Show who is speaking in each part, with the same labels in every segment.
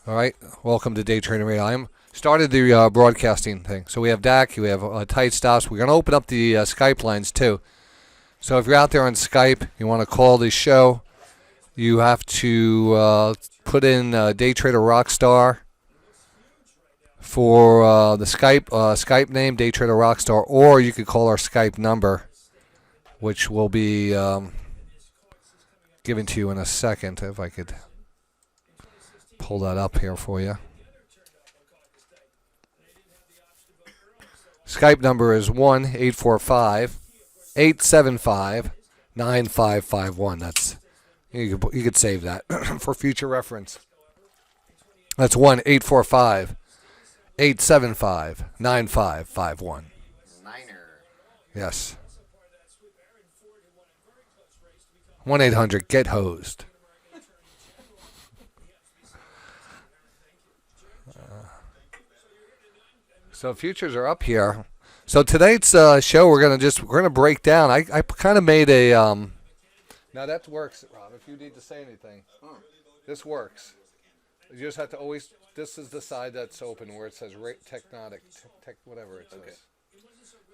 Speaker 1: All right, welcome to Day Trading Radio. I'm started the broadcasting thing. So we have DAC, we have tight stops. We're going to open up the Skype lines too. So if you're out there on Skype, you want to call the show, you have to put in DayTraderRockStar for the Skype name, DayTraderRockStar, or you could call our Skype number, which will be given to you in a second if I could pull that up here for you. Skype number is 1-845-875-9551. That's you could save that for future reference. That's 1-845-875-9551. Yes. 1-800-GET-HOSED. So futures are up here. So tonight's show we're gonna break down. I kind of made a now that works, Rob. If you need to say anything, this works. You just have to always. This is the side that's open where it says Technotic, whatever it says. Okay.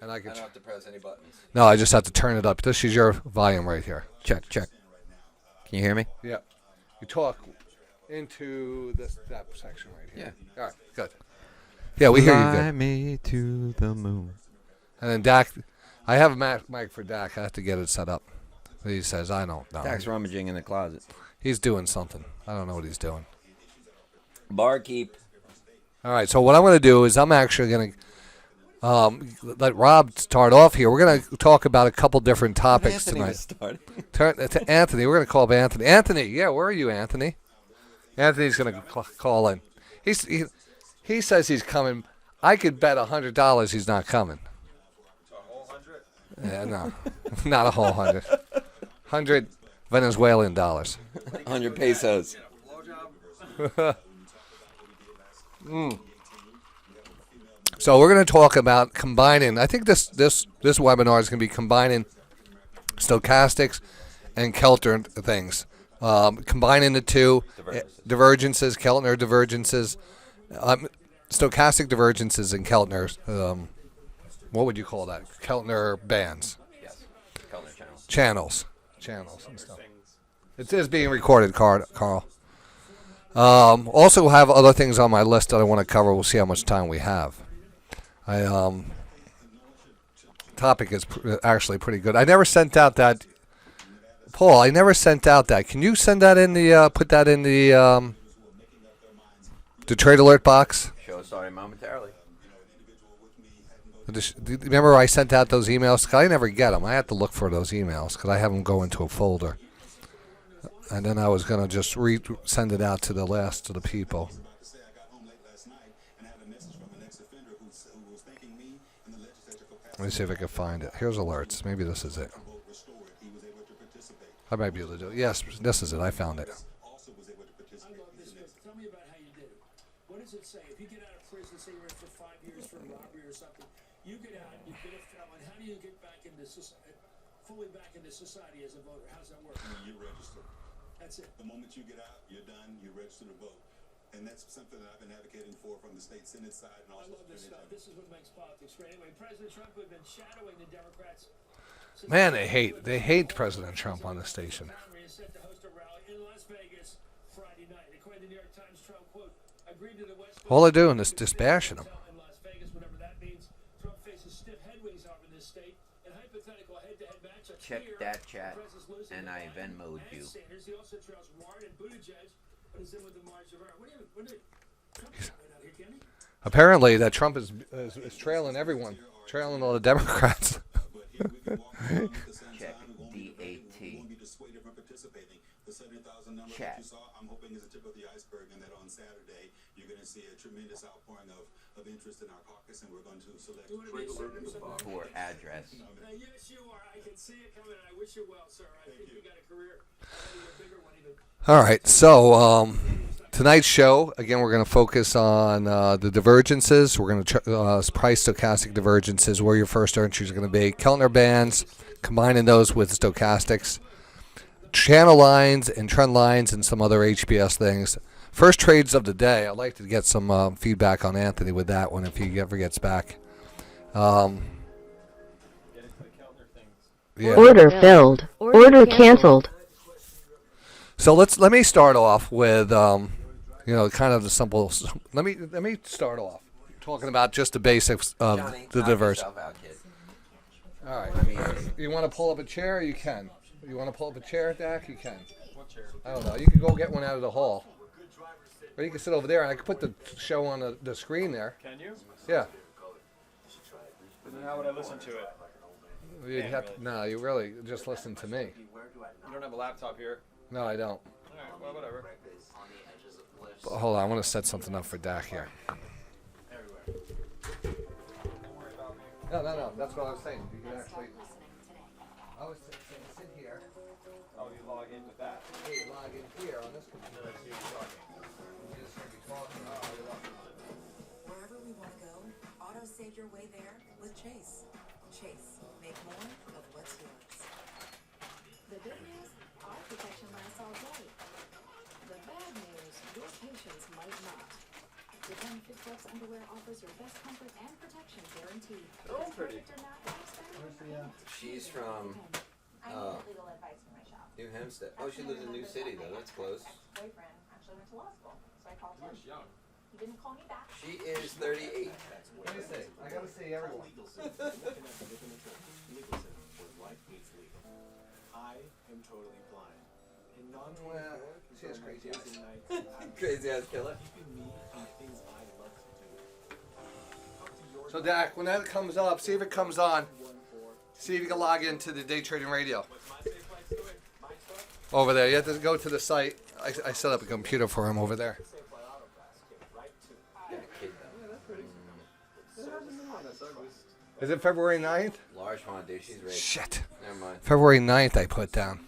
Speaker 1: And I don't
Speaker 2: have to press any buttons.
Speaker 1: No, I just have to turn it up. This is your volume right here. Check. Can
Speaker 2: you hear me?
Speaker 1: Yeah. You talk into that section right here. Yeah. All right. Good. Yeah, we hear you good.
Speaker 2: Fly me to the moon.
Speaker 1: And then Dak, I have a mic for Dak. I have to get it set up. He says, I don't know.
Speaker 2: Dak's rummaging in the closet.
Speaker 1: He's doing something. I don't know what he's doing.
Speaker 2: Barkeep.
Speaker 1: All right, so what I'm going to do is I'm actually going to let Rob start off here. We're going to talk about a couple different topics tonight. Turn to Anthony. We're going to call up Anthony. Anthony, yeah, where are you, Anthony? Anthony's going to call in. He says he's coming. I could bet $100 he's not coming.
Speaker 3: A whole 100?
Speaker 1: Yeah, no, not a whole 100. 100 Venezuelan dollars.
Speaker 2: 100 pesos.
Speaker 1: So we're going to talk about combining. I think this webinar is going to be combining stochastics and Keltner things. Combining the two divergences, Keltner divergences. Stochastic divergences and Keltner, what would you call that? Keltner bands.
Speaker 2: Yes. Keltner
Speaker 1: channels. Channels and stuff. It is being recorded, Carl. Also have other things on my list that I want to cover. We'll see how much time we have. Topic is actually pretty good. I never sent out that. Paul, I never sent out that. Can you send that in the, put that in the trade alert box?
Speaker 2: Show starting momentarily.
Speaker 1: Remember I sent out those emails? 'Cause I never get them. I have to look for those emails because I have them go into a folder. And then I was going to just send it out to the last of the people. Let me see if I can find it. Here's alerts. Maybe this is it. I might be able to do it. Yes, this is it. I found it.
Speaker 4: Does it say if you get out of prison, say you're in for 5 years for robbery or something, you get out, you've been a felon, how do you get back into society, fully back into society as a voter? How's that work?
Speaker 5: You register.
Speaker 4: That's it.
Speaker 5: The moment you get out, you're done, you register to vote. And that's something that I've been advocating for from the state Senate side. And also
Speaker 4: I love this stuff. This is what makes politics great. Anyway, President Trump has been shadowing the Democrats.
Speaker 1: Man, they hate President Trump on the station.
Speaker 4: Is set to host a rally in Las Vegas Friday night. According to the New York Times, Trump, quote, agreed to the West
Speaker 1: All they're doing is just bashing him.
Speaker 4: in Las Vegas, whatever that means. Trump faces stiff headwinds out in this state. And hypothetical head-to-head matchups
Speaker 2: Check
Speaker 4: here,
Speaker 2: that chat, and I
Speaker 4: Biden
Speaker 2: Venmo'd
Speaker 4: and
Speaker 2: you.
Speaker 4: Sanders. He also trails Warren and Buttigieg, but is in with the margin of error. What do you Trump is right out here, Kenny?
Speaker 1: Apparently, that Trump is trailing everyone, trailing all the Democrats.
Speaker 2: Check DAT. Chat.
Speaker 5: I'm hoping is a tip of the iceberg, and that on Saturday you're going to see a tremendous outpouring of interest in our caucus, and we're going to select
Speaker 2: For address.
Speaker 4: Yes, you are. I can see it coming, and I wish you well, sir. I think you got a career. A bigger one even.
Speaker 1: All right, so tonight's show, again, we're going to focus on the divergences. We're going to price stochastic divergences, where your first entries are going to be. Keltner bands, combining those with stochastics. Channel lines and trend lines and some other HBS things. First trades of the day. I'd like to get some feedback on Anthony with that one if he ever gets back.
Speaker 3: Get into the Keltner things.
Speaker 1: Yeah.
Speaker 6: Order filled. Order canceled.
Speaker 1: So let me start off with kind of the simple. Let me start off talking about just the basics of
Speaker 2: Johnny,
Speaker 1: the
Speaker 2: knock
Speaker 1: diverse.
Speaker 2: yourself out, kid.
Speaker 1: All right.
Speaker 2: I mean,
Speaker 1: You want to pull up a chair? You can. You want to pull up a chair, Dak? You can.
Speaker 3: What chair?
Speaker 1: I don't know. You can go get one out of the hall. Or you can sit over there, and I can put the show on the screen there.
Speaker 3: Can you?
Speaker 1: Yeah.
Speaker 3: Then how would I listen to it?
Speaker 1: You'd have to, no, you really just listen to me.
Speaker 3: You don't have a laptop here.
Speaker 1: No, I don't.
Speaker 3: All right, well, whatever.
Speaker 1: But hold on, I want to set something up for Dak here.
Speaker 3: Don't worry about me.
Speaker 1: No. That's what I was saying. You can actually. I was saying sit here.
Speaker 3: Oh, you log in with that.
Speaker 1: Hey, log in here on this computer.
Speaker 3: Let's see you talking.
Speaker 1: You just hear me talking.
Speaker 7: Wherever we want to go, auto save your way there with Chase. Chase, make more of what's yours.
Speaker 8: The good news, our protection lasts all day. The bad news, your patience might not. The 10 Fit Flex underwear offers your best comfort and protection guaranteed.
Speaker 3: They're all pretty.
Speaker 8: Perfect or not, experiment.
Speaker 2: she's from
Speaker 9: I need legal advice for my shop.
Speaker 2: New Hempstead. Oh, she lives in New City, though. That's close.
Speaker 9: Ex-boyfriend actually went to law school, so I called him.
Speaker 3: She's young.
Speaker 9: He didn't call me back.
Speaker 2: She is 38.
Speaker 1: Let me see. I gotta see everyone.
Speaker 10: I am totally blind. In
Speaker 1: Well, she has crazy eyes.
Speaker 2: Crazy ass killer.
Speaker 10: me and things I love to do.
Speaker 1: So Dak, when that comes up, see if it comes on. See if you can log into the Day Trading Radio. Over there, you have to go to the site. I set up a computer for him over there.
Speaker 2: Yeah, kid, though.
Speaker 1: Is it February 9th?
Speaker 2: Large one, dude. She's rich.
Speaker 1: Shit.
Speaker 2: Never mind.
Speaker 1: February 9th I put down.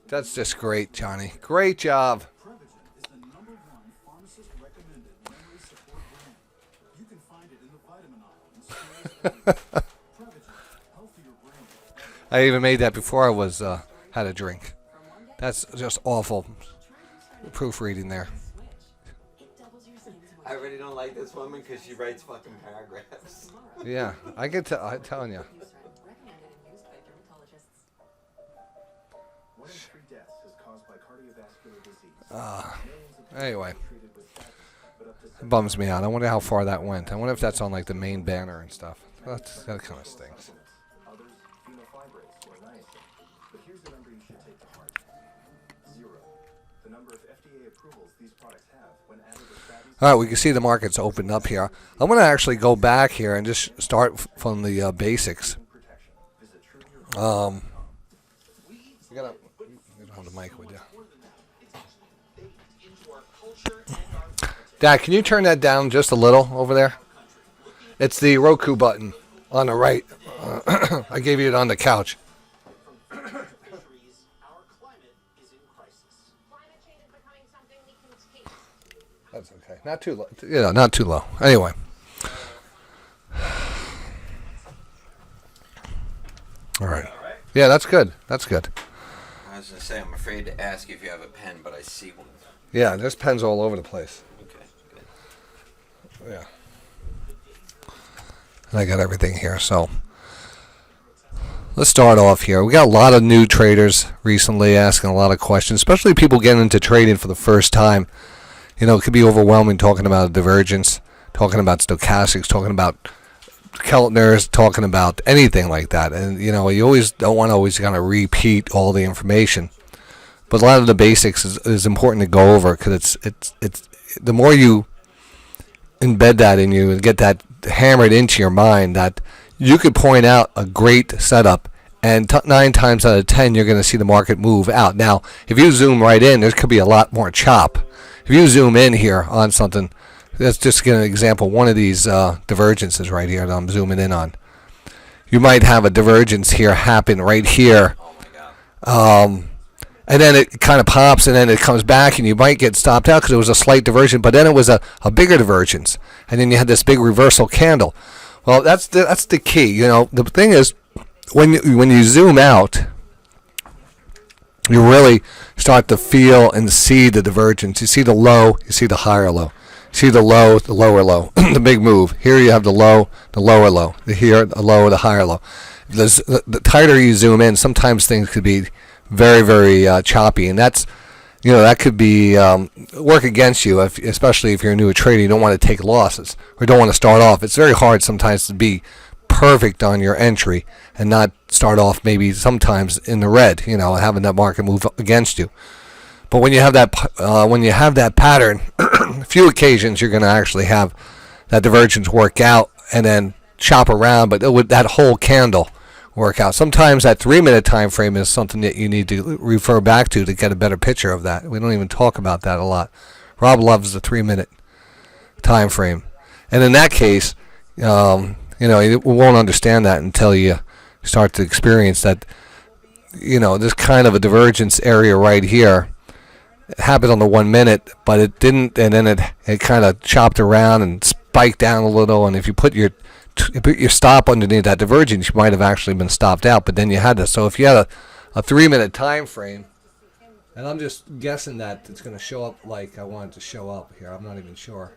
Speaker 1: That's just great, Johnny. Great job.
Speaker 5: Prevagen is the #1 pharmacist-recommended memory support brand. You can find it in the vitamin aisle in stores everywhere. Prevagen, healthier brain.
Speaker 1: I even made that before I was had a drink. That's just awful proofreading there.
Speaker 2: I really don't like this woman because she writes fucking paragraphs.
Speaker 1: Yeah, I get to. I'm telling you.
Speaker 7: Recommended and used by dermatologists.
Speaker 10: 1 in 3 deaths is caused by cardiovascular disease.
Speaker 1: Anyway,
Speaker 10: Treated with statins, but up to
Speaker 1: it bums me out. I wonder how far that went. I wonder if that's on like the main banner and stuff. That kind of stinks.
Speaker 10: others, fenofibrates or niacin. But here's the number you should take to heart. 0. The number of FDA approvals these products have when added with statins.
Speaker 1: All right, we can see the market's opened up here. I'm going to actually go back here and just start from the basics.
Speaker 10: Protection. Visit True
Speaker 1: You don't have the mic with you. Dad, can you turn that down just a little over there? It's the Roku button on the right. I gave you it on the couch.
Speaker 9: Climate change is becoming something we can taste.
Speaker 1: That's okay. Not too low. Yeah, not too low. Anyway. All right. Yeah, that's good. That's good.
Speaker 2: I was going to say, I'm afraid to ask you if you have a pen, but I see one.
Speaker 1: Yeah, there's pens all over the place.
Speaker 2: Okay, good.
Speaker 1: Yeah. And I got everything here, so let's start off here. We got a lot of new traders recently asking a lot of questions, especially people getting into trading for the first time. You know, it could be overwhelming talking about a divergence, talking about stochastics, talking about Keltners, talking about anything like that. And, you know, you always don't want to always kind of repeat all the information. But a lot of the basics is important to go over because it's the more you embed that in you and get that hammered into your mind that you could point out a great setup and 9 times out of 10 you're going to see the market move out. Now, if you zoom right in, there could be a lot more chop. If you zoom in here on something, let's just get an example. One of these divergences right here that I'm zooming in on. You might have a divergence here happen right here.
Speaker 2: Oh, my God.
Speaker 1: And then it kind of pops, and then it comes back, and you might get stopped out because it was a slight diversion, but then it was a bigger divergence, and then you had this big reversal candle. Well, that's the key. You know, the thing is, when you zoom out, you really start to feel and see the divergence. You see the low, you see the higher low. You see the low, the lower low, the big move. Here you have the low, the lower low. Here, the lower, the higher low. The tighter you zoom in, sometimes things could be very, very choppy, and that's, that could be work against you, especially if you're new to trading. You don't want to take losses or don't want to start off. It's very hard sometimes to be perfect on your entry and not start off maybe sometimes in the red, having that market move against you. But when you have that pattern, a few occasions you're going to actually have that divergence work out and then chop around, but with that whole candle work out. Sometimes that 3-minute time frame is something that you need to refer back to get a better picture of that. We don't even talk about that a lot. Rob loves the 3-minute time frame, and in that case, you won't understand that until you start to experience that. This kind of a divergence area right here. It happened on the 1 minute, but it didn't, and then it kind of chopped around and spiked down a little. And if you put your stop underneath that divergence, you might have actually been stopped out. But then you had this. So if you had a 3-minute time frame, and I'm just guessing that it's going to show up like I want it to show up here. I'm not even sure.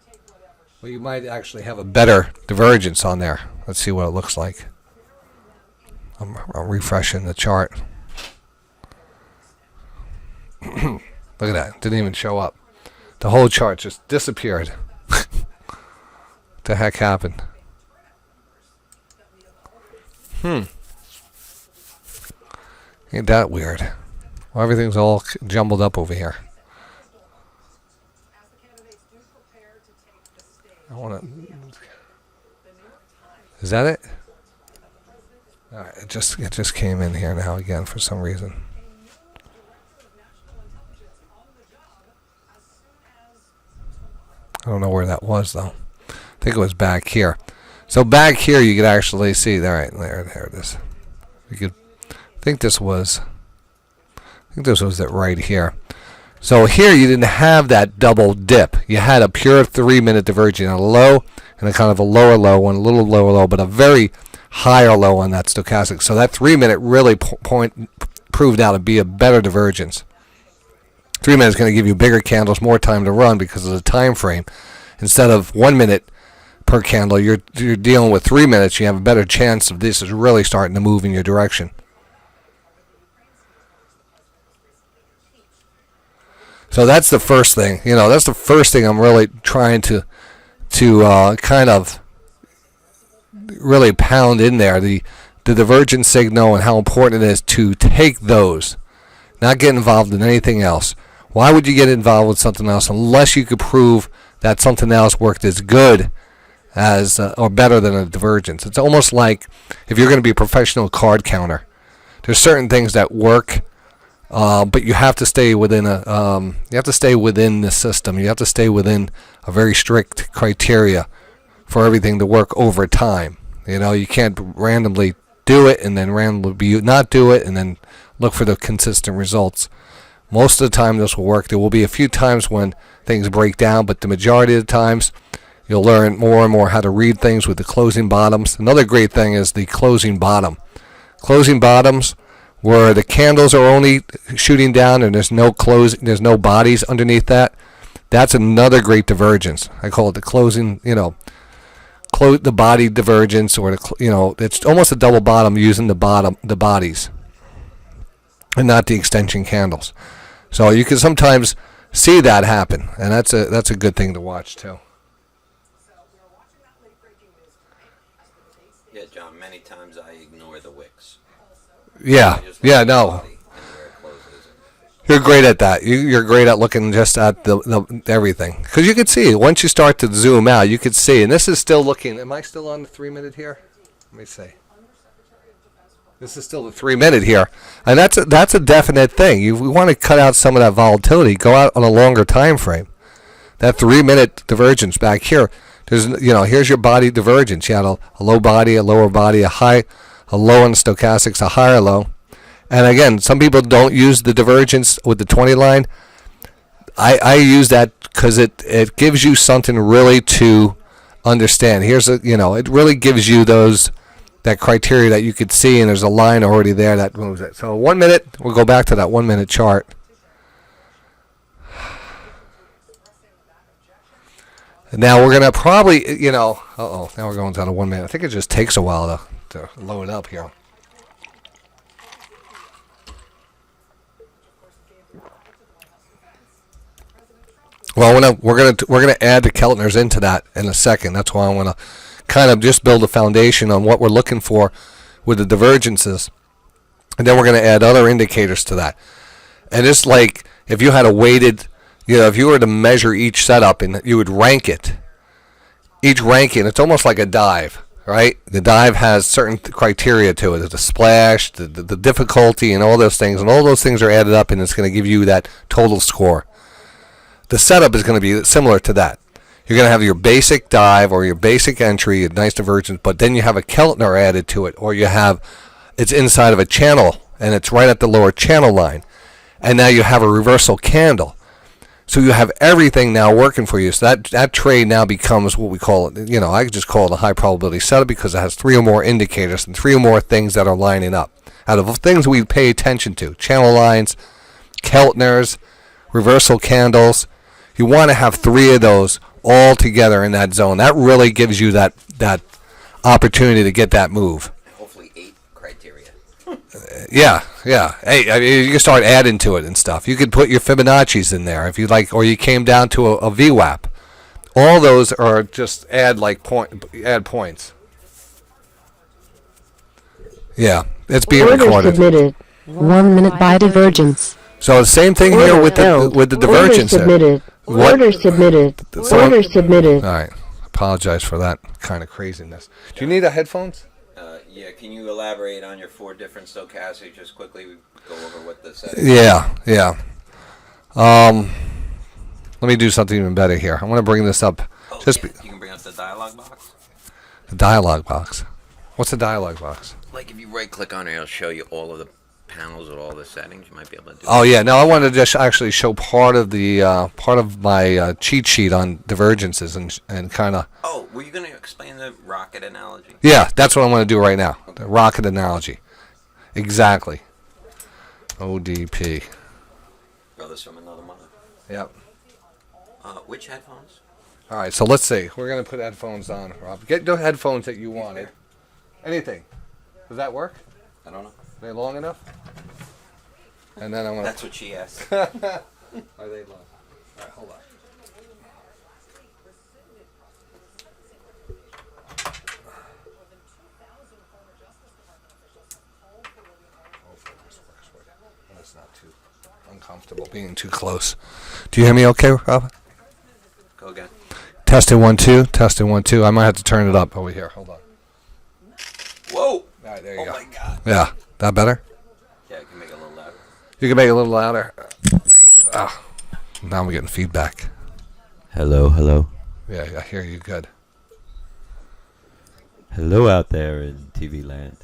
Speaker 1: But you might actually have a better divergence on there. Let's see what it looks like. I'm refreshing the chart. Look at that. Didn't even show up. The whole chart just disappeared. What the heck happened? Ain't that weird? Well, everything's all jumbled up over here. I want to. Is that it? All right, it just came in here now again for some reason. I don't know where that was though. I think it was back here. So back here you could actually see. All right, there it is. You could think this was. I think this was it right here. So here you didn't have that double dip. You had a pure 3-minute divergence, a low and a kind of a lower low, one a little lower low, but a very higher low on that stochastic. So that 3-minute really proved out to be a better divergence. 3 minutes is going to give you bigger candles, more time to run because of the time frame. Instead of 1 minute per candle, you're dealing with 3 minutes. You have a better chance of this is really starting to move in your direction. So that's the first thing. That's the first thing I'm really trying to kind of really pound in there. The divergence signal and how important it is to take those, not get involved in anything else. Why would you get involved with something else unless you could prove that something else worked as good as or better than a divergence? It's almost like if you're going to be a professional card counter. There's certain things that work. But you have to stay within the system. You have to stay within a very strict criteria for everything to work over time. You can't randomly do it and then randomly not do it and then look for the consistent results. Most of the time this will work. There will be a few times when things break down, but the majority of the times you'll learn more and more how to read things with the closing bottoms. Another great thing is the closing bottom. Closing bottoms, where the candles are only shooting down and there's no bodies underneath that. That's another great divergence. I call it the closing, the body divergence, or it's almost a double bottom using the bodies, and not the extension candles. So you can sometimes see that happen, and that's a good thing to watch too.
Speaker 2: Yeah, John. Many times I ignore the wicks.
Speaker 1: Yeah, no. You're great at that. You're great at looking just at the everything. Because you can see, once you start to zoom out, you can see. And this is still looking, am I still on the 3-minute here? Let me see. This is still the 3-minute here. And that's a definite thing. We want to cut out some of that volatility. Go out on a longer time frame. That 3-minute divergence back here, here's your body divergence. You had a low body, a lower body, a low on stochastics, a higher low. And again, some people don't use the divergence with the 20 line. I use that because it gives you something really to understand. It really gives you those that criteria that you could see, and there's a line already there that moves it. So 1 minute, we'll go back to that 1 minute chart. And now we're gonna probably, now we're going down to 1 minute. I think it just takes a while to load up here. Well, we're gonna add the Keltners into that in a second. That's why I want to kind of just build a foundation on what we're looking for with the divergences, and then we're gonna add other indicators to that. And it's like if you had a weighted, if you were to measure each setup and you would rank it, each ranking, it's almost like a dive, right? The dive has certain criteria to it. There's the splash, the difficulty, and all those things, and all those things are added up, and it's going to give you that total score. The setup is going to be similar to that. You're going to have your basic dive or your basic entry, a nice divergence, but then you have a Keltner added to it, or it's inside of a channel, and it's right at the lower channel line. And now you have a reversal candle. So you have everything now working for you. So that trade now becomes what we call it, I could just call it a high probability setup because it has 3 or more indicators and 3 or more things that are lining up. Out of the things we pay attention to, channel lines, Keltners, reversal candles, you want to have 3 of those all together in that zone. That really gives you that opportunity to get that move.
Speaker 2: Hopefully 8 criteria.
Speaker 1: Yeah. Hey, I mean, you can start adding to it and stuff. You could put your Fibonacci's in there if you like, or you came down to a VWAP. All those are just add points. Yeah, it's being
Speaker 6: Order
Speaker 1: recorded.
Speaker 6: submitted. 1 minute by divergence.
Speaker 1: So the same thing here with the divergence.
Speaker 6: Order submitted. Order submitted. Order submitted.
Speaker 1: All right. Apologize for that kind of craziness. Do you need a headphones?
Speaker 2: Yeah, can you elaborate on your 4 different stochastics? Just quickly go over what the settings
Speaker 1: Yeah. Let me do something even better here. I want to bring this up.
Speaker 2: You can bring up the dialog box.
Speaker 1: The dialog box. What's the dialog box?
Speaker 2: Like if you right click on it, it'll show you all of the panels with all the settings. You might be able to do
Speaker 1: Oh yeah, no, I want to just actually show part of my cheat sheet on divergences and kind of.
Speaker 2: Oh, were you going to explain the rocket analogy?
Speaker 1: Yeah, that's what I want to do right now. The rocket analogy. Exactly. ODP.
Speaker 2: Brothers from another mother.
Speaker 1: Yep.
Speaker 2: Which headphones?
Speaker 1: All right, so let's see. We're gonna put headphones on, Rob. Get the headphones that you wanted. Anything. Does that work?
Speaker 2: I don't know.
Speaker 1: Are they long enough? And then I'm gonna.
Speaker 2: That's what she asked.
Speaker 1: Are they long? All right, hold on. That's not too uncomfortable being too close. Do you hear me okay, Rob?
Speaker 2: Go again.
Speaker 1: Testing 1 2. Testing 1 2. I might have to turn it up over here. Hold on.
Speaker 2: Whoa!
Speaker 1: All right, there you go.
Speaker 2: Oh my God.
Speaker 1: Yeah, that better?
Speaker 2: Yeah, I can make it a little louder.
Speaker 1: You can make it a little louder. Now I'm getting feedback.
Speaker 11: Hello.
Speaker 1: Yeah, I hear you good.
Speaker 11: Hello out there in TV land.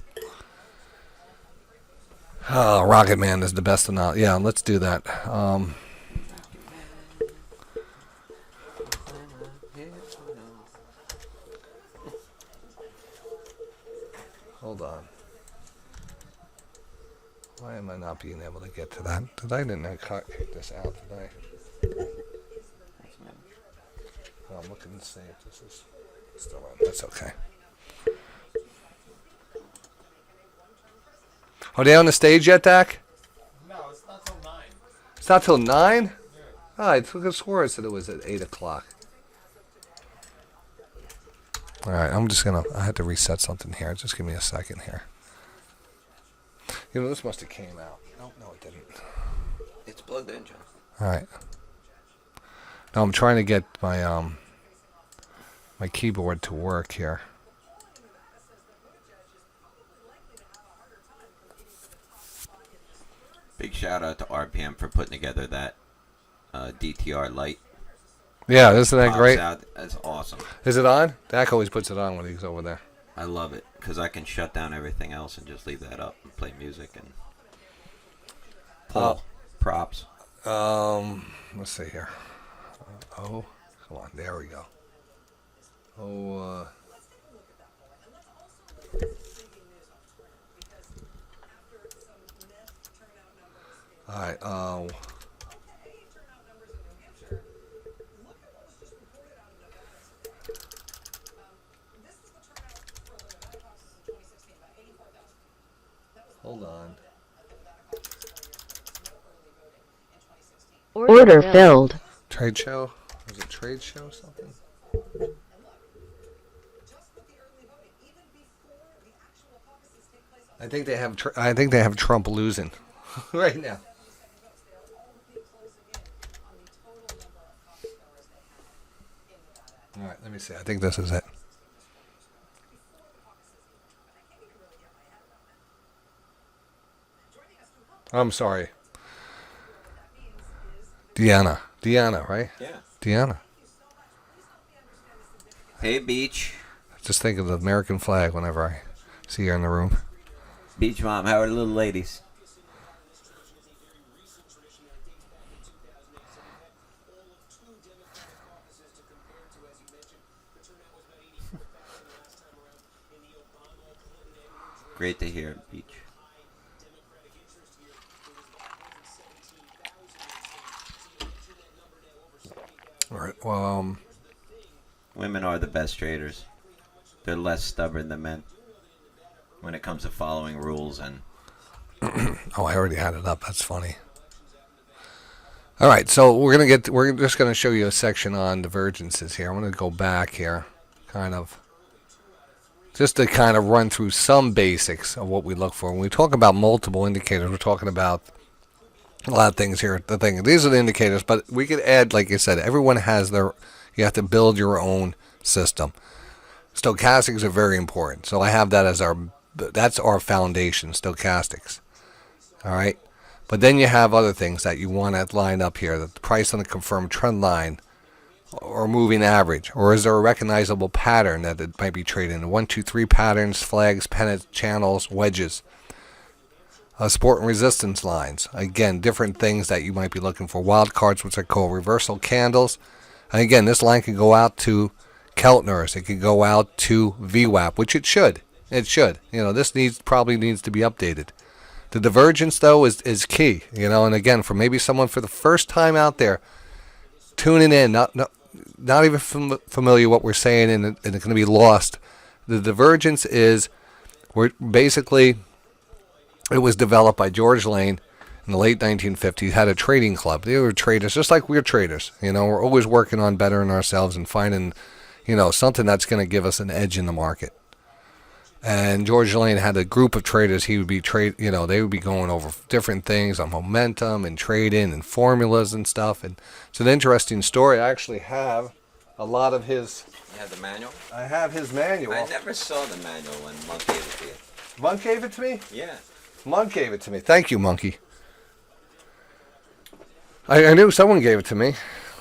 Speaker 1: Oh, Rocket Man is the best of all. Yeah, let's do that. Hold on. Why am I not being able to get to that? Didn't cut this out, did I? Oh, I'm looking to see if this is still on. That's okay. Are they on the stage yet, Dak?
Speaker 3: No, it's not till 9.
Speaker 1: It's not till 9? Yeah. Oh, I took a swear I said it was at 8 o'clock. All right, I had to reset something here. Just give me a second here. This must have came out. No, it didn't.
Speaker 2: It's plugged in, John.
Speaker 1: All right. Now I'm trying to get my my keyboard to work here.
Speaker 2: Big shout out to RPM for putting together that DTR light.
Speaker 1: Yeah, isn't that great?
Speaker 2: That's awesome.
Speaker 1: Is it on? Dak always puts it on when he's over there.
Speaker 2: I love it because I can shut down everything else and just leave that up and play music and pull props.
Speaker 1: Let's see here. Come on, there we go. All right. Hold on.
Speaker 6: Order filled.
Speaker 1: Trade show? Was it trade show something? I think they have. I think they have Trump losing right now. All right, let me see. I think this is it. I'm sorry. Deanna, right?
Speaker 2: Yeah.
Speaker 1: Deanna.
Speaker 2: Hey, Beach.
Speaker 1: Just think of the American flag whenever I see her in the room.
Speaker 2: Beach Mom, how are the little ladies? Great to hear, Beach.
Speaker 1: All right. Well,
Speaker 2: women are the best traders. They're less stubborn than men when it comes to following rules and.
Speaker 1: Oh, I already had it up. That's funny. All right, so we're just gonna show you a section on divergences here. I'm gonna go back here, just to kind of run through some basics of what we look for. When we talk about multiple indicators, we're talking about a lot of things here. These are the indicators, but we could add, like you said, everyone has their. You have to build your own system. Stochastics are very important, so I have that as that's our foundation, stochastics. All right, but then you have other things that you want to line up here: the price on the confirmed trend line, or moving average, or is there a recognizable pattern that it might be trading? 1, 2, 3 patterns, flags, pennants, channels, wedges, support and resistance lines. Again, different things that you might be looking for. Wildcards, which are called reversal candles. And again, this line can go out to Keltners. It could go out to VWAP, which it should. It should. This probably needs to be updated. The divergence, though, is key. And again, for maybe someone for the first time out there, tuning in, not even familiar what we're saying, and it's going to be lost. The divergence is, it was developed by George Lane in the late 1950s. He had a trading club. They were traders, just like we're traders. We're always working on bettering ourselves and finding, something that's going to give us an edge in the market. And George Lane had a group of traders. He would be they would be going over different things on momentum and trading and formulas and stuff. And it's an interesting story. I actually have a lot of his.
Speaker 2: You have the manual?
Speaker 1: I have his manual.
Speaker 2: I never saw the manual when Monk gave it to you.
Speaker 1: Monk gave it to me?
Speaker 2: Yeah.
Speaker 1: Monk gave it to me. Thank you, Monkey. I knew someone gave it to me.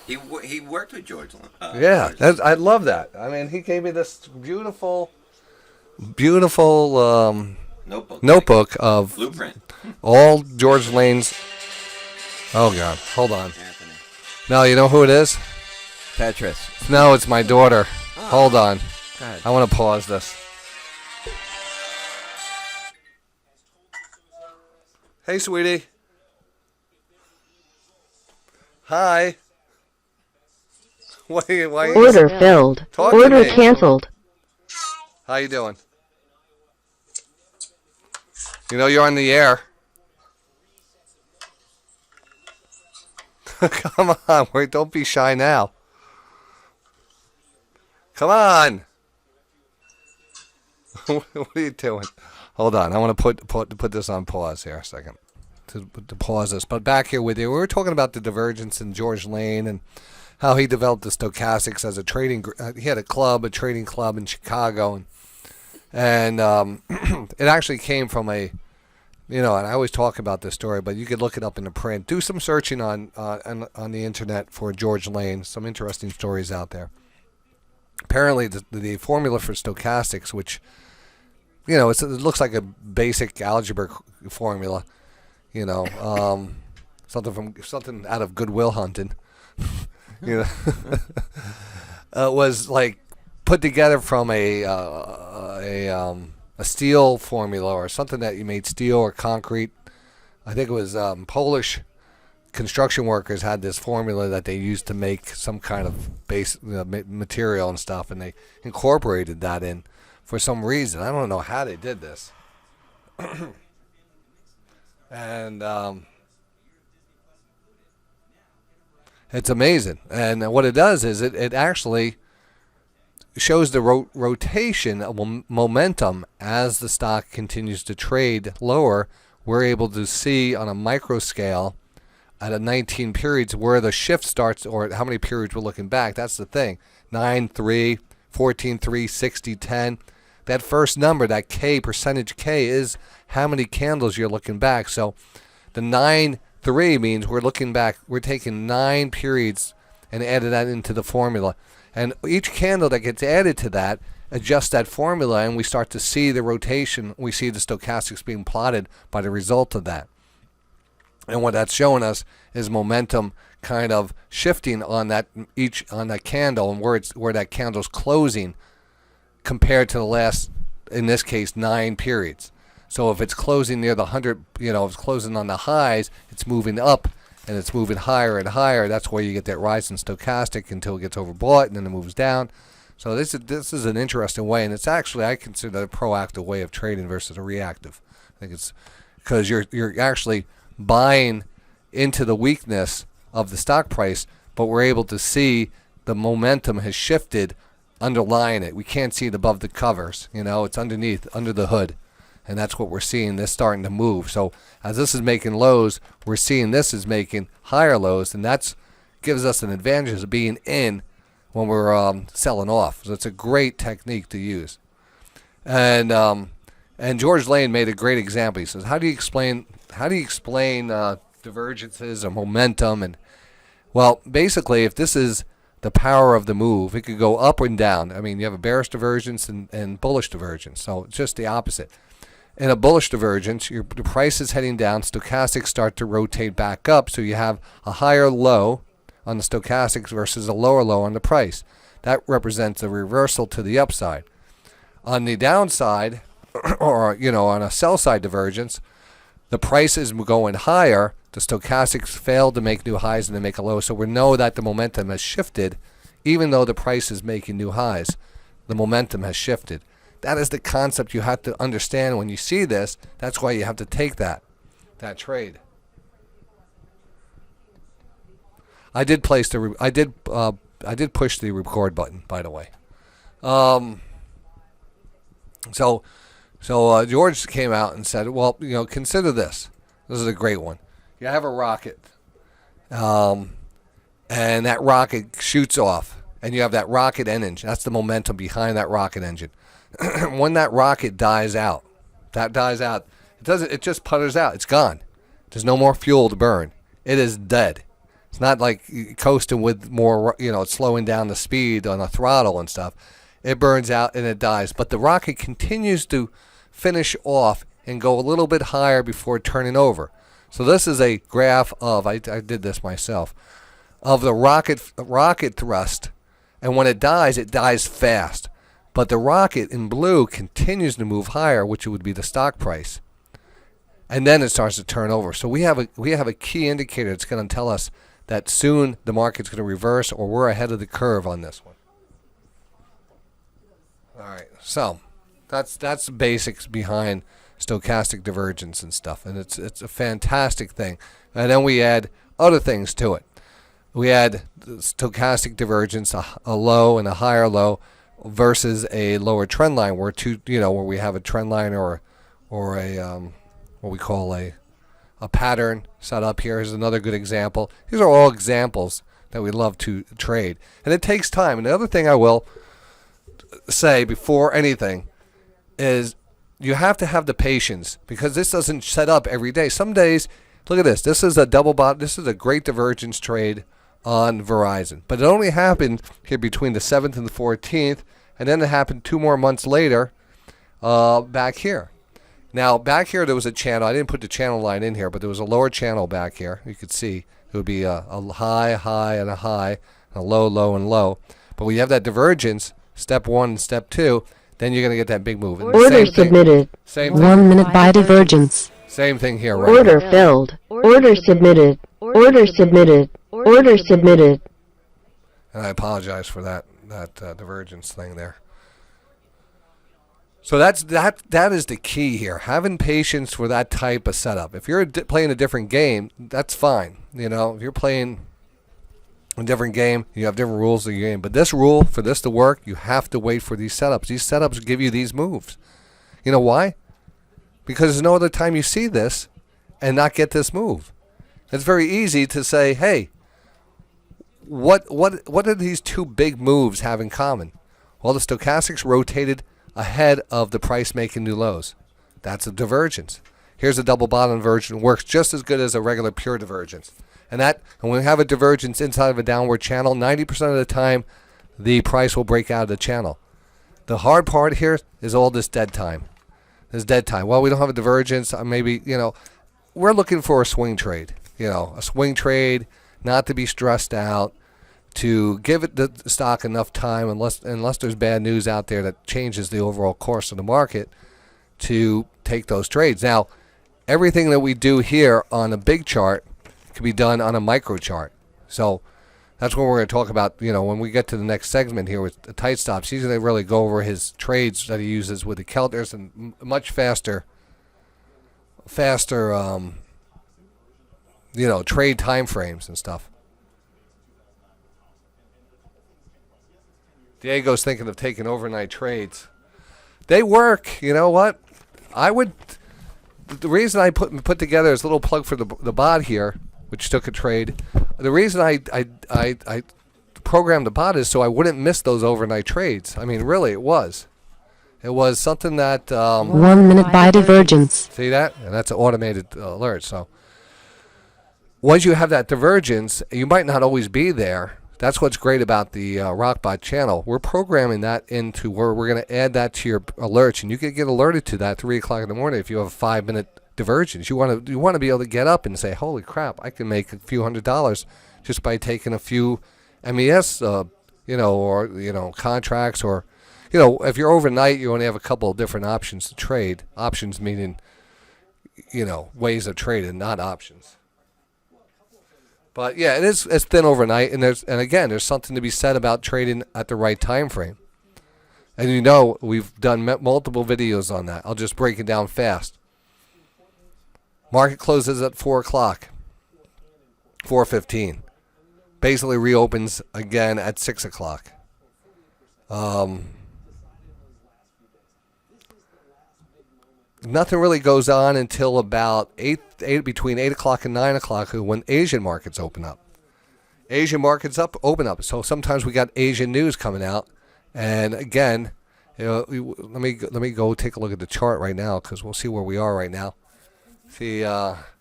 Speaker 2: He worked with George.
Speaker 1: Yeah, I love that. I mean, he gave me this beautiful notebook of
Speaker 2: blueprint.
Speaker 1: All George Lane's. Oh God, hold on.
Speaker 2: Anthony.
Speaker 1: No, you know who it is?
Speaker 2: Tetris.
Speaker 1: No, it's my daughter. Hold on.
Speaker 2: Go ahead.
Speaker 1: I want to pause this. Hey, sweetie. Hi. Why
Speaker 6: Order filled.
Speaker 1: Talk to
Speaker 6: Order
Speaker 1: me.
Speaker 6: canceled.
Speaker 1: How you doing? You're on the air. Come on, wait, don't be shy now. Come on. What are you doing? Hold on, I want to put this on pause here a second to pause this. But back here with you, we were talking about the divergence in George Lane and how he developed the stochastics as a trading. He had a trading club in Chicago, and it actually came from and I always talk about this story, but you could look it up in the print. Do some searching on the internet for George Lane. Some interesting stories out there. Apparently, the formula for stochastics, which it looks like a basic algebra formula, something out of Goodwill Hunting. Was like put together from a steel formula or something that you made steel or concrete I think it was Polish construction workers had this formula that they used to make some kind of base material and stuff, and they incorporated that in for some reason. I don't know how they did this. And it's amazing. And what it does is it actually shows the rotation of momentum as the stock continues to trade lower. We're able to see on a micro scale at a 19 periods where the shift starts, or how many periods we're looking back. That's the thing. 9, 3, 14, 3, 60, 10. That first number, that K, percentage K, is how many candles you're looking back. So the 9, 3 means we're looking back. We're taking 9 periods and adding that into the formula. And each candle that gets added to that adjusts that formula, and we start to see the rotation. We see the stochastics being plotted by the result of that. And what that's showing us is momentum kind of shifting on that candle, and where that candle's closing compared to the last, in this case, 9 periods. So if it's closing near the 100, if it's closing on the highs, it's moving up and it's moving higher and higher. That's where you get that rise in stochastic until it gets overbought and then it moves down. So this is an interesting way, and it's actually, I consider it a proactive way of trading versus a reactive. I think it's because you're actually buying into the weakness of the stock price, but we're able to see the momentum has shifted underlying it. We can't see it above the covers. It's underneath, under the hood. And that's what we're seeing, this starting to move. So as this is making lows, we're seeing this is making higher lows, and that gives us an advantage of being in when we're selling off. So it's a great technique to use. And George Lane made a great example. He says, how do you explain divergences or momentum? And well, basically, if this is the power of the move, it could go up and down. I mean, you have a bearish divergence and bullish divergence. So it's just the opposite. In a bullish divergence, the price is heading down. Stochastics start to rotate back up, so you have a higher low on the stochastics versus a lower low on the price. That represents a reversal to the upside. On the downside, or on a sell side divergence, the price is going higher. The stochastics fail to make new highs and they make a low, so we know that the momentum has shifted. Even though the price is making new highs, the momentum has shifted. That is the concept you have to understand when you see this. That's why you have to take that trade. I did push the record button, by the way. So George came out and said, well, consider this. This is a great one. You have a rocket, and that rocket shoots off, and you have that rocket engine. That's the momentum behind that rocket engine. When that rocket dies out, it just putters out. It's gone. There's no more fuel to burn. It is dead. It's not like coasting with more, it's slowing down the speed on a throttle and stuff. It burns out and it dies. But the rocket continues to finish off and go a little bit higher before turning over. So this is a graph of, I did this myself, of the rocket thrust. And when it dies fast. But the rocket in blue continues to move higher, which would be the stock price. And then it starts to turn over. So we have a key indicator that's going to tell us that soon the market's going to reverse, or we're ahead of the curve on this one. All right, so that's the basics behind stochastic divergence and stuff, and it's a fantastic thing. And then we add other things to it. We add stochastic divergence, a low and a higher low, versus a lower trend line, where we have a trend line or a what we call a pattern set up here. Here's another good example. These are all examples that we love to trade, and it takes time. And the other thing I will say before anything is you have to have the patience, because this doesn't set up every day. Some days, look at this. This is a double bottom. This is a great divergence trade on Verizon, but it only happened here between the 7th and the 14th, and then it happened 2 more months later back here. Now, back here there was a channel. I didn't put the channel line in here, but there was a lower channel back here. You could see it would be a high, high, and a high, a low, low, and low. But when you have that divergence, step 1 and step 2, then you're going to get that big move. And
Speaker 6: Order submitted.
Speaker 1: Same
Speaker 6: 1 minute by divergence.
Speaker 1: Same thing here, right?
Speaker 6: Order filled. Order submitted. Order submitted. Order submitted.
Speaker 1: And I apologize for that divergence thing there. So that is the key here. Having patience for that type of setup. If you're playing a different game, that's fine. You know, if you're playing a different game, you have different rules of the game. But this rule, for this to work, you have to wait for these setups. These setups give you these moves. You know why? Because there's no other time you see this and not get this move. It's very easy to say, hey, what do these two big moves have in common? Well, the stochastics rotated ahead of the price making new lows. That's a divergence. Here's a double bottom divergence. Works just as good as a regular pure divergence. And when we have a divergence inside of a downward channel, 90% of the time, the price will break out of the channel. The hard part here is all this dead time. This dead time. Well, we don't have a divergence. Maybe, we're looking for a swing trade. A swing trade, not to be stressed out, to give it the stock enough time, unless there's bad news out there that changes the overall course of the market, to take those trades. Now, everything that we do here on a big chart can be done on a micro chart. So that's what we're going to talk about. When we get to the next segment here with the tight stops, he's going to really go over his trades that he uses with the Keltners and much faster, trade time frames and stuff. Diego's thinking of taking overnight trades. They work. You know what? The reason I put together this little plug for the bot here, which took a trade. The reason I programmed the bot is so I wouldn't miss those overnight trades. I mean, really, it was something that
Speaker 6: 1 minute by divergence.
Speaker 1: See that? And that's an automated alert. So once you have that divergence, you might not always be there. That's what's great about the RockBot channel. We're programming that into where we're going to add that to your alerts, and you can get alerted to that at 3 o'clock in the morning if you have a 5-minute divergence. You want to be able to get up and say, holy crap, I can make a few $100s just by taking a few MES, or contracts, or if you're overnight, you only have a couple of different options to trade. Options meaning, ways of trading, not options. But yeah, it's thin overnight, and there's something to be said about trading at the right time frame. And we've done multiple videos on that. I'll just break it down fast. Market closes at 4 o'clock, 4:15. Basically reopens again at 6 o'clock. Nothing really goes on until about between 8 o'clock and 9 o'clock when Asian markets open up. Asian markets open up. So sometimes we got Asian news coming out. And again, let me go take a look at the chart right now, because we'll see where we are right now. See,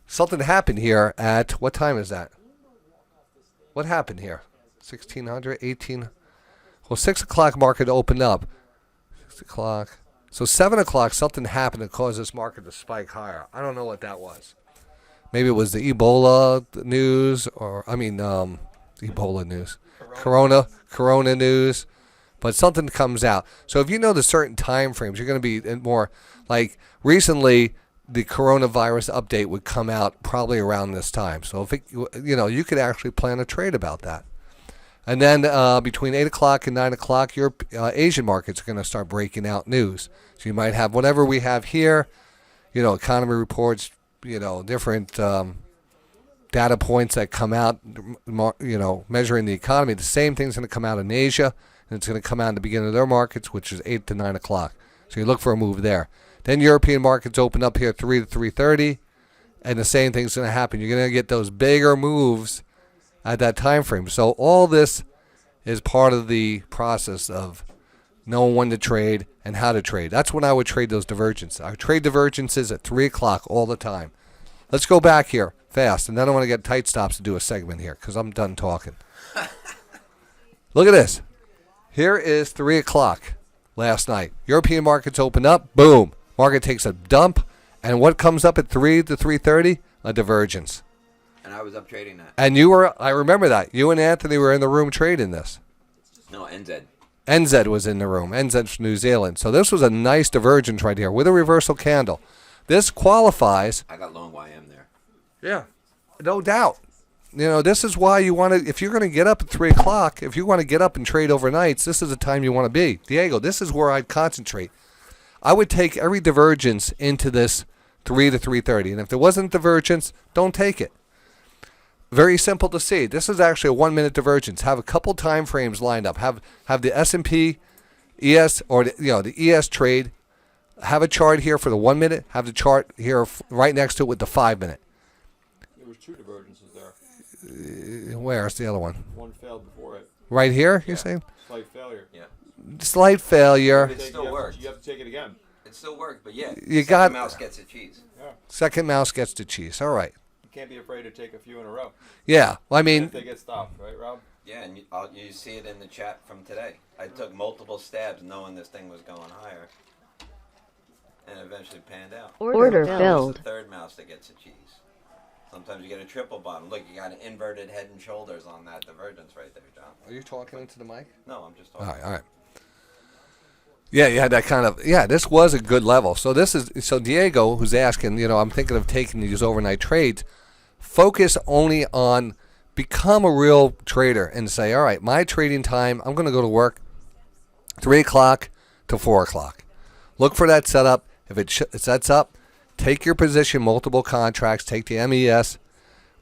Speaker 1: something happened here at, what time is that? What happened here? 1600, 18. Well, 6 o'clock market opened up. 6 o'clock. So 7 o'clock, something happened that caused this market to spike higher. I don't know what that was. Maybe it was the Ebola news, Ebola news. Corona news. But something comes out. So if you know the certain time frames, you're going to be more like recently the coronavirus update would come out probably around this time. So if you could actually plan a trade about that. And then between 8 o'clock and 9 o'clock, your Asian markets are going to start breaking out news. So you might have whatever we have here, economy reports, different data points that come out, measuring the economy. The same thing's going to come out in Asia, and it's going to come out in the beginning of their markets, which is 8 to 9 o'clock. So you look for a move there. Then European markets open up here 3 to 3:30, and the same thing's going to happen. You're going to get those bigger moves at that time frame. So all this is part of the process of knowing when to trade and how to trade. That's when I would trade those divergences. I would trade divergences at 3 o'clock all the time. Let's go back here fast, and then I want to get tight stops to do a segment here because I'm done talking. Look at this. Here is 3 o'clock last night. European markets open up. Boom. Market takes a dump. And what comes up at 3 to 3:30? A divergence.
Speaker 2: And I was up trading that.
Speaker 1: And I remember that. You and Anthony were in the room trading this.
Speaker 2: No, NZ.
Speaker 1: NZ was in the room. NZ's from New Zealand. So this was a nice divergence right here with a reversal candle. This qualifies.
Speaker 2: I got long YM there.
Speaker 1: Yeah, no doubt. This is why you want to, if you're going to get up at 3 o'clock, if you want to get up and trade overnights, this is the time you want to be. Diego, this is where I'd concentrate. I would take every divergence into this 3 to 3:30. And if there wasn't divergence, don't take it. Very simple to see. This is actually a 1 minute divergence. Have a couple time frames lined up. Have the S&P ES or the ES trade. Have a chart here for the 1 minute. Have the chart here right next to it with the 5 minute.
Speaker 3: There was 2 divergences there.
Speaker 1: Where's the other one?
Speaker 3: One failed before it.
Speaker 1: Right here, you're saying?
Speaker 3: Slight failure.
Speaker 2: Yeah.
Speaker 1: Slight failure.
Speaker 2: It still worked.
Speaker 3: You have to take it again.
Speaker 2: It still worked, but yeah.
Speaker 1: You got
Speaker 2: mouse gets the cheese.
Speaker 3: Yeah.
Speaker 1: Second mouse gets the cheese. All right.
Speaker 3: You can't be afraid to take a few in a row.
Speaker 1: Yeah. Well, I mean,
Speaker 3: if they get stopped, right, Rob?
Speaker 2: Yeah, and you see it in the chat from today. I took multiple stabs knowing this thing was going higher, and eventually panned out.
Speaker 6: Order
Speaker 2: It's
Speaker 6: filled.
Speaker 2: the third mouse that gets the cheese. Sometimes you get a triple bottom. Look, you got an inverted head and shoulders on that divergence right there, John.
Speaker 1: Are you talking into the mic?
Speaker 2: No, I'm just talking.
Speaker 1: All right. Yeah, you had that kind of, this was a good level. So Diego, who's asking, I'm thinking of taking these overnight trades, focus only on, become a real trader and say, all right, my trading time, I'm going to go to work 3 o'clock to 4 o'clock. Look for that setup. If it sets up, take your position, multiple contracts, take the MES,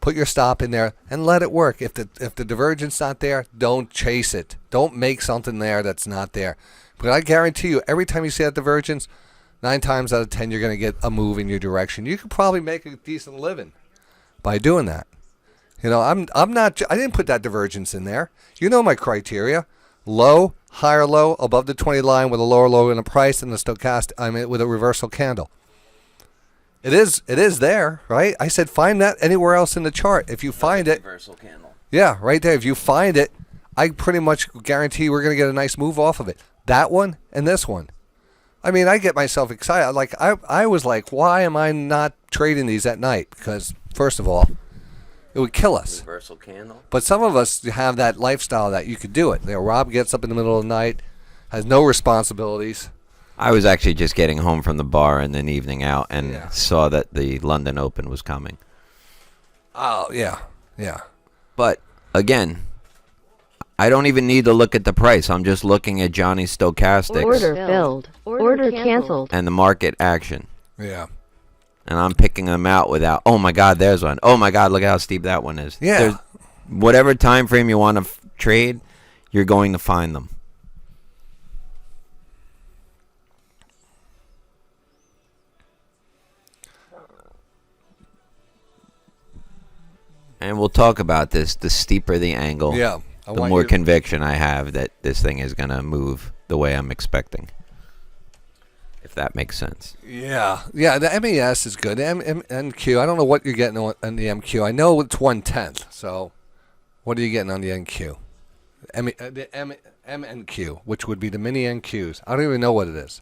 Speaker 1: put your stop in there, and let it work. If the divergence not there, don't chase it. Don't make something there that's not there. But I guarantee you, every time you see that divergence, 9 times out of 10, you're going to get a move in your direction. You could probably make a decent living by doing that. I didn't put that divergence in there. You know my criteria: low, higher low, above the 20 line with a lower low and a price, and the stochastic. With a reversal candle. It is there, right? I said find that anywhere else in the chart. If you find it,
Speaker 2: Reversal candle.
Speaker 1: yeah, right there. If you find it, I pretty much guarantee we're going to get a nice move off of it. That one and this one. I get myself excited. Like I was like, why am I not trading these at night? Because first of all, it would kill us.
Speaker 2: Reversal candle.
Speaker 1: But some of us have that lifestyle that you could do it. Rob gets up in the middle of the night, has no responsibilities.
Speaker 2: I was actually just getting home from the bar and then evening out and saw that the London Open was coming.
Speaker 1: Oh, yeah.
Speaker 2: But, again, I don't even need to look at the price. I'm just looking at Johnny's stochastics.
Speaker 6: Order filled. Order canceled.
Speaker 2: And the market action.
Speaker 1: Yeah.
Speaker 2: And I'm picking them out without, oh, my God, there's one. Oh, my God, look how steep that one is.
Speaker 1: Yeah.
Speaker 2: Whatever time frame you want to trade, you're going to find them. And we'll talk about this. The steeper the angle, the more conviction I have that this thing is going to move the way I'm expecting. If that makes sense.
Speaker 1: Yeah. The MES is good. MQ, I don't know what you're getting on the MQ. I know it's 1/10. So, what are you getting on the NQ? The MNQ, which would be the mini NQs. I don't even know what it is.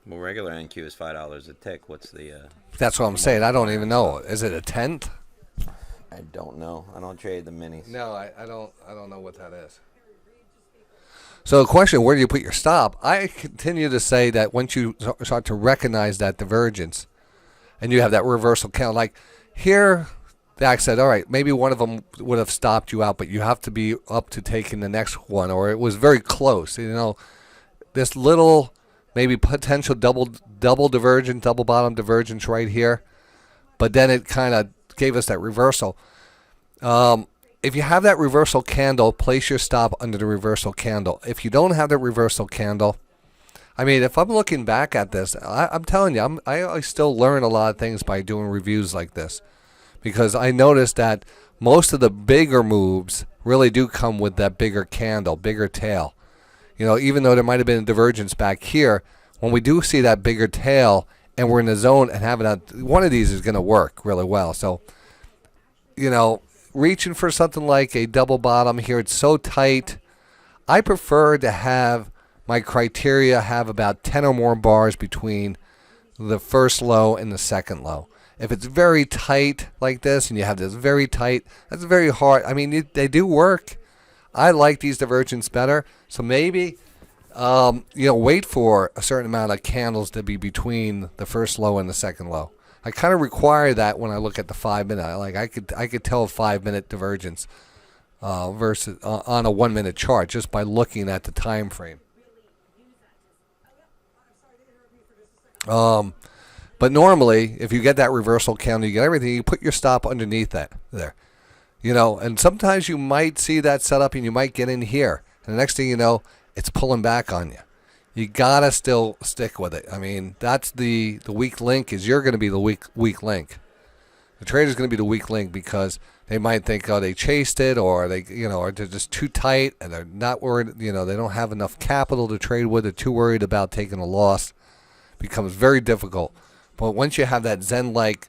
Speaker 2: Well, regular NQ is $5 a tick. What's the?
Speaker 1: That's what I'm saying. I don't even know. Is it a 10th?
Speaker 2: I don't know. I don't trade the minis.
Speaker 1: No, I don't know what that is. So the question, where do you put your stop? I continue to say that once you start to recognize that divergence and you have that reversal count, like here, Dak said, all right, maybe one of them would have stopped you out, but you have to be up to taking the next one, or it was very close. This little maybe potential double divergence, double bottom divergence right here, but then it kind of gave us that reversal. If you have that reversal candle, place your stop under the reversal candle. If you don't have the reversal candle, if I'm looking back at this, I'm telling you, I still learn a lot of things by doing reviews like this, because I noticed that most of the bigger moves really do come with that bigger candle, bigger tail. Even though there might have been a divergence back here, when we do see that bigger tail and we're in the zone and having one of these is going to work really well. So, reaching for something like a double bottom here, it's so tight. I prefer to have my criteria have about 10 or more bars between the first low and the second low. If it's very tight like this and you have this very tight, that's very hard. They do work. I like these divergence better. So maybe Wait for a certain amount of candles to be between the first low and the second low. I kind of require that when I look at the 5 minute. I could tell a 5 minute divergence versus on a 1 minute chart just by looking at the time frame. But normally, if you get that reversal candle, you get everything. You put your stop underneath that there, And sometimes you might see that setup, and you might get in here, and the next thing you know, it's pulling back on you. You gotta still stick with it. I mean, that's the weak link. Is you're going to be the weak link. The trader's going to be the weak link because they might think, oh, they chased it, or or they're just too tight, and they're not worried. They don't have enough capital to trade with. They're too worried about taking a loss. It becomes very difficult. But once you have that Zen-like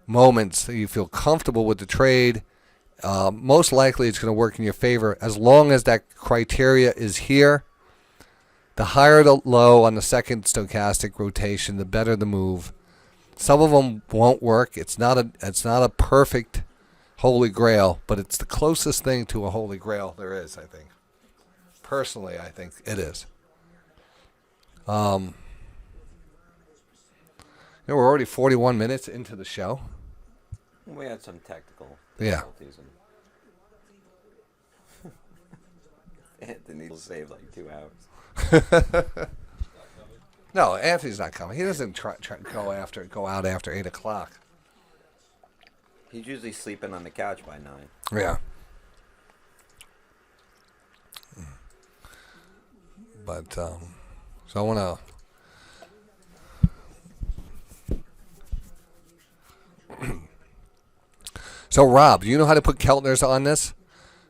Speaker 1: moments that you feel comfortable with the trade, most likely it's going to work in your favor as long as that criteria is here. The higher the low on the second stochastic rotation, the better the move. Some of them won't work. It's not a perfect holy grail, but it's the closest thing to a holy grail there is, I think. Personally, I think it is. We're already 41 minutes into the show.
Speaker 2: We had some technical
Speaker 1: Yeah.
Speaker 2: difficulties. Anthony will save like 2 hours.
Speaker 1: No, Anthony's not coming. He doesn't try go out after 8 o'clock.
Speaker 2: He's usually sleeping on the couch by 9.
Speaker 1: Yeah. But so I want to. So Rob, do you know how to put Keltners on this?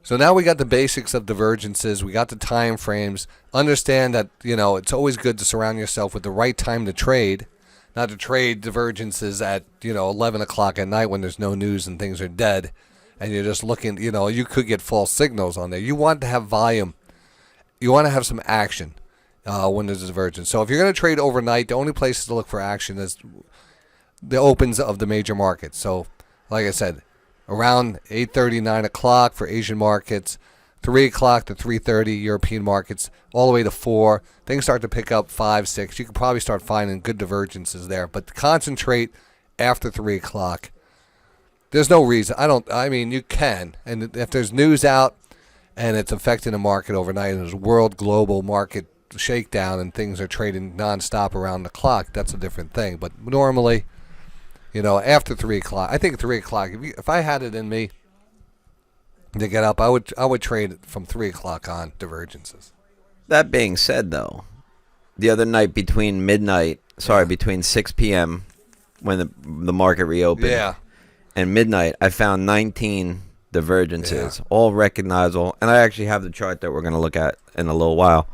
Speaker 1: So now we got the basics of divergences. We got the time frames. Understand that, it's always good to surround yourself with the right time to trade, not to trade divergences at, 11 o'clock at night when there's no news and things are dead. And you're just looking, you could get false signals on there. You want to have volume. You want to have some action when there's a divergence. So if you're going to trade overnight, the only places to look for action is the opens of the major markets. So, like I said, around 8:30, 9 o'clock for Asian markets, 3 o'clock to 3:30 European markets, all the way to 4. Things start to pick up 5, 6. You can probably start finding good divergences there. But concentrate after 3 o'clock. There's no reason. You can. And if there's news out and it's affecting the market overnight and there's world global market shakedown and things are trading nonstop around the clock, that's a different thing. But normally, after 3 o'clock, I think 3 o'clock, if I had it in me to get up, I would trade it from 3 o'clock on divergences.
Speaker 2: That being said, though, the other night between 6 p.m. when the market reopened and midnight, I found 19 divergences, all recognizable. And I actually have the chart that we're going to look at in a little while.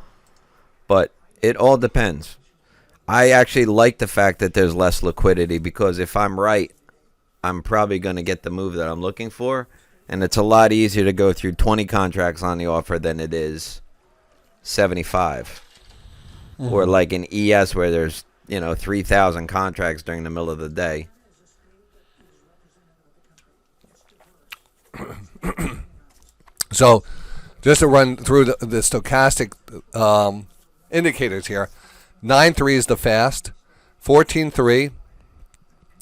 Speaker 2: But it all depends. I actually like the fact that there's less liquidity because if I'm right, I'm probably going to get the move that I'm looking for. And it's a lot easier to go through 20 contracts on the offer than it is 75. Mm-hmm. Or like in ES where there's, 3,000 contracts during the middle of the day.
Speaker 1: So just to run through the stochastic indicators here. 9.3 is the fast. 14.3.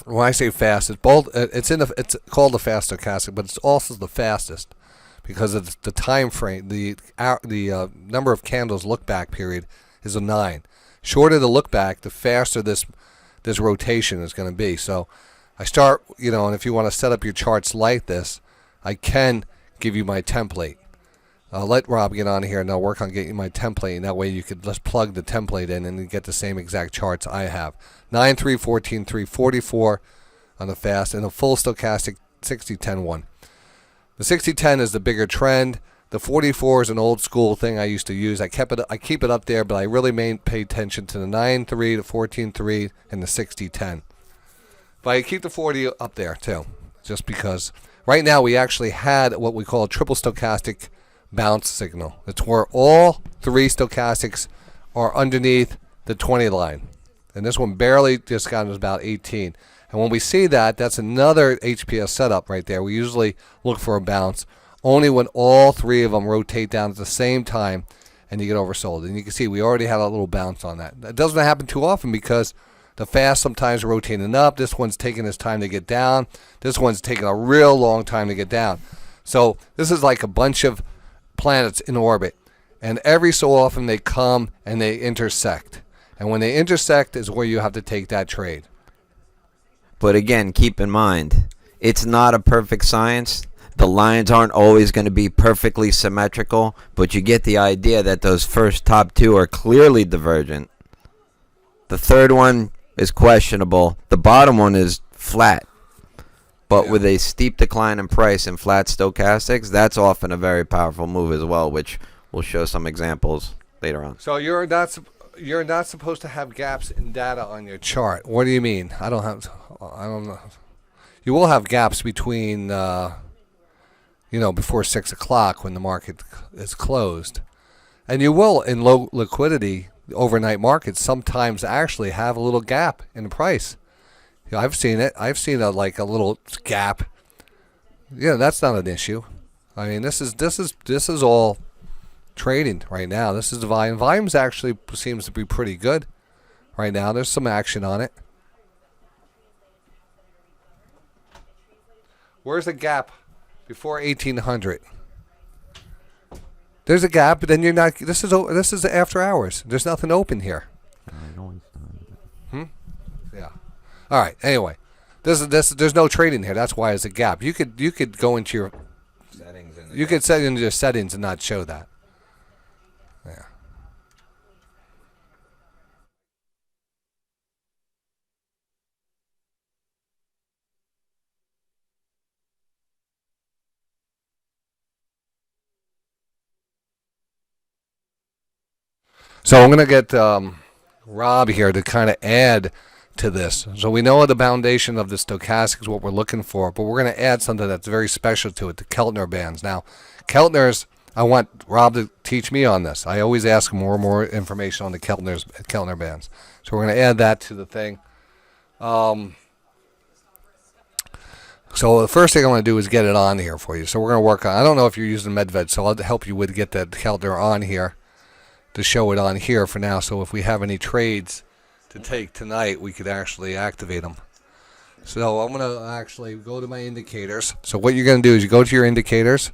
Speaker 1: When I say fast, it's both. It's called the fast stochastic, but it's also the fastest because of the time frame. The number of candles look back period is a 9. Shorter the look back, the faster this rotation is going to be. So I start, and if you want to set up your charts like this, I can give you my template. Let Rob get on here and I'll work on getting my template, and that way you could just plug the template in and get the same exact charts I have. 9.3, 14.3, 44 on the fast, and a full stochastic 60-10 one. The 60-10 is the bigger trend. The 44 is an old school thing I used to use. I keep it up there, but I really pay attention to the 9.3, the 14.3, and the 60-10. But I keep the 40 up there too, just because right now we actually had what we call a triple stochastic bounce signal. It's where all 3 stochastics are underneath the 20 line. And this one barely just got to about 18. And when we see that, that's another HPS setup right there. We usually look for a bounce only when all 3 of them rotate down at the same time and you get oversold. And you can see we already had a little bounce on that. That doesn't happen too often because the fast sometimes rotating up. This one's taking its time to get down. This one's taking a real long time to get down. So this is like a bunch of planets in orbit. And every so often they come and they intersect. And when they intersect is where you have to take that trade.
Speaker 2: But again, keep in mind, it's not a perfect science. The lines aren't always going to be perfectly symmetrical, but you get the idea that those first top two are clearly divergent. The third one is questionable. The bottom one is flat. But with a steep decline in price and flat stochastics, that's often a very powerful move as well, which we'll show some examples later on.
Speaker 1: So you're not supposed to have gaps in data on your chart. What do you mean? I don't know. You will have gaps between, before 6 o'clock when the market is closed. And you will, in low liquidity, overnight markets sometimes actually have a little gap in the price. I've seen it. I've seen a little gap. Yeah, that's not an issue. I mean, this is all trading right now. This is the volume. Volume's actually seems to be pretty good right now. There's some action on it. Where's the gap before 1800? There's a gap, but then you're not. This is after hours. There's nothing open here. Yeah. All right. Anyway, there's no trading here. That's why it's a gap. You could go into your
Speaker 2: Settings.
Speaker 1: You could set into your settings and not show that. Yeah. So I'm going to get Rob here to kind of add to this. So we know the foundation of the stochastic is what we're looking for, but we're going to add something that's very special to it, the Keltner bands. Now, Keltners, I want Rob to teach me on this. I always ask him more and more information on the Keltner bands. So we're going to add that to the thing. So the first thing I want to do is get it on here for you. So we're going to work on, I don't know if you're using Medved, so I'll help you with get that Keltner on here to show it on here for now. So if we have any trades to take tonight, we could actually activate them. So I'm going to actually go to my indicators. So what you're going to do is you go to your indicators,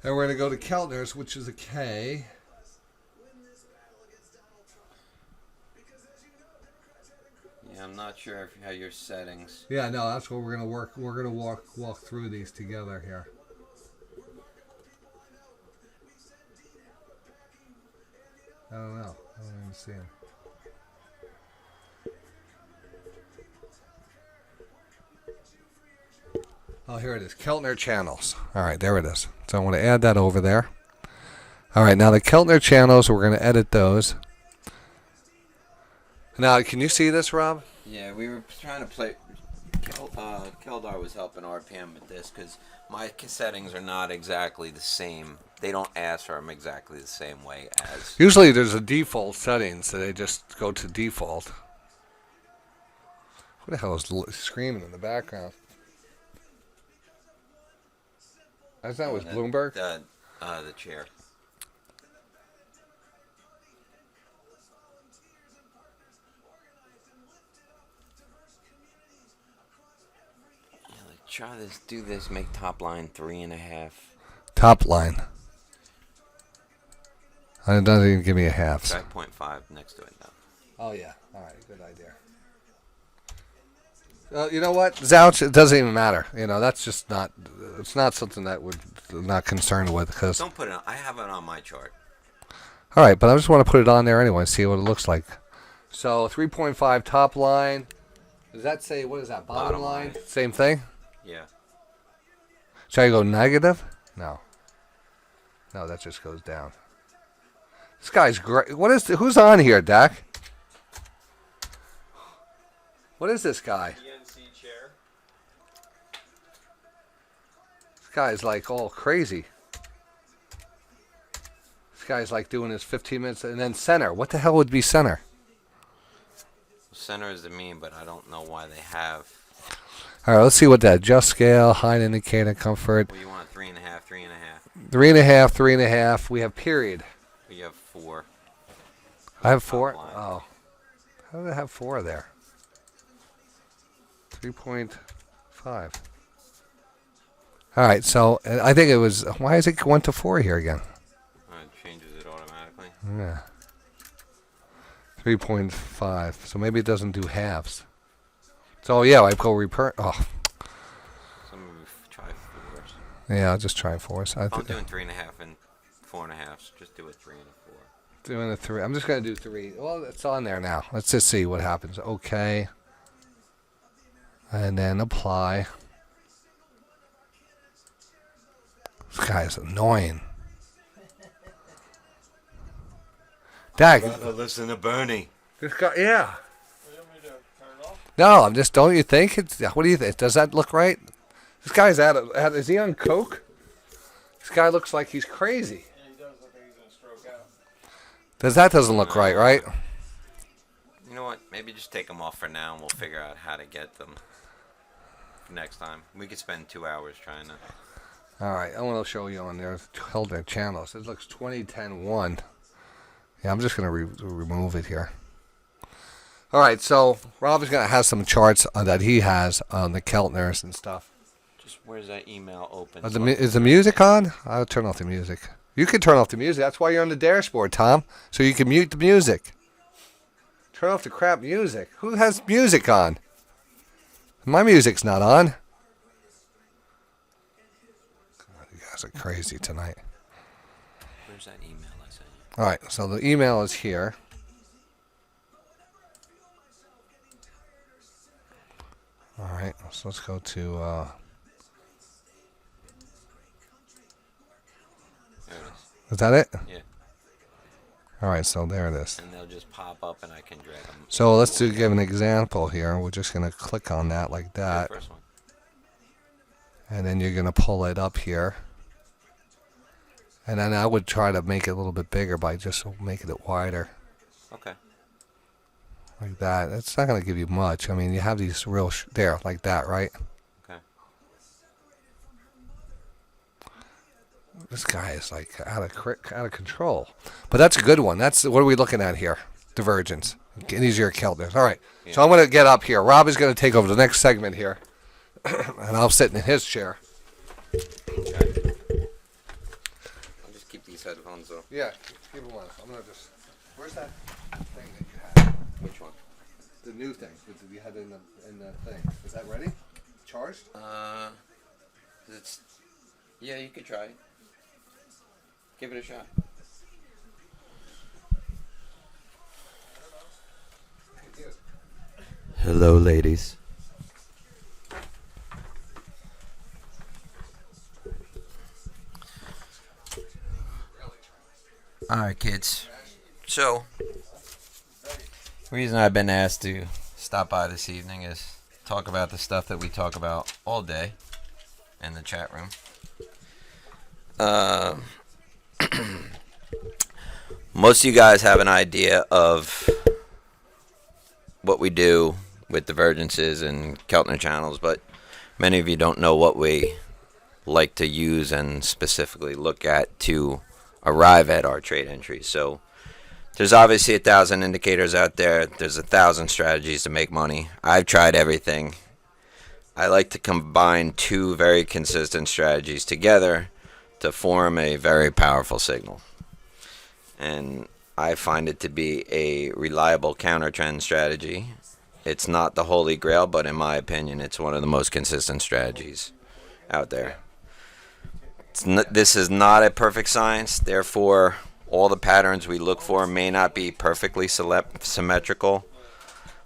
Speaker 1: and we're going to go to Keltner's, which is a K.
Speaker 2: Yeah, I'm not sure how your settings.
Speaker 1: Yeah, no, that's what we're going to work. We're going to walk through these together here. I don't know. I don't even see them. Oh, here it is. Keltner channels. All right, there it is. So I want to add that over there. All right, now the Keltner channels, we're going to edit those. Now, can you see this, Rob?
Speaker 2: Yeah, we were trying to play. Keldar was helping RPM with this because my settings are not exactly the same. They don't ask for them exactly the same way as.
Speaker 1: Usually there's a default setting, so they just go to default. Who the hell is screaming in the background? I thought it was Bloomberg.
Speaker 2: The chair. Yeah, try this. Do this. Make top line 3.5.
Speaker 1: Top line. It doesn't even give me a half.
Speaker 2: Try 0.5 next to it now.
Speaker 1: Oh yeah. All right. Good idea. You know what? Zouch, it doesn't even matter. That's just not. It's not something that we're not concerned with because.
Speaker 2: Don't put it on. I have it on my chart.
Speaker 1: All right, but I just want to put it on there anyway and see what it looks like. So 3.5 top line. Does that say what is that? Bottom line? Same thing.
Speaker 2: Yeah.
Speaker 1: Should I go negative? No. No, that just goes down. This guy's great. Who's on here, Dak? What is this guy?
Speaker 3: chair.
Speaker 1: This guy's like all crazy. This guy's like doing his 15 minutes and then center. What the hell would be center?
Speaker 2: Center is the mean, but I don't know why they have.
Speaker 1: All right, let's see what that adjust scale, height indicator, comfort.
Speaker 2: Well, you want 3.5, 3.5.
Speaker 1: 3.5, 3.5. We have period.
Speaker 2: We have 4.
Speaker 1: I have 4.
Speaker 2: Top line.
Speaker 1: Oh, how did I have 4 there? 3.5. All right, so I think it was. Why is it 1 to 4 here again?
Speaker 2: It changes it automatically.
Speaker 1: Yeah. 3.5. So maybe it doesn't do halves. So yeah, I go reper. Oh.
Speaker 2: So maybe try 4s.
Speaker 1: Yeah, I'll just try 4s.
Speaker 2: I'm doing 3.5 and 4.5. Just do a 3 and a 4.
Speaker 1: Doing a 3. I'm just gonna do 3. Well, it's on there now. Let's just see what happens. Okay. And then apply. This guy's annoying. Dag.
Speaker 2: Listen to Bernie.
Speaker 1: This guy, yeah. No, I'm just. Don't you think it's? What do you think? Does that look right? This guy's is he on coke? This guy looks like he's crazy. Doesn't look right, right?
Speaker 2: You know what? Maybe just take them off for now, and we'll figure out how to get them next time. We could spend 2 hours trying to.
Speaker 1: All right, I want to show you on their Keltner channels. It looks 2010-1. Yeah, I'm just going to remove it here. All right, so Rob is going to have some charts that he has on the Keltners and stuff.
Speaker 2: Just where's that email open?
Speaker 1: Is the music on? I'll turn off the music. You can turn off the music. That's why you're on the dashboard, Tom, so you can mute the music. Turn off the crap music. Who has music on? My music's not on. God, you guys are crazy tonight.
Speaker 2: Where's that email I sent you?
Speaker 1: All right, so the email is here. All right, so let's go to.
Speaker 2: There it
Speaker 1: Is that it?
Speaker 2: is. Yeah.
Speaker 1: All right, so there it is.
Speaker 2: And they'll just pop up and I can drag them.
Speaker 1: So let's give an example here. We're just going to click on that like that.
Speaker 2: The first one.
Speaker 1: And then you're going to pull it up here. And then I would try to make it a little bit bigger by just making it wider.
Speaker 2: Okay.
Speaker 1: Like that. It's not going to give you much. I mean, you have these real... there, like that, right?
Speaker 2: Okay.
Speaker 1: This guy is like out of control. But that's a good one. What are we looking at here? Divergence. These are your Keltners. All right. Yeah. So I'm going to get up here. Rob is going to take over the next segment here. And I'll sit in his chair.
Speaker 2: Okay. I'll just keep these headphones though.
Speaker 1: Yeah, keep them on. I'm going to just... Where's that thing that you had?
Speaker 2: Which one?
Speaker 1: The new thing that you had in the thing. Is that ready? Charged?
Speaker 2: It's... Yeah, you could try it. Give it a shot.
Speaker 11: Hello, ladies.
Speaker 2: Alright, kids. So, the reason I've been asked to stop by this evening is talk about the stuff that we talk about all day in the chat room. Most of you guys have an idea of what we do with Divergences and Keltner channels, but many of you don't know what we like to use and specifically look at to arrive at our trade entries. So there's obviously 1,000 indicators out there. There's 1,000 strategies to make money. I've tried everything. I like to combine 2 very consistent strategies together to form a very powerful signal. And I find it to be a reliable counter-trend strategy. It's not the holy grail, but in my opinion, it's one of the most consistent strategies out there. This is not a perfect science, therefore all the patterns we look for may not be perfectly symmetrical,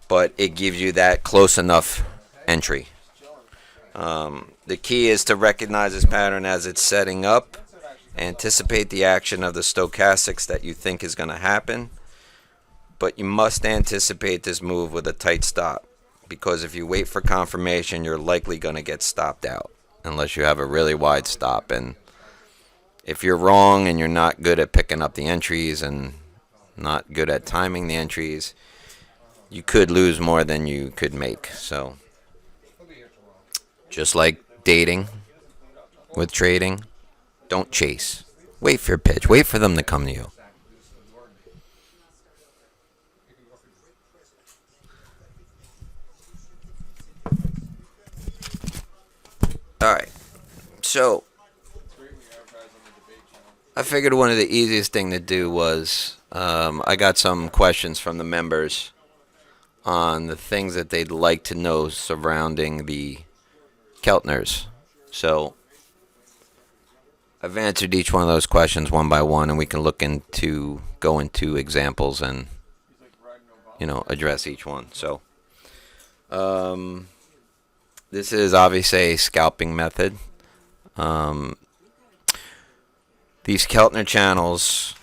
Speaker 2: but it gives you that close enough entry. The key is to recognize this pattern as it's setting up, anticipate the action of the stochastics that you think is going to happen, but you must anticipate this move with a tight stop, because if you wait for confirmation, you're likely going to get stopped out unless you have a really wide stop. And if you're wrong and you're not good at picking up the entries and not good at timing the entries, you could lose more than you could make. So just like dating with trading, Don't chase. Wait for your pitch. Wait for them to come to you. All right. So I figured one of the easiest thing to do was I got some questions from the members on the things that they'd like to know surrounding the Keltners. So I've answered each one of those questions one by one, and we can go into examples and address each one. So this is obviously a scalping method. These Keltner channels.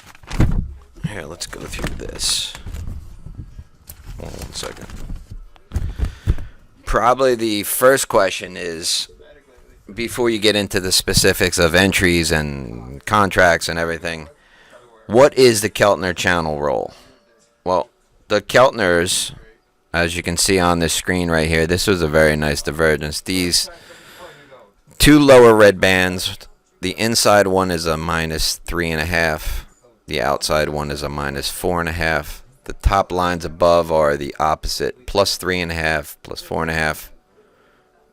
Speaker 2: Here, let's go through this. Hold on 1 second. Probably the first question is, before you get into the specifics of entries and contracts and everything, what is the Keltner channel roll? Well, the Keltners, as you can see on this screen right here, this was a very nice divergence. These two lower red bands, the inside one is a -3.5. The outside one is a -4.5. The top lines above are the opposite, +3.5, +4.5.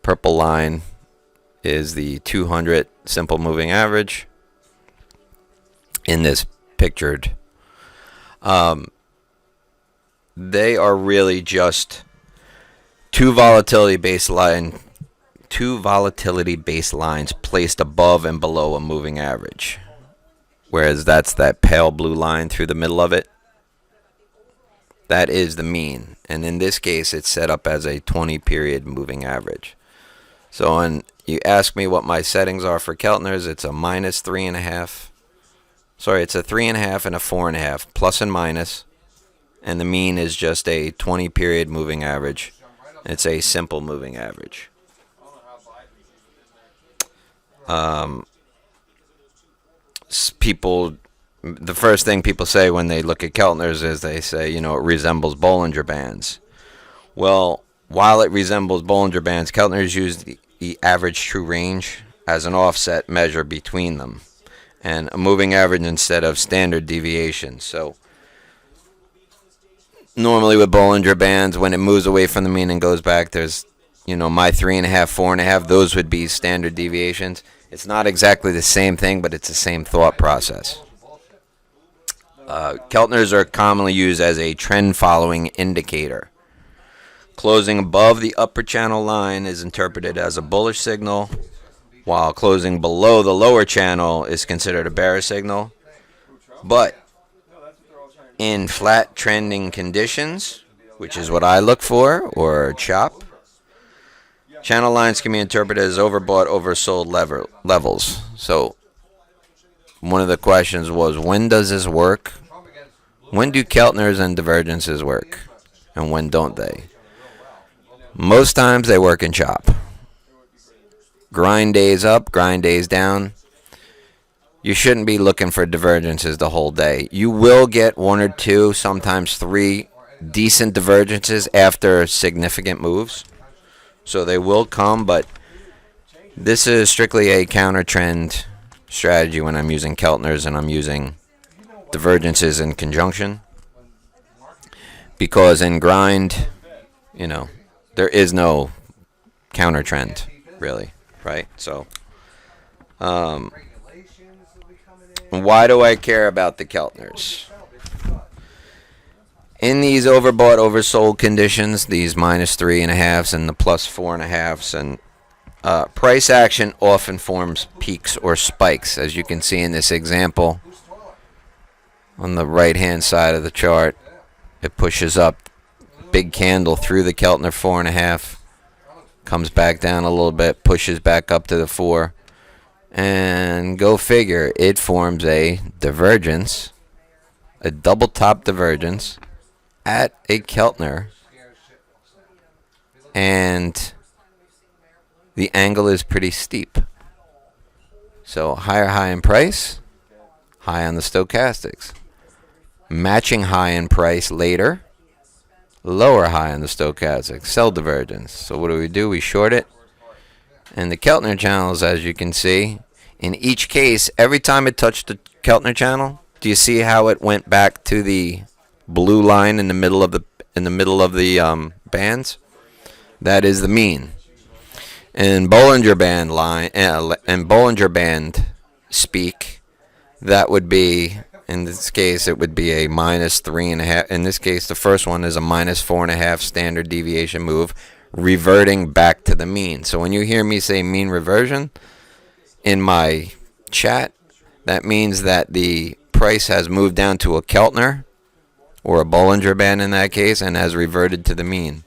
Speaker 2: Purple line is the 200 simple moving average in this pictured. They are really just two volatility based lines placed above and below a moving average. Whereas that's that pale blue line through the middle of it. That is the mean. And in this case, it's set up as a 20-period moving average. So when you ask me what my settings are for Keltners, it's a -3.5. Sorry, it's a 3.5 and a 4.5, plus and minus. And the mean is just a 20-period moving average. It's a simple moving average. The first thing people say when they look at Keltners is they say, it resembles Bollinger Bands. Well, while it resembles Bollinger Bands, Keltners use the average true range as an offset measure between them, and a moving average instead of standard deviation. So normally with Bollinger Bands, when it moves away from the mean and goes back, there's, my 3.5, 4.5, those would be standard deviations. It's not exactly the same thing, but it's the same thought process. Keltners are commonly used as a trend-following indicator. Closing above the upper channel line is interpreted as a bullish signal, while closing below the lower channel is considered a bearish signal. But in flat trending conditions, which is what I look for, or chop, channel lines can be interpreted as overbought, oversold levels. So one of the questions was, when does this work? When do Keltners and divergences work? And when don't they? Most times they work in chop. Grind days up, grind days down. You shouldn't be looking for divergences the whole day. You will get 1 or 2, sometimes 3 decent divergences after significant moves. So they will come, but this is strictly a counter trend strategy when I'm using Keltners and I'm using divergences in conjunction. Because in grind, there is no counter trend, really, right? So, why do I care about the Keltners? In these overbought, oversold conditions, these -3.5s and the +4.5s, and price action often forms peaks or spikes, as you can see in this example. On the right-hand side of the chart, it pushes up, big candle through the Keltner 4.5, comes back down a little bit, pushes back up to the 4, and go figure, it forms a divergence, a double top divergence at a Keltner, and the angle is pretty steep. So higher high in price, high on the stochastics. Matching high in price later, lower high on the stochastics, sell divergence. So what do? We short it. And the Keltner channels, as you can see, In each case, every time it touched the Keltner channel, do you see how it went back to the blue line in the middle of the bands? That is the mean. In Bollinger Band speak, that would be, in this case, it would be a -3.5. In this case, the first one is a -4.5 standard deviation move, reverting back to the mean. So when you hear me say mean reversion in my chat, that means that the price has moved down to a Keltner, or a Bollinger Band in that case, and has reverted to the mean.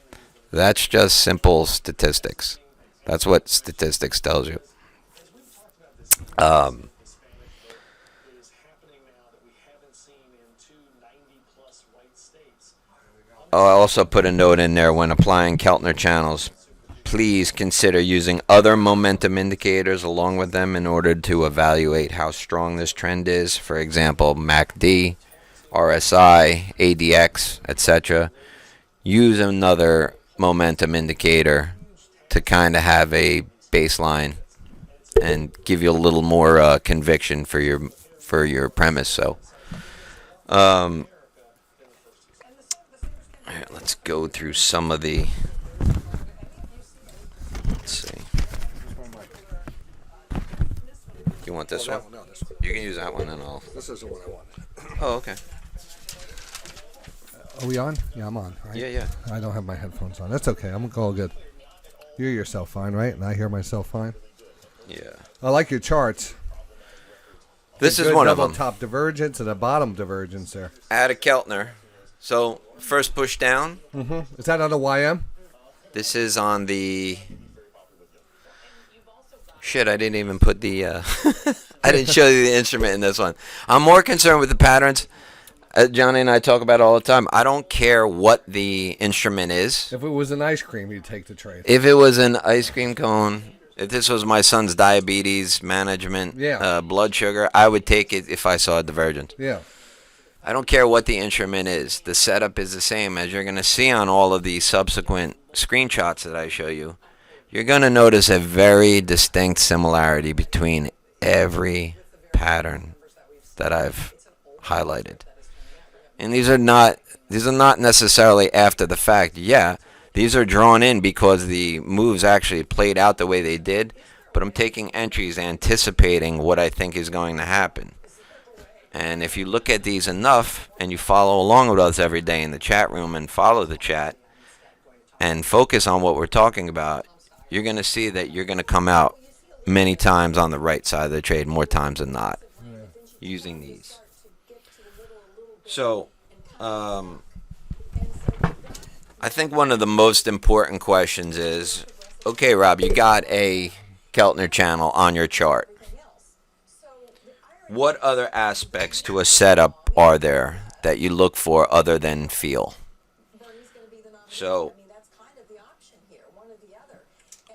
Speaker 2: That's just simple statistics. That's what statistics tells you. I also put a note in there: when applying Keltner channels, please consider using other momentum indicators along with them in order to evaluate how strong this trend is. For example, MACD, RSI, ADX, etc. Use another momentum indicator to kind of have a baseline and give you a little more conviction for your premise. So, all right, let's go through some of the. Let's see. You want this one?
Speaker 1: No, this one.
Speaker 2: You can use that one, and I'll.
Speaker 1: This is the one I want.
Speaker 2: Oh, okay.
Speaker 1: Are we on? Yeah, I'm on. Right?
Speaker 2: Yeah.
Speaker 1: I don't have my headphones on. That's okay. I'm all good. You hear yourself fine, right? And I hear myself fine.
Speaker 2: Yeah.
Speaker 1: I like your charts.
Speaker 2: This is one of them.
Speaker 1: Double top divergence and a bottom divergence there.
Speaker 2: Add a Keltner. So first push down.
Speaker 1: Mm-hmm. Is that on the YM?
Speaker 2: This is on the. Shit, I didn't even put the. I didn't show you the instrument in this one. I'm more concerned with the patterns. Johnny and I talk about it all the time. I don't care what the instrument is.
Speaker 1: If it was an ice cream, you'd take the trade.
Speaker 2: If it was an ice cream cone, if this was my son's diabetes management, blood sugar, I would take it if I saw a divergence.
Speaker 1: Yeah.
Speaker 2: I don't care what the instrument is. The setup is the same. As you're going to see on all of the subsequent screenshots that I show you, you're going to notice a very distinct similarity between every pattern that I've highlighted. And these are not necessarily after the fact. Yeah, these are drawn in because the moves actually played out the way they did, but I'm taking entries anticipating what I think is going to happen. And if you look at these enough and you follow along with us every day in the chat room and follow the chat and focus on what we're talking about, you're going to see that you're going to come out many times on the right side of the trade, more times than not, using these. So, I think one of the most important questions is, okay, Rob, you got a Keltner channel on your chart. What other aspects to a setup are there that you look for other than feel? So,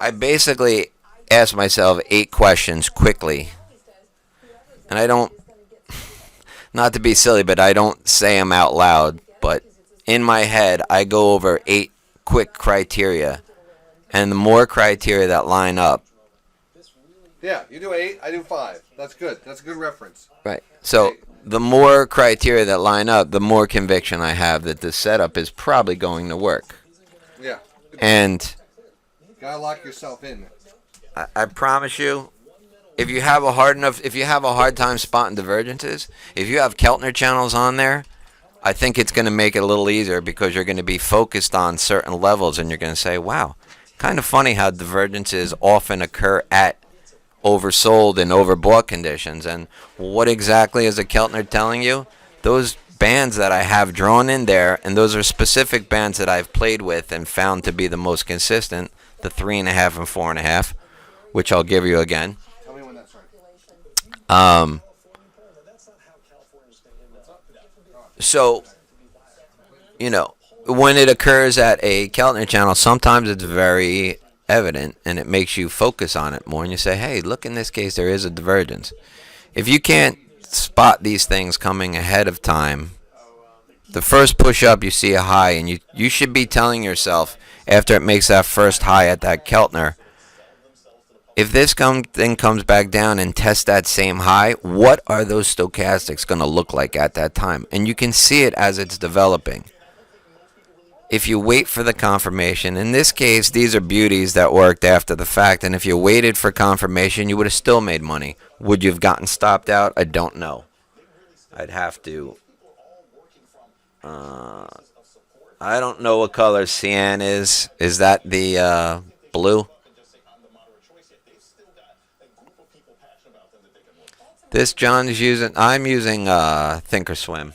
Speaker 2: I basically ask myself 8 questions quickly, and I don't, not to be silly, but I don't say them out loud, but in my head, I go over 8 quick criteria, and the more criteria that line up.
Speaker 1: Yeah, you do 8, I do 5. That's good. That's a good reference.
Speaker 2: Right. So the more criteria that line up, the more conviction I have that this setup is probably going to work.
Speaker 1: Yeah.
Speaker 2: And
Speaker 1: gotta lock yourself in.
Speaker 2: I promise you, if you have a hard time spotting divergences, if you have Keltner channels on there, I think it's going to make it a little easier because you're going to be focused on certain levels and you're going to say, wow, kind of funny how divergences often occur at oversold and overbought conditions. And what exactly is a Keltner telling you? Those bands that I have drawn in there, and those are specific bands that I've played with and found to be the most consistent, the 3.5 and 4.5, which I'll give you again.
Speaker 1: Tell me when that's right.
Speaker 2: So, you know, when it occurs at a Keltner channel, sometimes it's very evident and it makes you focus on it more and you say, hey, look, in this case there is a divergence. If you can't spot these things coming ahead of time, the first push up you see a high, and you should be telling yourself after it makes that first high at that Keltner, if this thing comes back down and tests that same high, what are those stochastics going to look like at that time? And you can see it as it's developing. If you wait for the confirmation, in this case, these are beauties that worked after the fact, and if you waited for confirmation, you would have still made money. Would you have gotten stopped out? I don't know. I'd have to. I don't know what color cyan is. Is that the blue? This John is using. I'm using Thinkorswim.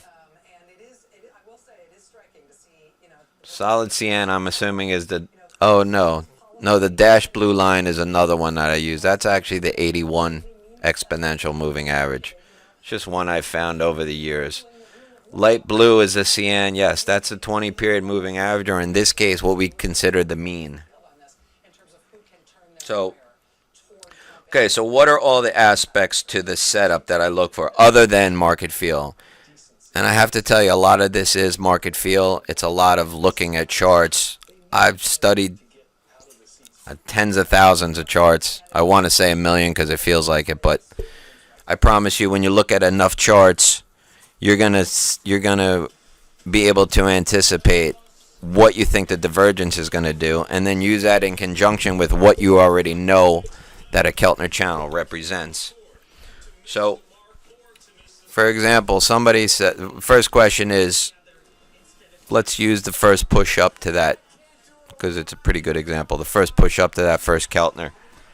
Speaker 2: Solid cyan, I'm assuming, is the. Oh no, the dash blue line is another one that I use. That's actually the 81 exponential moving average. It's just one I've found over the years. Light blue is a cyan. Yes, that's a 20 period moving average, or in this case, what we consider the mean. So. Okay, so what are all the aspects to the setup that I look for other than market feel? And I have to tell you, a lot of this is market feel. It's a lot of looking at charts. I've studied tens of thousands of charts. I want to say 1 million because it feels like it, but I promise you, when you look at enough charts, you're gonna be able to anticipate what you think the divergence is going to do, and then use that in conjunction with what you already know that a Keltner channel represents. So, for example, somebody said, first question is, let's use the first push up to that, because it's a pretty good example. The first push up to that first Keltner.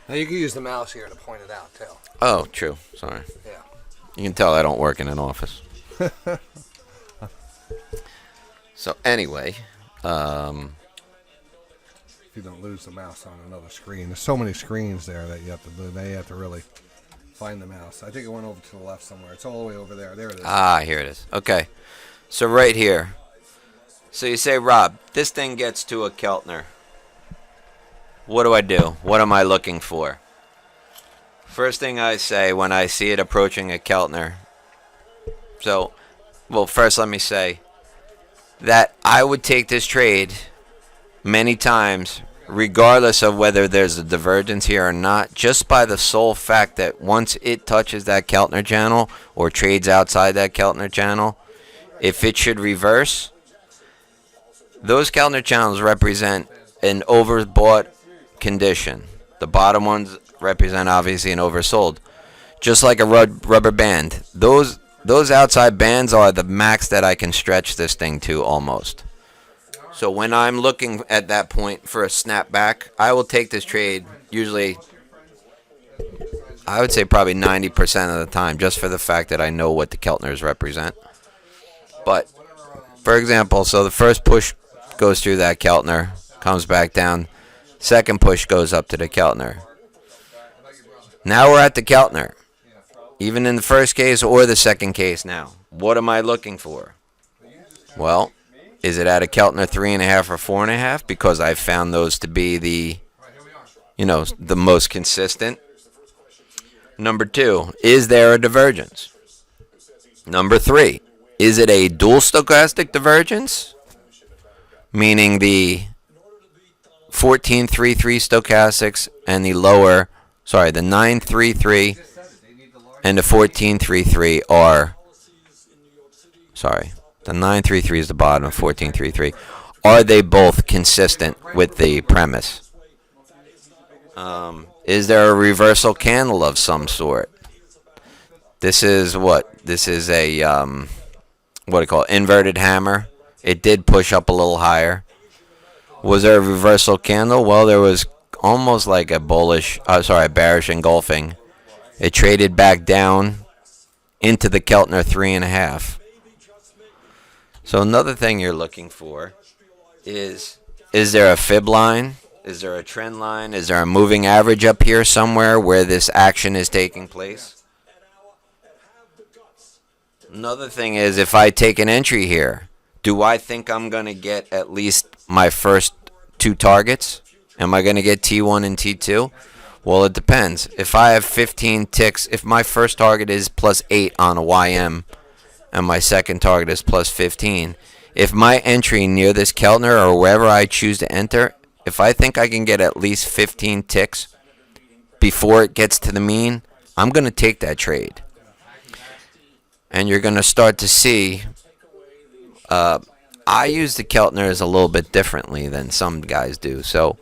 Speaker 1: Now you can use the mouse here to point it out too.
Speaker 2: Oh, true. Sorry.
Speaker 1: Yeah.
Speaker 2: You can tell I don't work in an office. So anyway,
Speaker 1: if you don't lose the mouse on another screen, there's so many screens there that you have to do. They have to really find the mouse. I think it went over to the left somewhere. It's all the way over there. There it is.
Speaker 2: Ah, here it is. Okay. So right here. So you say, Rob, this thing gets to a Keltner. What do I do? What am I looking for? First thing I say when I see it approaching a Keltner. So, well, first let me say that I would take this trade many times, regardless of whether there's a divergence here or not, just by the sole fact that once it touches that Keltner channel or trades outside that Keltner channel, if it should reverse, those Keltner channels represent an overbought condition. The bottom ones represent obviously an oversold. Just like a rubber band. Those outside bands are the max that I can stretch this thing to almost. So when I'm looking at that point for a snapback, I will take this trade usually, I would say probably 90% of the time, just for the fact that I know what the Keltners represent. But, for example, so the first push goes through that Keltner, comes back down. Second push goes up to the Keltner. Now we're at the Keltner. Even in the first case or the second case now. What am I looking for? Well, is it at a Keltner 3.5 or 4.5? Because I've found those to be the most consistent. Number 2, is there a divergence? Number 3, is it a dual stochastic divergence? Meaning the 1433 stochastics and the the 933 and the 1433 are, the 933 is the bottom of 1433. Are they both consistent with the premise? Is there a reversal candle of some sort? This is what? This is a, what do you call it? Inverted hammer. It did push up a little higher. Was there a reversal candle? Well, there was almost like a bearish engulfing. It traded back down into the Keltner 3.5. So another thing you're looking for is there a fib line? Is there a trend line? Is there a moving average up here somewhere where this action is taking place? Another thing is, if I take an entry here, do I think I'm going to get at least my first 2 targets? Am I going to get T1 and T2? Well, it depends. If I have 15 ticks, if my first target is +8 on a YM, and my second target is +15, if my entry near this Keltner or wherever I choose to enter, if I think I can get at least 15 ticks before it gets to the mean, I'm going to take that trade. And you're going to start to see, I use the Keltners a little bit differently than some guys do. So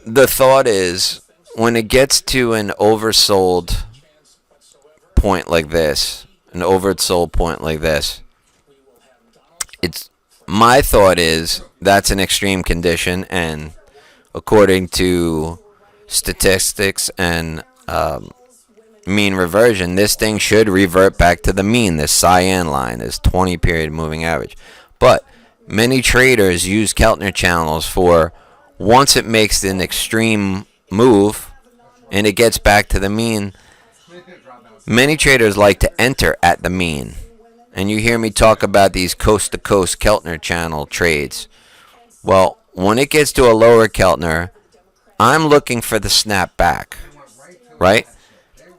Speaker 2: the thought is, when it gets to an oversold point like this, it's my thought is that's an extreme condition, and according to statistics and mean reversion, this thing should revert back to the mean, this cyan line, this 20-period moving average. But many traders use Keltner channels for once it makes an extreme move and it gets back to the mean, many traders like to enter at the mean. And you hear me talk about these coast-to-coast Keltner channel trades. Well, when it gets to a lower Keltner, I'm looking for the snap back, right?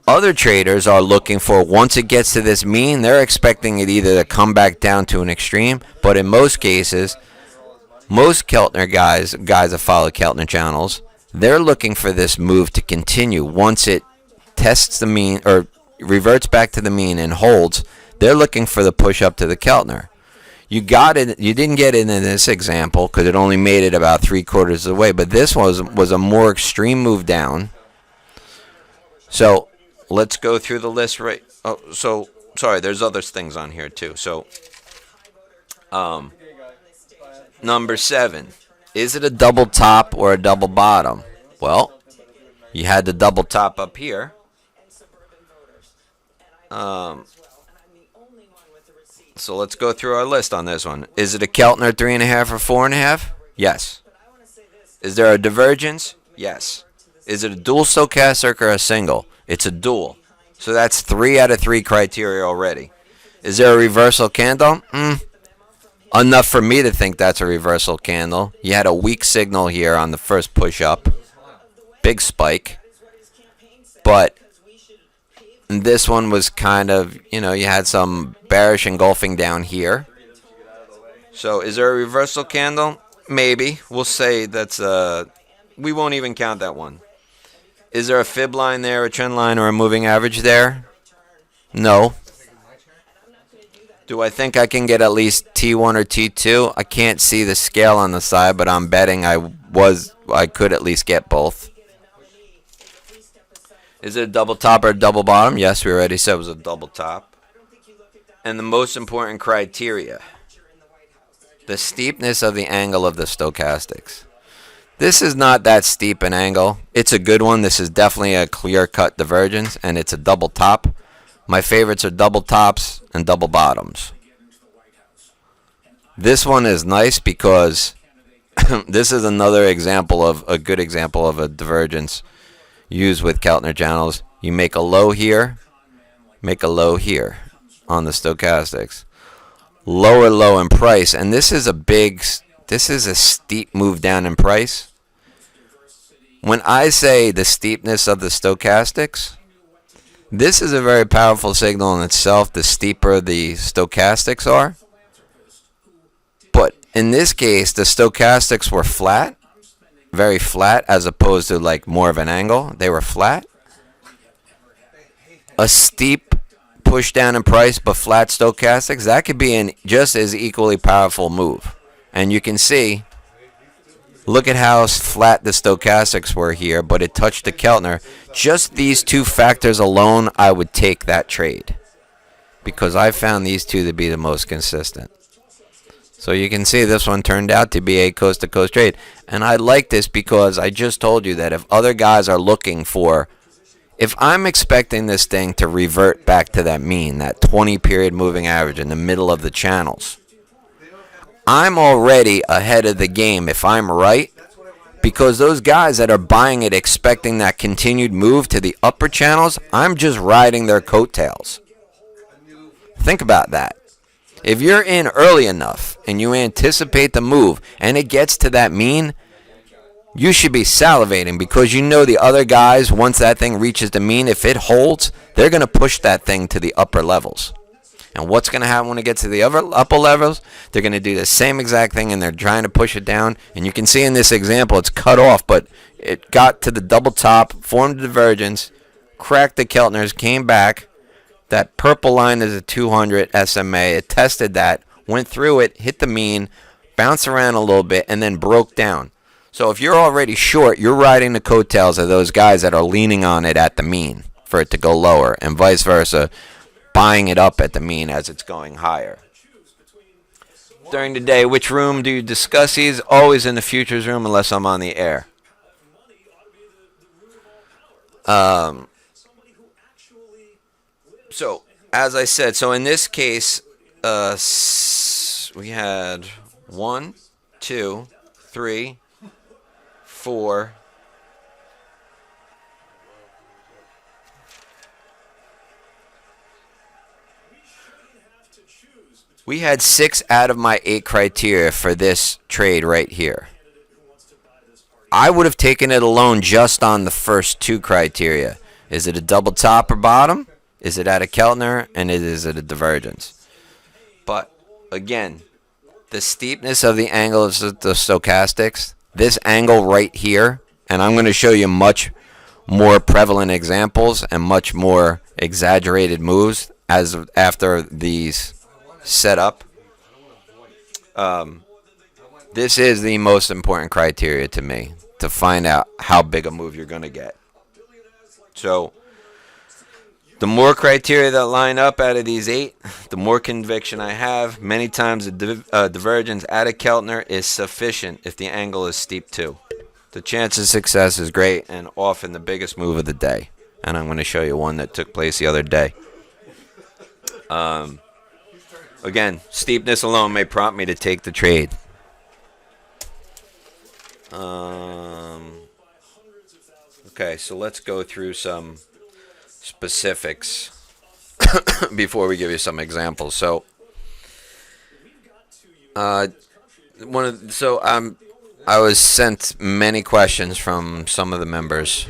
Speaker 2: Other traders are looking for, once it gets to this mean, they're expecting it either to come back down to an extreme, but in most cases, most Keltner guys that follow Keltner channels, they're looking for this move to continue. Once it tests the mean or reverts back to the mean and holds, they're looking for the push up to the Keltner. You got it. You didn't get it in this example because it only made it about 3/4 of the way, but this was a more extreme move down. So let's go through the list right. Oh, so sorry. There's other things on here too. So, number 7. Is it a double top or a double bottom? Well, you had the double top up here. So let's go through our list on this one. Is it a Keltner 3.5 or 4.5? Yes. Is there a divergence? Yes. Is it a dual stochastic or a single? It's a dual. So that's 3 out of 3 criteria already. Is there a reversal candle? Enough for me to think that's a reversal candle. You had a weak signal here on the first push up. Big spike. But this one was kind of, you had some bearish engulfing down here. So is there a reversal candle? Maybe. We'll say that's we won't even count that one. Is there a fib line there, a trend line, or a moving average there? No. Do I think I can get at least T1 or T2? I can't see the scale on the side, but I'm betting I could at least get both. Is it a double top or a double bottom? Yes, we already said it was a double top. And the most important criteria, the steepness of the angle of the stochastics. This is not that steep an angle. It's a good one. This is definitely a clear-cut divergence, and it's a double top. My favorites are double tops and double bottoms. This one is nice because this is another example of a good example of a divergence used with Keltner channels. You make a low here, make a low here on the stochastics. Lower low in price, and this is a steep move down in price. When I say the steepness of the stochastics, this is a very powerful signal in itself, the steeper the stochastics are. But in this case, the stochastics were flat, very flat, as opposed to like more of an angle. They were flat. A steep push down in price, but flat stochastics, that could be an just as equally powerful move. And you can see, look at how flat the stochastics were here, but it touched the Keltner. Just these two factors alone, I would take that trade, because I found these two to be the most consistent. So you can see this one turned out to be a coast-to-coast trade. And I like this because I just told you that if other guys are looking for, if I'm expecting this thing to revert back to that mean, that 20-period moving average in the middle of the channels, I'm already ahead of the game if I'm right, because those guys that are buying it expecting that continued move to the upper channels, I'm just riding their coattails. Think about that. If you're in early enough and you anticipate the move and it gets to that mean, you should be salivating, because you know the other guys, once that thing reaches the mean, if it holds, they're going to push that thing to the upper levels. And what's going to happen when it gets to the upper levels? They're going to do the same exact thing, and they're trying to push it down. And you can see in this example, it's cut off, but it got to the double top, formed a divergence, cracked the Keltners, came back. That purple line is a 200 SMA. It tested that, went through it, hit the mean, bounced around a little bit, and then broke down. So if you're already short, you're riding the coattails of those guys that are leaning on it at the mean for it to go lower, and vice versa, buying it up at the mean as it's going higher. During the day, which room do you discuss these? Always in the futures room unless I'm on the air. So, as I said, so in this case, we had 1, 2, 3, 4. We had 6 out of my 8 criteria for this trade right here. I would have taken it alone just on the first 2 criteria. Is it a double top or bottom? Is it at a Keltner? And is it a divergence? But, again, the steepness of the angle of the stochastics, this angle right here, and I'm going to show you much more prevalent examples and much more exaggerated moves after these set up. This is the most important criteria to me to find out how big a move you're going to get. So, the more criteria that line up out of these 8, the more conviction I have. Many times a divergence at a Keltner is sufficient if the angle is steep too. The chance of success is great and often the biggest move of the day. And I'm going to show you one that took place the other day. Again, steepness alone may prompt me to take the trade. Okay, so let's go through some specifics before we give you some examples. So, I was sent many questions from some of the members,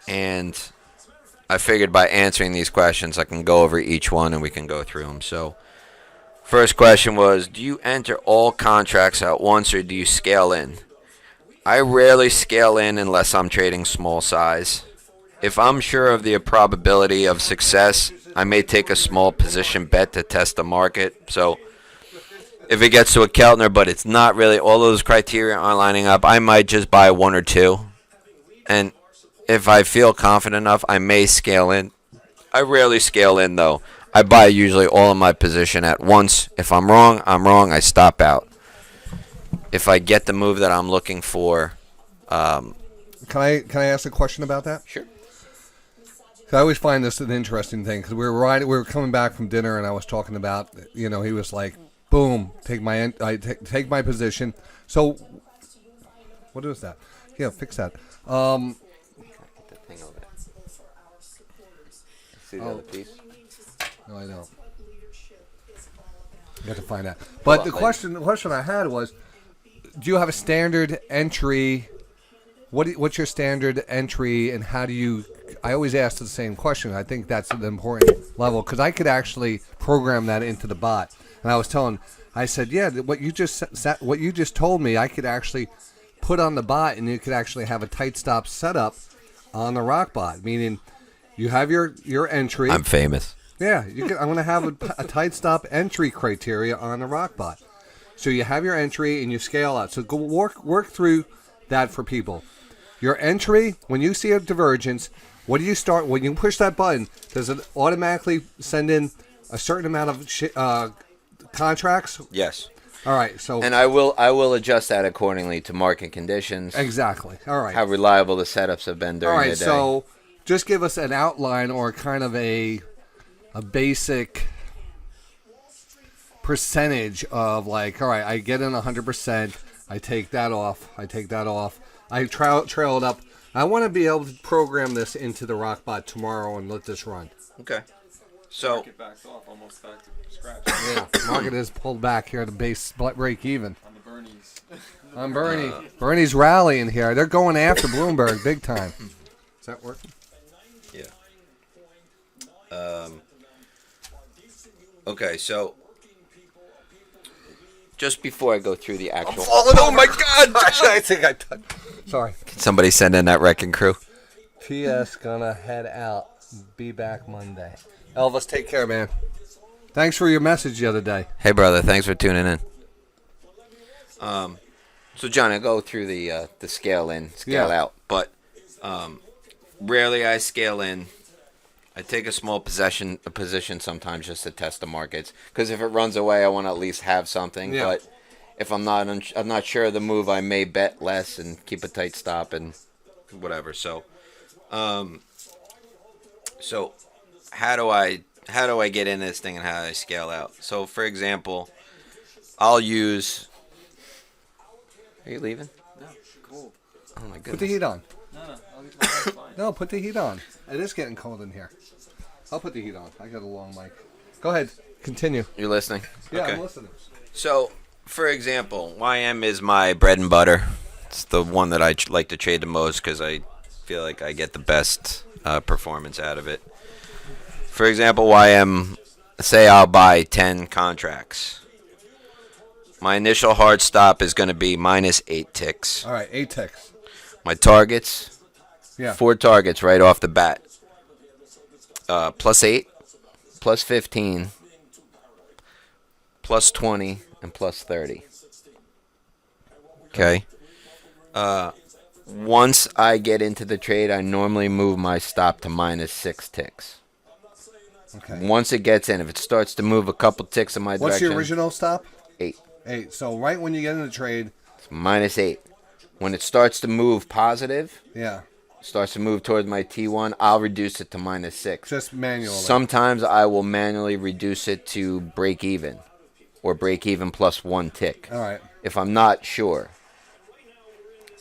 Speaker 2: and I figured by answering these questions, I can go over each one and we can go through them. So, first question was, do you enter all contracts at once or do you scale in? I rarely scale in unless I'm trading small size. If I'm sure of the probability of success, I may take a small position bet to test the market. So, if it gets to a Keltner, but it's not really, all those criteria aren't lining up, I might just buy 1 or 2. And if I feel confident enough, I may scale in. I rarely scale in, though. I buy usually all of my position at once. If I'm wrong, I'm wrong. I stop out. If I get the move that I'm looking for.
Speaker 1: Can I ask a question about that?
Speaker 2: Sure.
Speaker 1: I always find this an interesting thing because we were coming back from dinner and I was talking about, he was like, boom, take my position. So, what is that? Yeah, fix that.
Speaker 2: See the other piece?
Speaker 1: No, I don't. You have to find that. But the question I had was, do you have a standard entry? What's your standard entry, and how do you? I always ask the same question. I think that's an important level because I could actually program that into the bot. And I said, yeah, what you just told me, I could actually put on the bot, and you could actually have a tight stop setup on the rock bot, meaning you have your entry.
Speaker 2: I'm famous.
Speaker 1: Yeah, I'm going to have a tight stop entry criteria on the rock bot. So you have your entry and you scale out. So go work through that for people. Your entry, when you see a divergence, what do you start? When you push that button, does it automatically send in a certain amount of contracts?
Speaker 2: Yes.
Speaker 1: All right. So
Speaker 2: and I will adjust that accordingly to market conditions.
Speaker 1: Exactly. All right.
Speaker 2: How reliable the setups have been during the day.
Speaker 1: So just give us an outline or kind of a basic percentage of like, all right, I get in 100%. I take that off. I trail it up. I want to be able to program this into the Rockbot tomorrow and let this run.
Speaker 2: Okay. So
Speaker 3: Market backs off, almost back to scratch.
Speaker 1: Yeah, market is pulled back here to base break even.
Speaker 3: On the Bernies.
Speaker 1: On Bernie. Bernie's rallying here. They're going after Bloomberg big time. Is that working?
Speaker 2: Yeah. Okay, so just before I go through the actual...
Speaker 1: Oh my God! I think I touched. Sorry.
Speaker 2: Can somebody send in that wrecking crew?
Speaker 1: TS gonna head out. Be back Monday. Elvis, take care, man. Thanks for your message the other day.
Speaker 2: Hey, brother. Thanks for tuning in. So, John, I go through the scale in, scale out. But rarely I scale in. I take a small position sometimes just to test the markets. Because if it runs away, I want to at least have something.
Speaker 1: Yeah.
Speaker 2: But if I'm not sure of the move, I may bet less and keep a tight stop and whatever. So, how do I get in this thing and how do I scale out? So, for example, I'll use. Are you leaving?
Speaker 3: No, cool.
Speaker 2: Oh my goodness.
Speaker 1: Put the heat on.
Speaker 3: No, that's fine.
Speaker 1: No, put the heat on. It is getting cold in here. I'll put the heat on. I got a long mic. Go ahead. Continue.
Speaker 2: You're listening?
Speaker 1: Yeah,
Speaker 2: Okay.
Speaker 1: I'm listening.
Speaker 2: So, for example, YM is my bread and butter. It's the one that I like to trade the most because I feel like I get the best performance out of it. For example, YM, say I'll buy 10 contracts. My initial hard stop is going to be minus 8 ticks.
Speaker 1: All right, 8 ticks.
Speaker 2: My targets,
Speaker 1: Yeah.
Speaker 2: 4 targets right off the bat. Plus 8, plus 15, plus 20, and plus 30. Okay. Once I get into the trade, I normally move my stop to minus 6 ticks.
Speaker 1: Okay.
Speaker 2: Once it gets in, if it starts to move a couple ticks in my
Speaker 1: What's
Speaker 2: direction.
Speaker 1: your original stop?
Speaker 2: 8.
Speaker 1: 8. So right when you get in the trade.
Speaker 2: It's minus 8. When it starts to move positive,
Speaker 1: Yeah.
Speaker 2: starts to move towards my T1, I'll reduce it to minus 6.
Speaker 1: Just manually.
Speaker 2: Sometimes I will manually reduce it to break even or break even plus 1 tick.
Speaker 1: All right.
Speaker 2: If I'm not sure.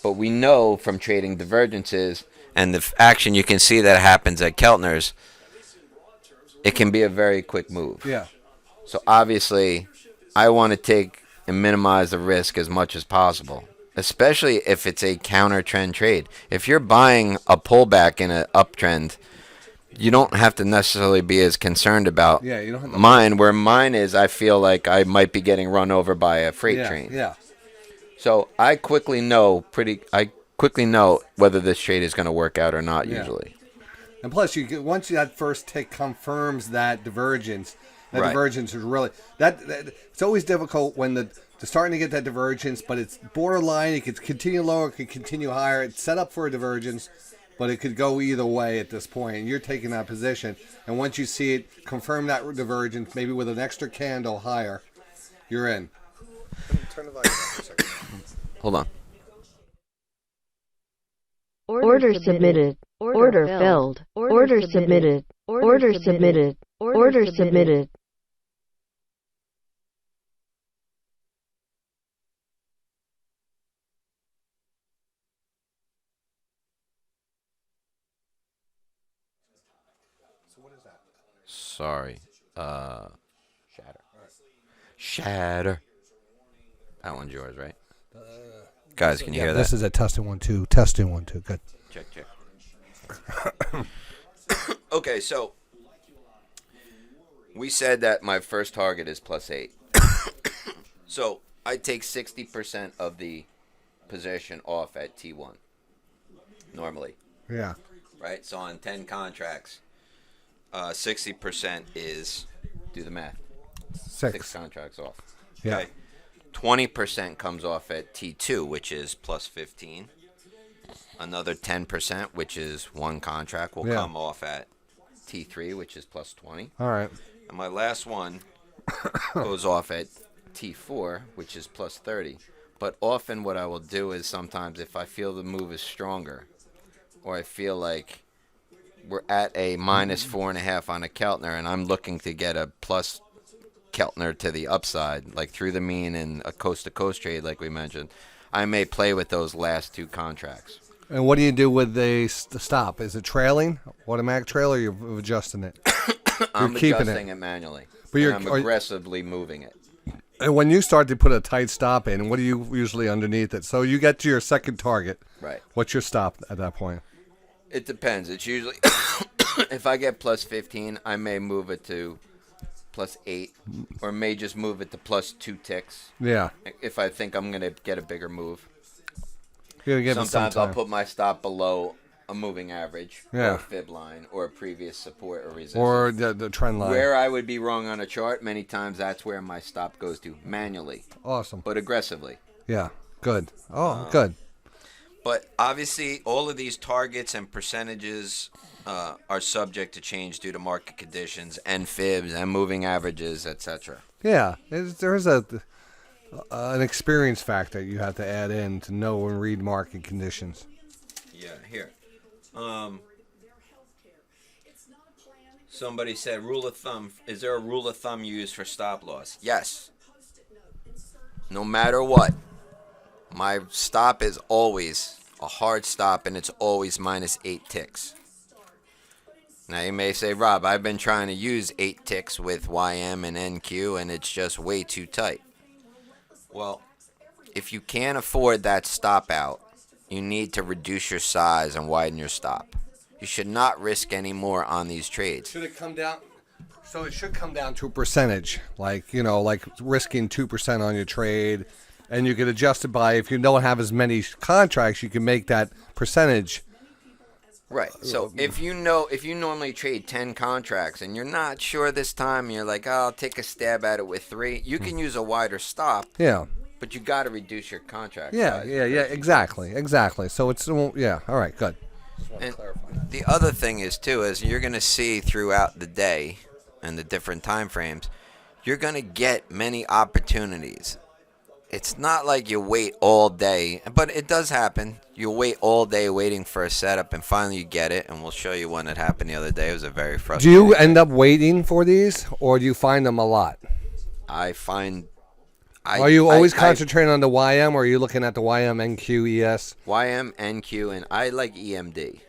Speaker 2: But we know from trading divergences and the action you can see that happens at Keltner's, it can be a very quick move.
Speaker 1: Yeah.
Speaker 2: So obviously, I want to take and minimize the risk as much as possible, especially if it's a counter trend trade. If you're buying a pullback in an uptrend, you don't have to necessarily be as concerned about
Speaker 1: you don't have to
Speaker 2: mine. Where mine is, I feel like I might be getting run over by a freight train.
Speaker 1: Yeah.
Speaker 2: So I quickly know whether this trade is going to work out or not.
Speaker 1: Yeah.
Speaker 2: Usually.
Speaker 1: And plus, once that first tick confirms that divergence,
Speaker 2: Right.
Speaker 1: divergence is really that. It's always difficult when they're starting to get that divergence, but it's borderline. It could continue lower, it could continue higher. It's set up for a divergence, but it could go either way at this point. And you're taking that position, and once you see it confirm that divergence, maybe with an extra candle higher, you're in. Turn the volume up for a second.
Speaker 2: Hold on.
Speaker 6: Order submitted. Order filled. Order submitted. Order submitted. Order submitted.
Speaker 2: Sorry. Shatter. That one's yours, right? Guys, can you hear that?
Speaker 1: This is a testing 1 2. Testing 1 2. Good.
Speaker 2: Check. Okay, so we said that my first target is plus 8. So I take 60% of the position off at T1 normally.
Speaker 1: Yeah.
Speaker 2: Right? So on 10 contracts, 60% is, do the math, 6 contracts off.
Speaker 1: Yeah.
Speaker 2: Okay. 20% comes off at T2, which is plus 15. Another 10%, which is 1 contract, will come off at T3, which is plus 20.
Speaker 1: All right.
Speaker 2: And my last one goes off at T4, which is plus 30. But often what I will do is sometimes if I feel the move is stronger or I feel like we're at a minus 4.5 on a Keltner and I'm looking to get a plus Keltner to the upside, like through the mean and a coast-to-coast trade like we mentioned, I may play with those last 2 contracts.
Speaker 1: And what do you do with the stop? Is it trailing, automatic trail, or you're adjusting it?
Speaker 2: I'm
Speaker 1: keeping
Speaker 2: adjusting it manually.
Speaker 1: But
Speaker 2: I'm aggressively moving it.
Speaker 1: And when you start to put a tight stop in, what do you usually underneath it? So you get to your second target.
Speaker 2: Right.
Speaker 1: What's your stop at that point?
Speaker 2: It depends. It's usually, if I get plus 15, I may move it to +8, or may just move it to +2 ticks.
Speaker 1: Yeah.
Speaker 2: If I think I'm going to get a bigger move.
Speaker 1: You're gonna give it some
Speaker 2: Sometimes I'll
Speaker 1: time.
Speaker 2: put my stop below a moving average, or
Speaker 1: Yeah.
Speaker 2: a fib line, or a previous support or resistance.
Speaker 1: Or the trend line.
Speaker 2: Where I would be wrong on a chart, many times that's where my stop goes to, manually,
Speaker 1: Awesome.
Speaker 2: but aggressively.
Speaker 1: Yeah. Good. Oh, good.
Speaker 2: But obviously, all of these targets and percentages are subject to change due to market conditions and fibs and moving averages, etc.
Speaker 1: Yeah. There's an experience factor you have to add in to know and read market conditions.
Speaker 2: Yeah, here. Somebody said, rule of thumb. Is there a rule of thumb you use for stop loss? Yes. No matter what, my stop is always a hard stop, and it's always -8 ticks. Now, you may say, Rob, I've been trying to use 8 ticks with YM and NQ, and it's just way too tight. Well, if you can't afford that stop out, you need to reduce your size and widen your stop. You should not risk any more on these trades.
Speaker 1: Should it come down? So it should come down to a percentage, like risking 2% on your trade, and you could adjust it by, if you don't have as many contracts, you can make that percentage.
Speaker 2: Right. So if you normally trade 10 contracts and you're not sure this time, you're like, I'll take a stab at it with 3. You can use a wider stop.
Speaker 1: Yeah.
Speaker 2: But you got to reduce your contract
Speaker 1: Yeah.
Speaker 2: size.
Speaker 1: Yeah. Exactly. So it's yeah. All right. Good.
Speaker 2: And the other thing is too is you're going to see throughout the day and the different time frames, you're going to get many opportunities. It's not like you wait all day, but it does happen. You wait all day waiting for a setup, and finally you get it, and we'll show you when it happened the other day. It was a very
Speaker 1: Do
Speaker 2: frustrating
Speaker 1: you end up waiting for these, or do you find them a lot? Are you always concentrating on the YM, or are you looking at the YM, NQ, ES?
Speaker 2: YM, NQ, and I like EMD,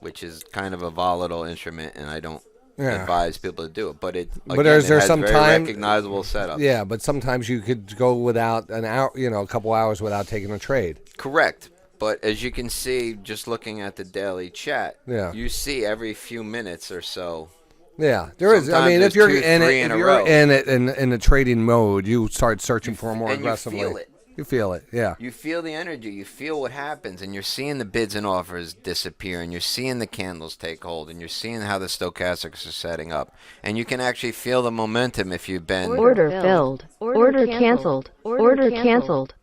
Speaker 2: which is kind of a volatile instrument, and I don't advise people to do it. But it
Speaker 1: is there
Speaker 2: has
Speaker 1: some
Speaker 2: very
Speaker 1: time
Speaker 2: recognizable setup.
Speaker 1: Yeah, but sometimes you could go without an hour, a couple hours without taking a trade.
Speaker 2: Correct. But as you can see, just looking at the daily chat, you see every few minutes or so.
Speaker 1: Yeah, there is. I mean, if you're in it, in the trading mode, you start searching for more aggressively.
Speaker 2: You feel it.
Speaker 1: You feel it, yeah.
Speaker 2: You feel the energy. You feel what happens, and you're seeing the bids and offers disappear, and you're seeing the candles take hold, and you're seeing how the stochastics are setting up, and you can actually feel the momentum if you've been.
Speaker 6: Order filled. Order canceled. Order canceled.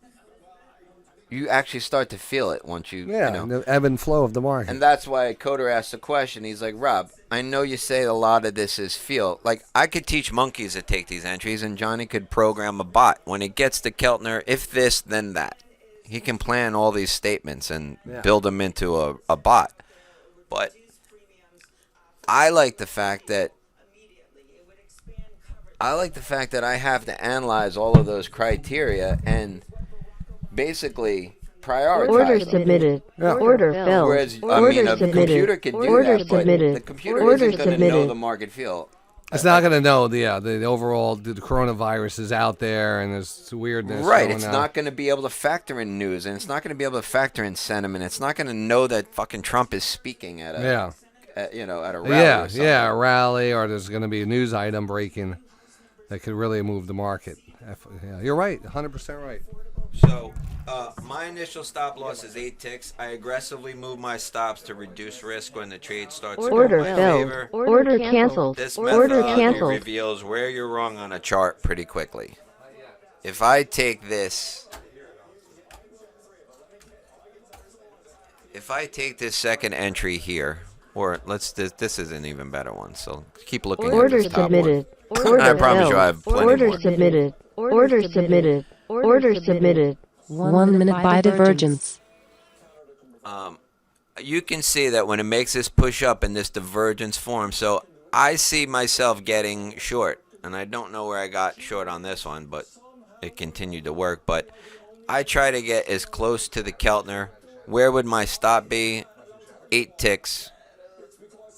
Speaker 2: You actually start to feel it once you,
Speaker 1: the ebb and flow of the market.
Speaker 2: And that's why Coder asked the question. He's like, Rob, I know you say a lot of this is feel. Like, I could teach monkeys to take these entries, and Johnny could program a bot. When it gets to Keltner, if this, then that. He can plan all these statements and build them into a bot. But I like the fact that I have to analyze all of those criteria and basically prioritize.
Speaker 6: Order submitted. Order filled.
Speaker 2: Whereas,
Speaker 6: Order
Speaker 2: a computer can do
Speaker 6: Order
Speaker 2: that, but
Speaker 6: submitted.
Speaker 2: the computer
Speaker 6: Order
Speaker 2: isn't going to know
Speaker 6: submitted.
Speaker 2: the market feel.
Speaker 1: It's not going to know the overall the coronavirus is out there and there's weirdness.
Speaker 2: Right, it's not going to be able to factor in news, and it's not going to be able to factor in sentiment. It's not going to know that fucking Trump is speaking at a at a rally. or something.
Speaker 1: A rally, or there's going to be a news item breaking that could really move the market. Yeah, you're right, 100% right.
Speaker 2: So, my initial stop loss is 8 ticks. I aggressively move my stops to reduce risk when the trade starts to go in
Speaker 6: Order
Speaker 2: my
Speaker 6: filled.
Speaker 2: favor.
Speaker 6: Order canceled.
Speaker 2: This
Speaker 6: Order
Speaker 2: methodology
Speaker 6: canceled.
Speaker 2: reveals where you're wrong on a chart pretty quickly. If I take this second entry here, or this is an even better one, so keep looking
Speaker 6: Order
Speaker 2: at this top
Speaker 6: submitted.
Speaker 2: one.
Speaker 6: Order
Speaker 2: I promise
Speaker 6: filled.
Speaker 2: you I have plenty
Speaker 6: Order
Speaker 2: more.
Speaker 6: submitted. Order submitted. Order submitted.
Speaker 12: 1 minute by divergence.
Speaker 2: You can see that when it makes this push up in this divergence form, so I see myself getting short, and I don't know where I got short on this one, but it continued to work. But I try to get as close to the Keltner. Where would my stop be? 8 ticks,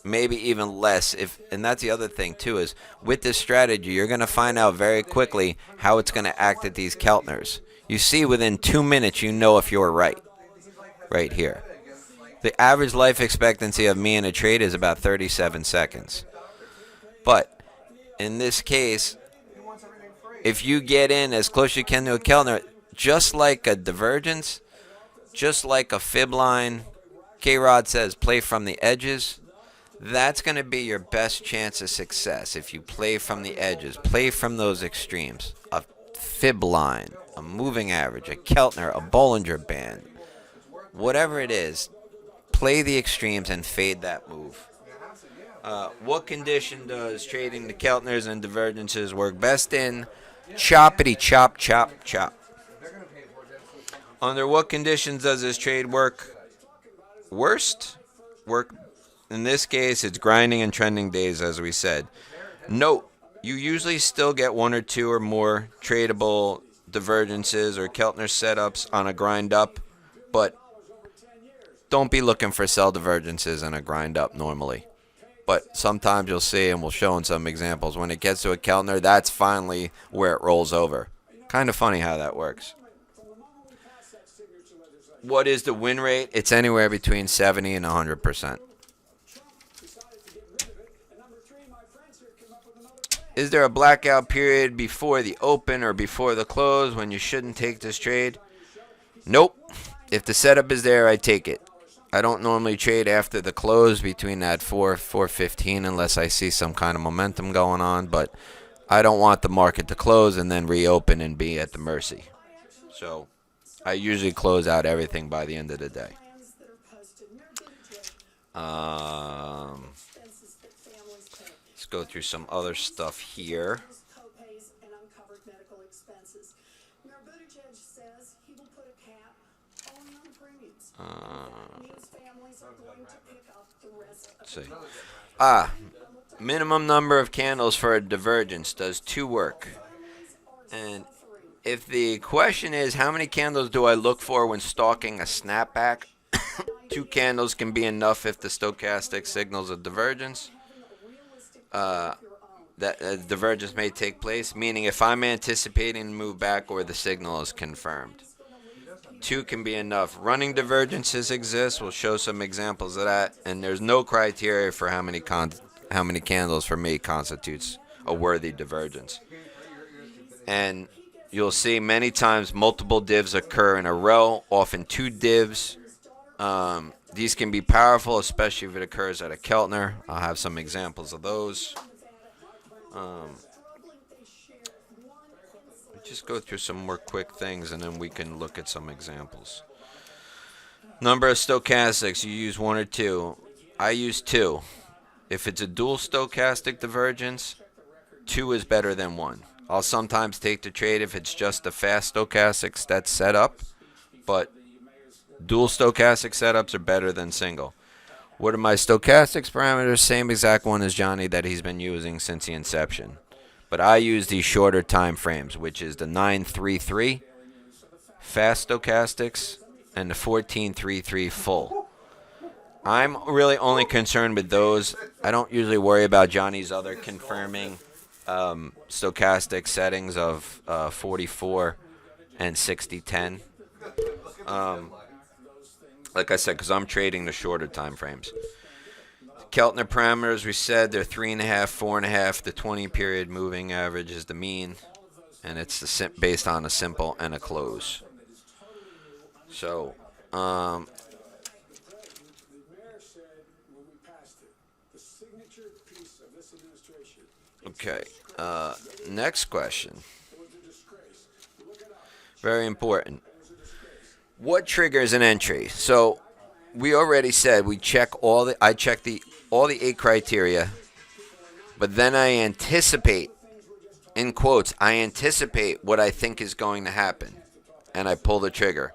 Speaker 2: maybe even less. And that's the other thing too, is with this strategy, you're going to find out very quickly how it's going to act at these Keltners. You see within 2 minutes, you know if you're right here. The average life expectancy of me in a trade is about 37 seconds. But in this case, if you get in as close as you can to a Keltner, just like a divergence, just like a fib line, K-Rod says play from the edges. That's going to be your best chance of success if you play from the edges, play from those extremes. A fib line, a moving average, a Keltner, a Bollinger Band, whatever it is, play the extremes and fade that move. What condition does trading the Keltners and divergences work best in? Choppity chop, chop, chop. Under what conditions does this trade work worst? In this case, it's grinding and trending days, as we said. Note, you usually still get one or two or more tradable divergences or Keltner setups on a grind up, but don't be looking for sell divergences in a grind up normally. But sometimes you'll see, and we'll show in some examples, when it gets to a Keltner, that's finally where it rolls over. Kind of funny how that works. What is the win rate? It's anywhere between 70 and 100%. Is there a blackout period before the open or before the close when you shouldn't take this trade? Nope. If the setup is there, I take it. I don't normally trade after the close between that 4-4:15 unless I see some kind of momentum going on, but I don't want the market to close and then reopen and be at the mercy. So I usually close out everything by the end of the day. Let's go through some other stuff here. Let's see. Minimum number of candles for a divergence. Does 2 work? And if the question is how many candles do I look for when stalking a snapback, 2 candles can be enough if the stochastic signals a divergence. That divergence may take place, meaning if I'm anticipating a move back or the signal is confirmed. 2 can be enough. Running divergences exist. We'll show some examples of that. And there's no criteria for how many candles for me constitutes a worthy divergence. And you'll see many times multiple divs occur in a row, often 2 divs. These can be powerful, especially if it occurs at a Keltner. I'll have some examples of those. Just go through some more quick things and then we can look at some examples. Number of stochastics, you use 1 or 2. I use 2. If it's a dual stochastic divergence, 2 is better than 1. I'll sometimes take the trade if it's just the fast stochastics that's set up, but dual stochastic setups are better than single. What are my stochastics parameters? Same exact one as Johnny that he's been using since the inception. But I use these shorter time frames, which is the 933 fast stochastics and the 1433 full. I'm really only concerned with those. I don't usually worry about Johnny's other confirming stochastic settings of 44 and 6010. Like I said, because I'm trading the shorter time frames. Keltner parameters, we said they're 3.5, 4.5. The 20 period moving average is the mean, and it's based on a simple and a close. So, okay. Next question. Very important. What triggers an entry? So, we already said we check I check all the 8 criteria, but then I anticipate, in quotes, I anticipate what I think is going to happen, and I pull the trigger.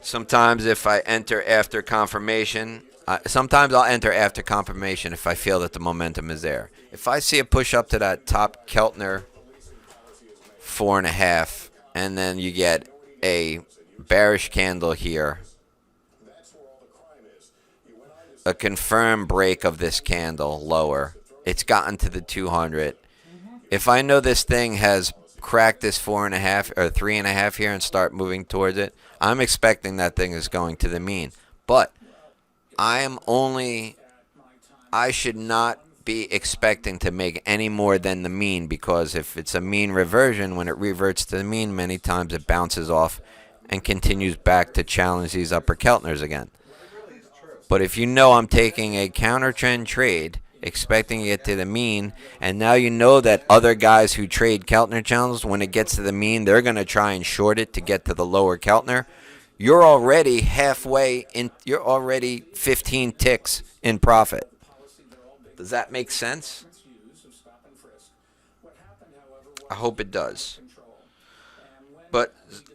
Speaker 2: Sometimes if I enter after confirmation, sometimes I'll enter after confirmation if I feel that the momentum is there. If I see a push up to that top Keltner 4.5, and then you get a bearish candle here, a confirmed break of this candle lower, it's gotten to the 200. If I know this thing has cracked this 4.5 or 3.5 here and start moving towards it, I'm expecting that thing is going to the mean. But I should not be expecting to make any more than the mean, because if it's a mean reversion, when it reverts to the mean, many times it bounces off and continues back to challenge these upper Keltners again. But if you know I'm taking a counter trend trade, expecting it to the mean, and now you know that other guys who trade Keltner channels, when it gets to the mean, they're going to try and short it to get to the lower Keltner, you're already halfway in, you're already 15 ticks in profit. Does that make sense? I hope it does. But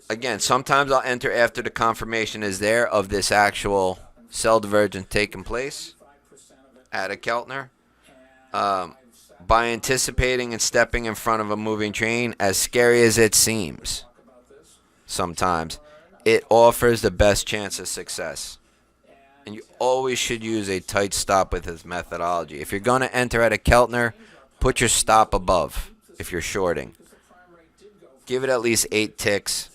Speaker 2: again, sometimes I'll enter after the confirmation is there of this actual sell divergence taking place at a Keltner. By anticipating and stepping in front of a moving train, as scary as it seems, sometimes it offers the best chance of success. And you always should use a tight stop with this methodology. If you're going to enter at a Keltner, put your stop above if you're shorting. Give it at least 8 ticks.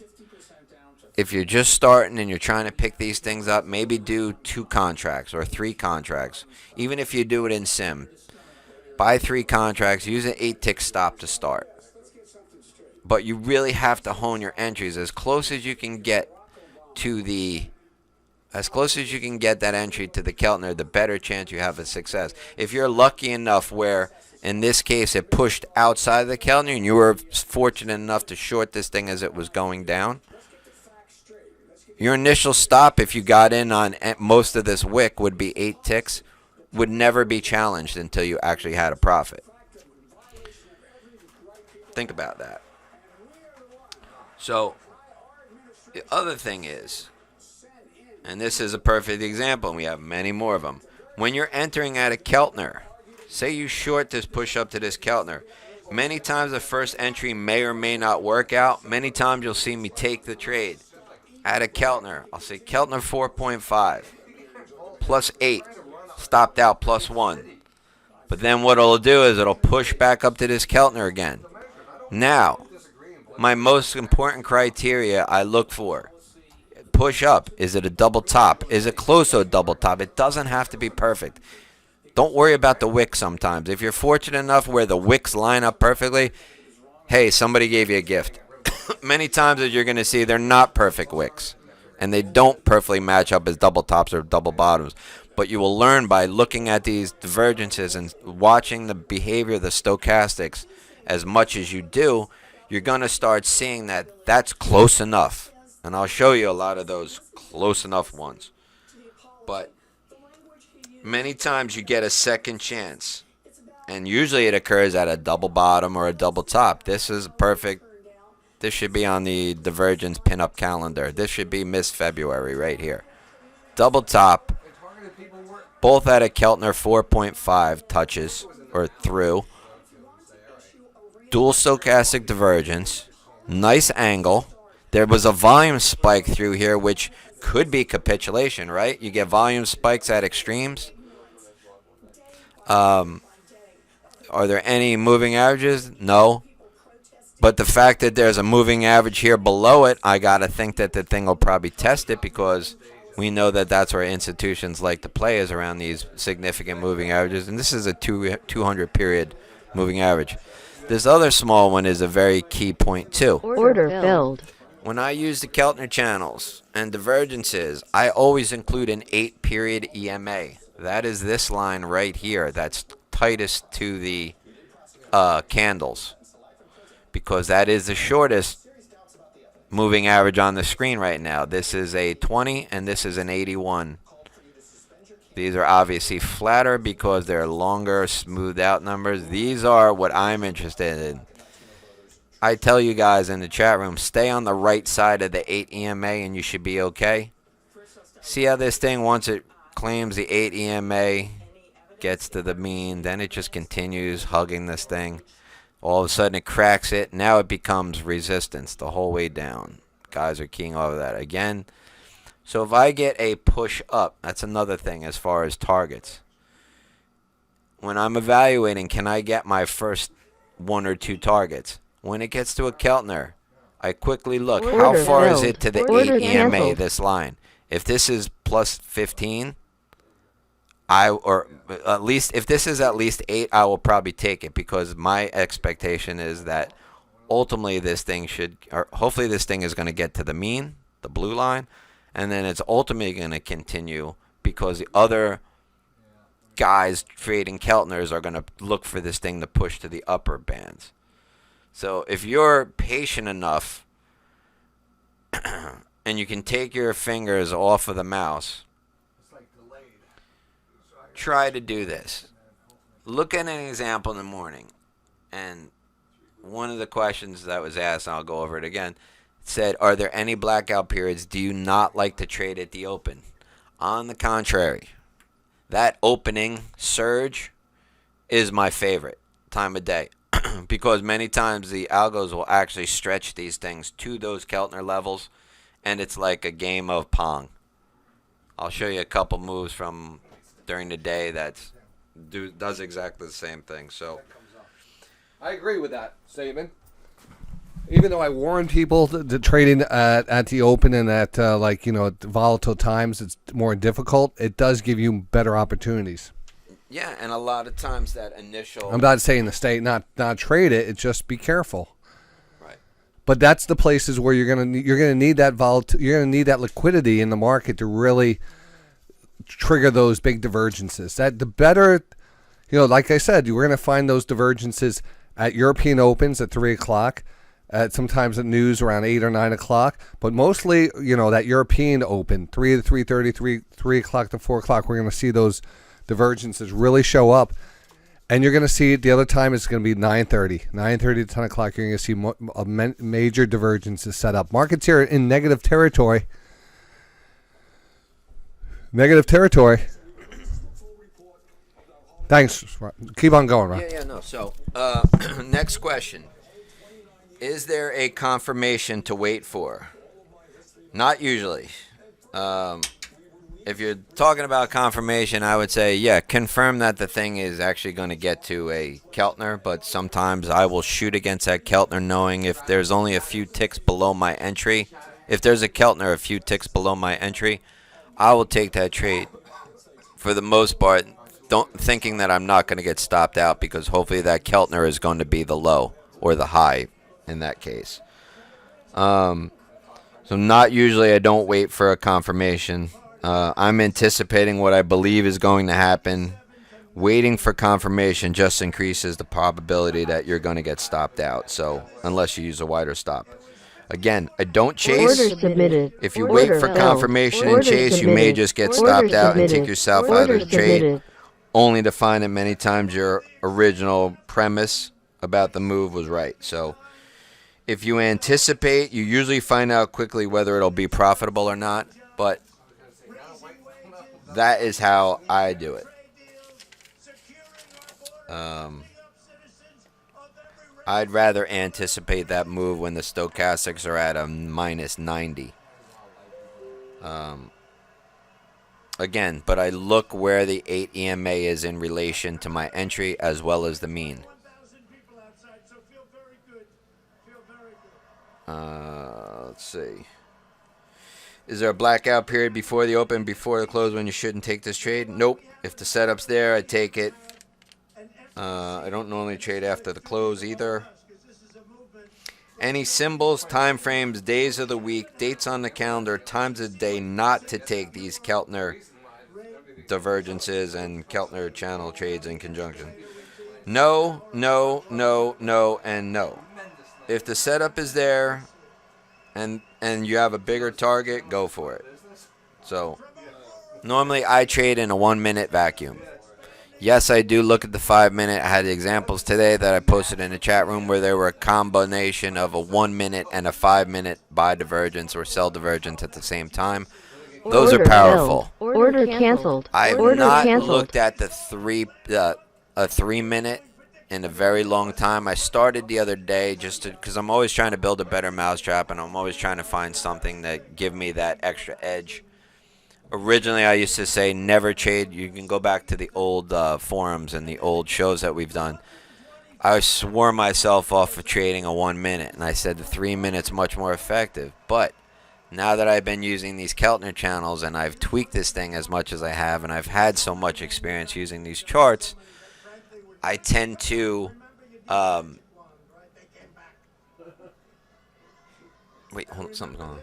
Speaker 2: If you're just starting and you're trying to pick these things up, maybe do 2 contracts or 3 contracts. Even if you do it in sim, buy 3 contracts, use an 8-tick stop to start. But you really have to hone your entries as close as you can get to the, as close as you can get that entry to the Keltner, the better chance you have of success. If you're lucky enough where, in this case, it pushed outside the Keltner and you were fortunate enough to short this thing as it was going down, your initial stop, if you got in on most of this wick, would be 8 ticks, would never be challenged until you actually had a profit. Think about that. So, the other thing is, and this is a perfect example, and we have many more of them. When you're entering at a Keltner, say you short this push up to this Keltner, many times the first entry may or may not work out. Many times you'll see me take the trade at a Keltner. I'll say Keltner 4.5 plus 8, stopped out plus 1. But then what it'll do is it'll push back up to this Keltner again. Now, my most important criteria I look for: push up. Is it a double top? Is it close to a double top? It doesn't have to be perfect. Don't worry about the wick sometimes. If you're fortunate enough where the wicks line up perfectly, hey, somebody gave you a gift. Many times as you're going to see, they're not perfect wicks, and they don't perfectly match up as double tops or double bottoms. But you will learn by looking at these divergences and watching the behavior of the stochastics as much as you do, you're going to start seeing that that's close enough. And I'll show you a lot of those close enough ones. But many times you get a second chance, and usually it occurs at a double bottom or a double top. This is perfect. This should be on the Divergence pinup calendar. This should be Miss February right here. Double top, both at a Keltner 4.5 touches or through. Dual stochastic divergence. Nice angle. There was a volume spike through here, which could be capitulation, right? You get volume spikes at extremes. Are there any moving averages? No. But the fact that there's a moving average here below it, I got to think that the thing will probably test it, because we know that that's where institutions like to play, is around these significant moving averages. And this is a 200 period moving average. This other small one is a very key point too.
Speaker 6: Order filled.
Speaker 2: When I use the Keltner channels and divergences, I always include an 8-period EMA. That is this line right here. That's tightest to the candles, because that is the shortest moving average on the screen right now. This is a 20 and this is an 81. These are obviously flatter because they're longer, smoothed out numbers. These are what I'm interested in. I tell you guys in the chat room, stay on the right side of the 8 EMA and you should be okay. See how this thing, once it claims the 8 EMA, gets to the mean, then it just continues hugging this thing. All of a sudden it cracks it. Now it becomes resistance the whole way down. Guys are keying over that again. So if I get a push up, that's another thing as far as targets. When I'm evaluating, can I get my first 1 or 2 targets? When it gets to a Keltner, I quickly look. How far is it to the 8 EMA, this line? If this is plus 15, or at least if this is at least 8, I will probably take it, because my expectation is that ultimately this thing hopefully this thing is going to get to the mean, the blue line, and then it's ultimately going to continue because the other guys trading Keltners are going to look for this thing to push to the upper bands. So if you're patient enough and you can take your fingers off of the mouse, try to do this. Look at an example in the morning, and one of the questions that was asked, and I'll go over it again, said, are there any blackout periods do you not like to trade at the open? On the contrary, that opening surge is my favorite time of day because many times the algos will actually stretch these things to those Keltner levels, and it's like a game of Pong. I'll show you a couple moves from during the day that does exactly the same thing. So
Speaker 1: I agree with that statement. Even though I warn people to trading at the open and at volatile times, it's more difficult. It does give you better opportunities.
Speaker 2: Yeah, and a lot of times that initial.
Speaker 1: I'm not saying to stay not trade it. It's just be careful.
Speaker 2: Right.
Speaker 1: But that's the places where you're gonna need that you're gonna need that liquidity in the market to really trigger those big divergences. That the better, like I said, you're gonna find those divergences at European Opens at 3 o'clock. Sometimes at news around 8 or 9 o'clock, but mostly, that European Open, 3 to 3:30, 3 o'clock to 4 o'clock, we're going to see those divergences really show up. And you're going to see it the other time is going to be 9:30 to 10 o'clock. You're going to see major divergences set up. Markets here in negative territory. Thanks. Keep on going, Ron.
Speaker 2: Yeah, no. So, next question. Is there a confirmation to wait for? Not usually. If you're talking about confirmation, I would say, yeah, confirm that the thing is actually going to get to a Keltner, but sometimes I will shoot against that Keltner knowing if there's only a few ticks below my entry. If there's a Keltner a few ticks below my entry, I will take that trade for the most part, thinking that I'm not going to get stopped out because hopefully that Keltner is going to be the low or the high. In that case. So not usually I don't wait for a confirmation. I'm anticipating what I believe is going to happen. Waiting for confirmation just increases the probability that you're going to get stopped out. So unless you use a wider stop. Again, I don't chase.
Speaker 6: Order submitted.
Speaker 2: If you wait for confirmation and chase, you may just get stopped out and take yourself out of the trade. Only to find that many times your original premise about the move was right. So if you anticipate, you usually find out quickly whether it'll be profitable or not, but that is how I do it. I'd rather anticipate that move when the stochastics are at a minus 90. Again, but I look where the 8 EMA is in relation to my entry as well as the mean. Let's see. Is there a blackout period before the open, before the close when you shouldn't take this trade? Nope. If the setup's there, I take it. I don't normally trade after the close either. Any symbols, time frames, days of the week, dates on the calendar, times of the day not to take these Keltner divergences and Keltner channel trades in conjunction. No, no, no, no, and no. If the setup is there and you have a bigger target, go for it. So normally I trade in a 1 minute vacuum. Yes, I do look at the 5 minute. I had examples today that I posted in the chat room where there were a combination of a 1 minute and a 5 minute buy divergence or sell divergence at the same time. Those are powerful.
Speaker 6: Order canceled.
Speaker 2: I have not looked at the 3 minute in a very long time. I started the other day just because I'm always trying to build a better mousetrap, and I'm always trying to find something that give me that extra edge. Originally, I used to say never trade. You can go back to the old forums and the old shows that we've done. I swore myself off of trading a 1 minute, and I said the 3 minutes much more effective. But now that I've been using these Keltner channels and I've tweaked this thing as much as I have, and I've had so much experience using these charts, I tend to wait, hold on, something's going on.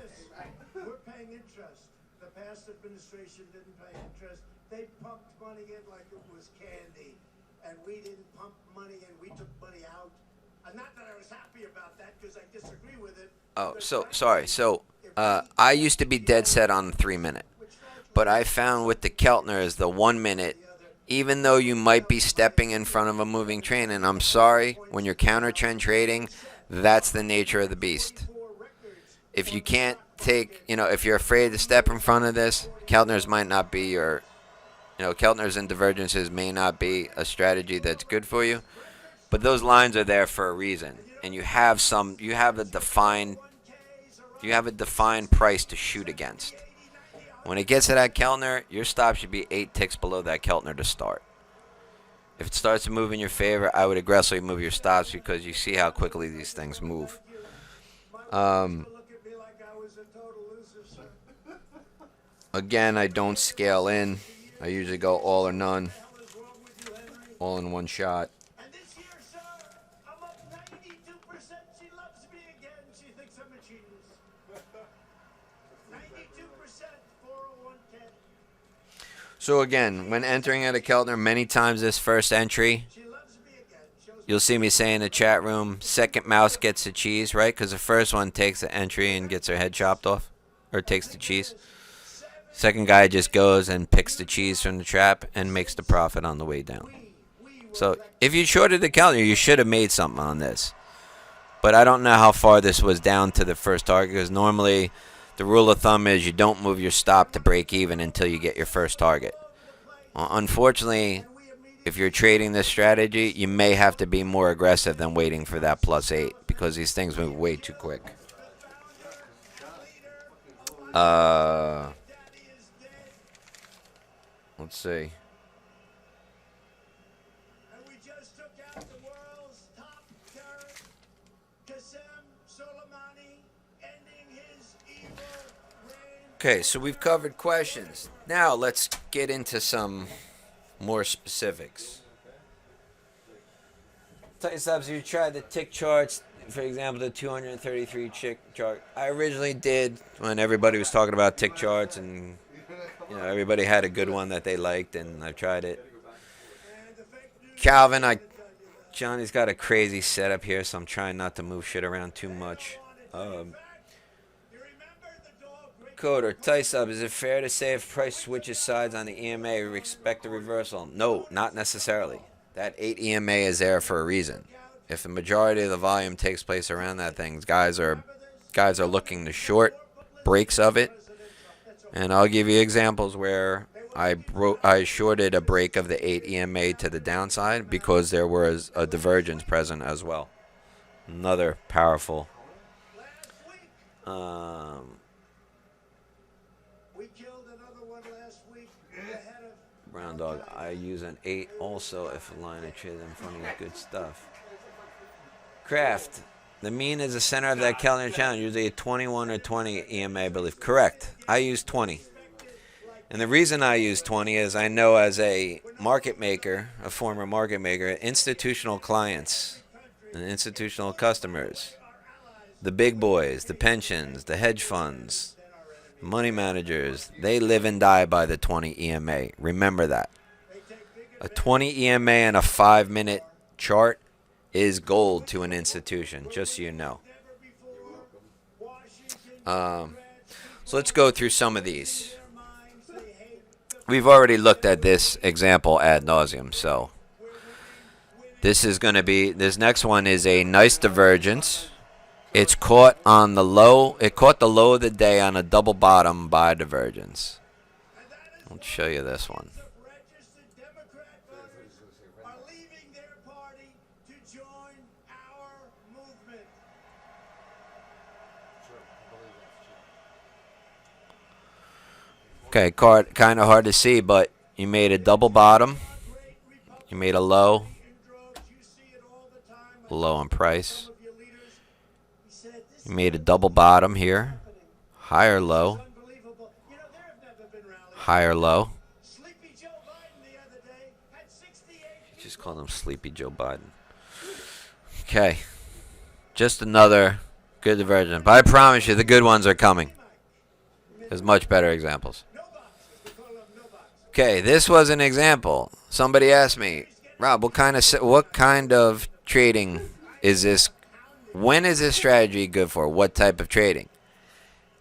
Speaker 4: We're paying interest. The past administration didn't pay interest. They pumped money in like it was candy. And we didn't pump money in. We took money out. Not that I was happy about that because I disagree with it.
Speaker 2: Oh, so sorry. So I used to be dead set on the 3 minute, but I found with the Keltner the 1 minute, even though you might be stepping in front of a moving train, and I'm sorry, when you're counter trend trading, that's the nature of the beast. If you can't take, if you're afraid to step in front of this, Keltner's might not be your, Keltner's and divergences may not be a strategy that's good for you, but those lines are there for a reason, and you have a defined price to shoot against. When it gets to that Keltner, your stop should be 8 ticks below that Keltner to start. If it starts to move in your favor, I would aggressively move your stops because you see how quickly these things move. Again, I don't scale in. I usually go all or none, all in one shot.
Speaker 4: And this year, sir, I'm up 92%. She loves me again. She thinks I'm a genius. 92%, 401k.
Speaker 2: So again, when entering at a Keltner, many times this first entry, you'll see me say in the chat room, second mouse gets the cheese, right? Because the first one takes the entry and gets her head chopped off, or takes the cheese. Second guy just goes and picks the cheese from the trap and makes the profit on the way down. So if you shorted the Keltner, you should have made something on this. But I don't know how far this was down to the first target, because normally the rule of thumb is you don't move your stop to break even until you get your first target. Well, unfortunately, if you're trading this strategy, you may have to be more aggressive than waiting for that +8, because these things move way too quick. Let's see.
Speaker 4: And we just took out the world's top terrorist, Qasem Soleimani, ending his evil reign.
Speaker 2: Okay, so we've covered questions. Now let's get into some more specifics. Tight stops, you tried the tick charts, for example, the 233 tick chart. I originally did when everybody was talking about tick charts, and everybody had a good one that they liked, and I've tried it. Calvin, Johnny's got a crazy setup here, so I'm trying not to move shit around too much. Coder, tight sub, is it fair to say if price switches sides on the EMA, we expect a reversal? No, not necessarily. That 8 EMA is there for a reason. If the majority of the volume takes place around that thing, guys are looking to short breaks of it. And I'll give you examples where I shorted a break of the 8 EMA to the downside because there was a divergence present as well. Another powerful. Brown dog. I use an 8 also if a line of trade in front of good stuff. Craft. The mean is the center of that Keltner channel, usually a 21 or 20 EMA, I believe. Correct. I use 20. And the reason I use 20 is I know as a market maker, a former market maker, institutional clients and institutional customers, the big boys, the pensions, the hedge funds, money managers, they live and die by the 20 EMA. Remember that. A 20 EMA and a 5-minute chart is gold to an institution, just so you know. So let's go through some of these. We've already looked at this example ad nauseum, so this is going to be, this next one is a nice divergence. It's caught on the low, it caught the low of the day on a double bottom by divergence. I'll show you this one. Okay, kind of hard to see, but you made a double bottom. You made a low on price. You made a double bottom here. higher low, higher low. Just call him Sleepy Joe Biden. Okay. Just another good divergence. But I promise you, the good ones are coming. There's much better examples. Okay, this was an example. Somebody asked me, Rob, what kind of trading is this? When is this strategy good for? What type of trading?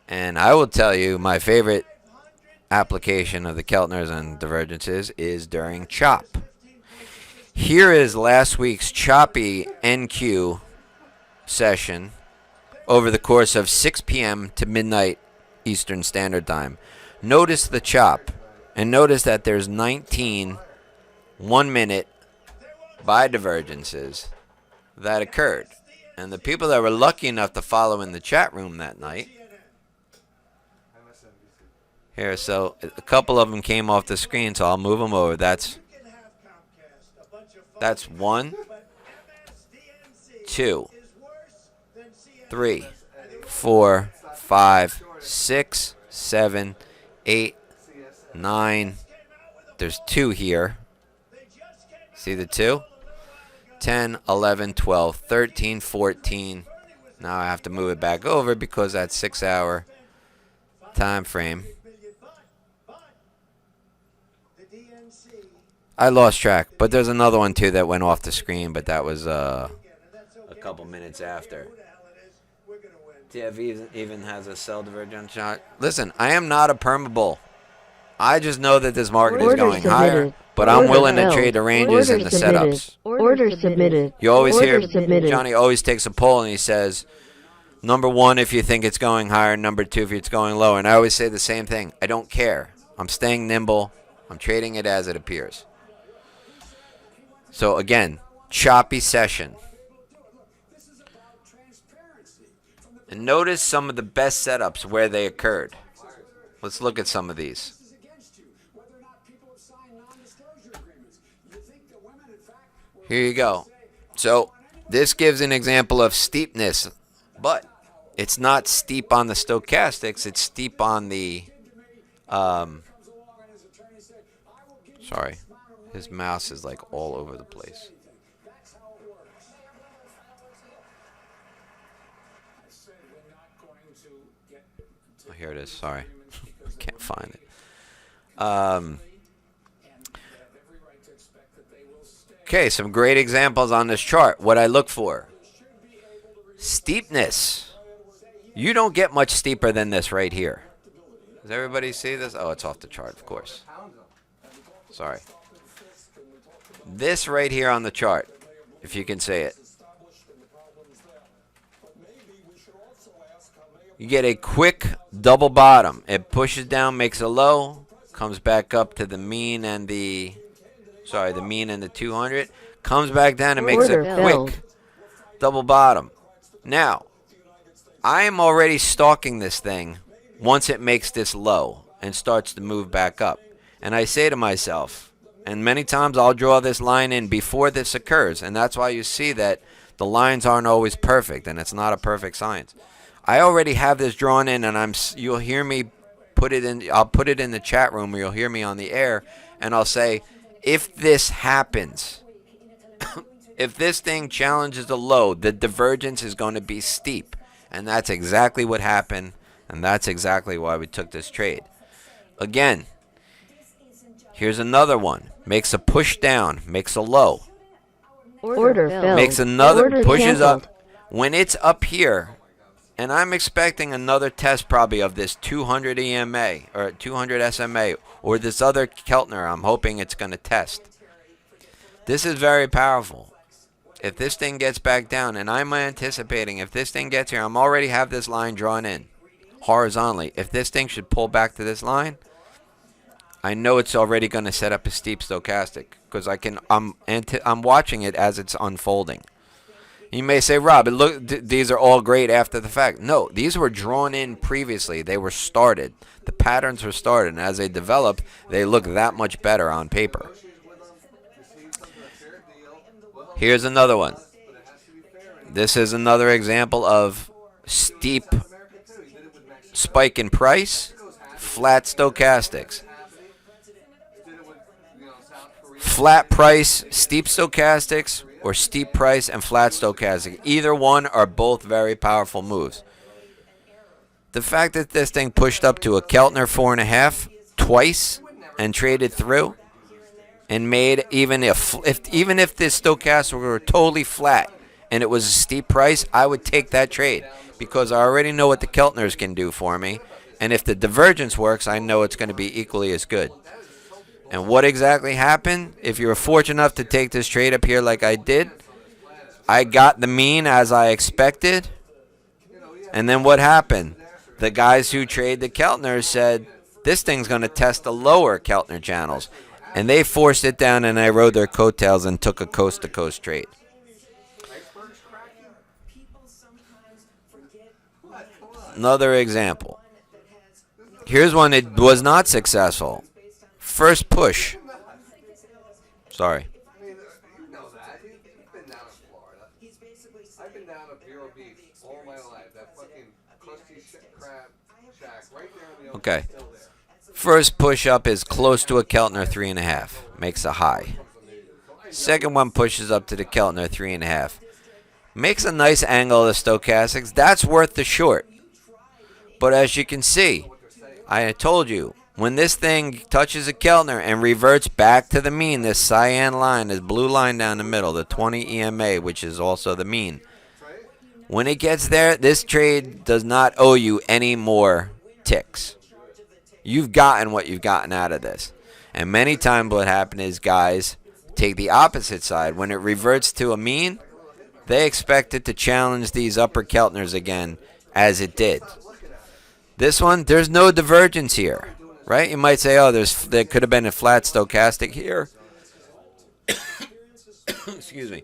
Speaker 2: And I will tell you, my favorite application of the Keltners and Divergences is during chop. Here is last week's choppy NQ session over the course of 6 p.m. to midnight Eastern Standard Time. Notice the chop, and notice that there's 19 1-minute buy divergences that occurred. And the people that were lucky enough to follow in the chat room that night, here, so a couple of them came off the screen, so I'll move them over. That's 1, 2, 3, 4, 5, 6, 7, 8, 9. There's 2 here. See the 2? 10, 11, 12, 13, 14. Now I have to move it back over because that's 6-hour time frame. I lost track, but there's another one too that went off the screen, but that was a couple minutes after. TF even has a sell divergence chart. Listen, I am not a permabull. I just know that this market is going higher, but I'm willing to trade the ranges and the setups.
Speaker 6: Order submitted.
Speaker 2: You always hear Johnny always takes a poll and he says, number 1 if you think it's going higher, number 2 if it's going lower. And I always say the same thing. I don't care. I'm staying nimble. I'm trading it as it appears. So again, choppy session. And notice some of the best setups where they occurred. Let's look at some of these. Here you go. So this gives an example of steepness, but it's not steep on the stochastics. It's steep on the, sorry, his mouse is like all over the place. Oh, here it is. Sorry. Can't find it. Okay, some great examples on this chart. What I look for. Steepness. You don't get much steeper than this right here. Does everybody see this? Oh, it's off the chart, of course. Sorry. This right here on the chart, if you can see it. You get a quick double bottom. It pushes down, makes a low, comes back up to the mean and the, the mean and the 200, comes back down and makes a quick double bottom. Now, I am already stalking this thing once it makes this low and starts to move back up. And I say to myself, and many times I'll draw this line in before this occurs, and that's why you see that the lines aren't always perfect, and it's not a perfect science. I already have this drawn in, and you'll hear me put it in. I'll put it in the chat room, or you'll hear me on the air, and I'll say, if this happens, if this thing challenges the low, the divergence is going to be steep, and that's exactly what happened, and that's exactly why we took this trade. Again, here's another one. Makes a push down, makes a low.
Speaker 6: Order filled.
Speaker 2: Makes another,
Speaker 6: Order
Speaker 2: pushes
Speaker 6: canceled.
Speaker 2: up. When it's up here, and I'm expecting another test probably of this 200 EMA or 200 SMA or this other Keltner. I'm hoping it's going to test. This is very powerful. If this thing gets back down, and I'm anticipating if this thing gets here, I'm already have this line drawn in horizontally. If this thing should pull back to this line, I know it's already going to set up a steep stochastic because I'm watching it as it's unfolding. You may say, Rob, these are all great after the fact. No, these were drawn in previously. They were started. The patterns were started, and as they develop, they look that much better on paper. Here's another one. This is another example of steep spike in price, flat stochastics. Flat price, steep stochastics, or steep price and flat stochastic. Either one are both very powerful moves. The fact that this thing pushed up to a Keltner 4.5 twice and traded through and made even if this stochastic were totally flat and it was a steep price, I would take that trade because I already know what the Keltners can do for me. And if the divergence works, I know it's going to be equally as good. And what exactly happened? If you were fortunate enough to take this trade up here like I did, I got the mean as I expected. And then what happened? The guys who trade the Keltner said, this thing's going to test the lower Keltner channels. And they forced it down, and I rode their coattails and took a coast-to-coast trade. Another example. Here's one that was not successful. First push. Sorry. Okay. First push up is close to a Keltner 3.5. Makes a high. Second one pushes up to the Keltner 3.5. Makes a nice angle of the stochastics. That's worth the short. But as you can see, I told you, when this thing touches a Keltner and reverts back to the mean, this cyan line, this blue line down the middle, the 20 EMA, which is also the mean. When it gets there, this trade does not owe you any more ticks. You've gotten what you've gotten out of this. And many times what happens is guys take the opposite side. When it reverts to a mean, they expect it to challenge these upper Keltners again, as it did. This one, there's no divergence here. Right? You might say, oh, there could have been a flat stochastic here. Excuse me.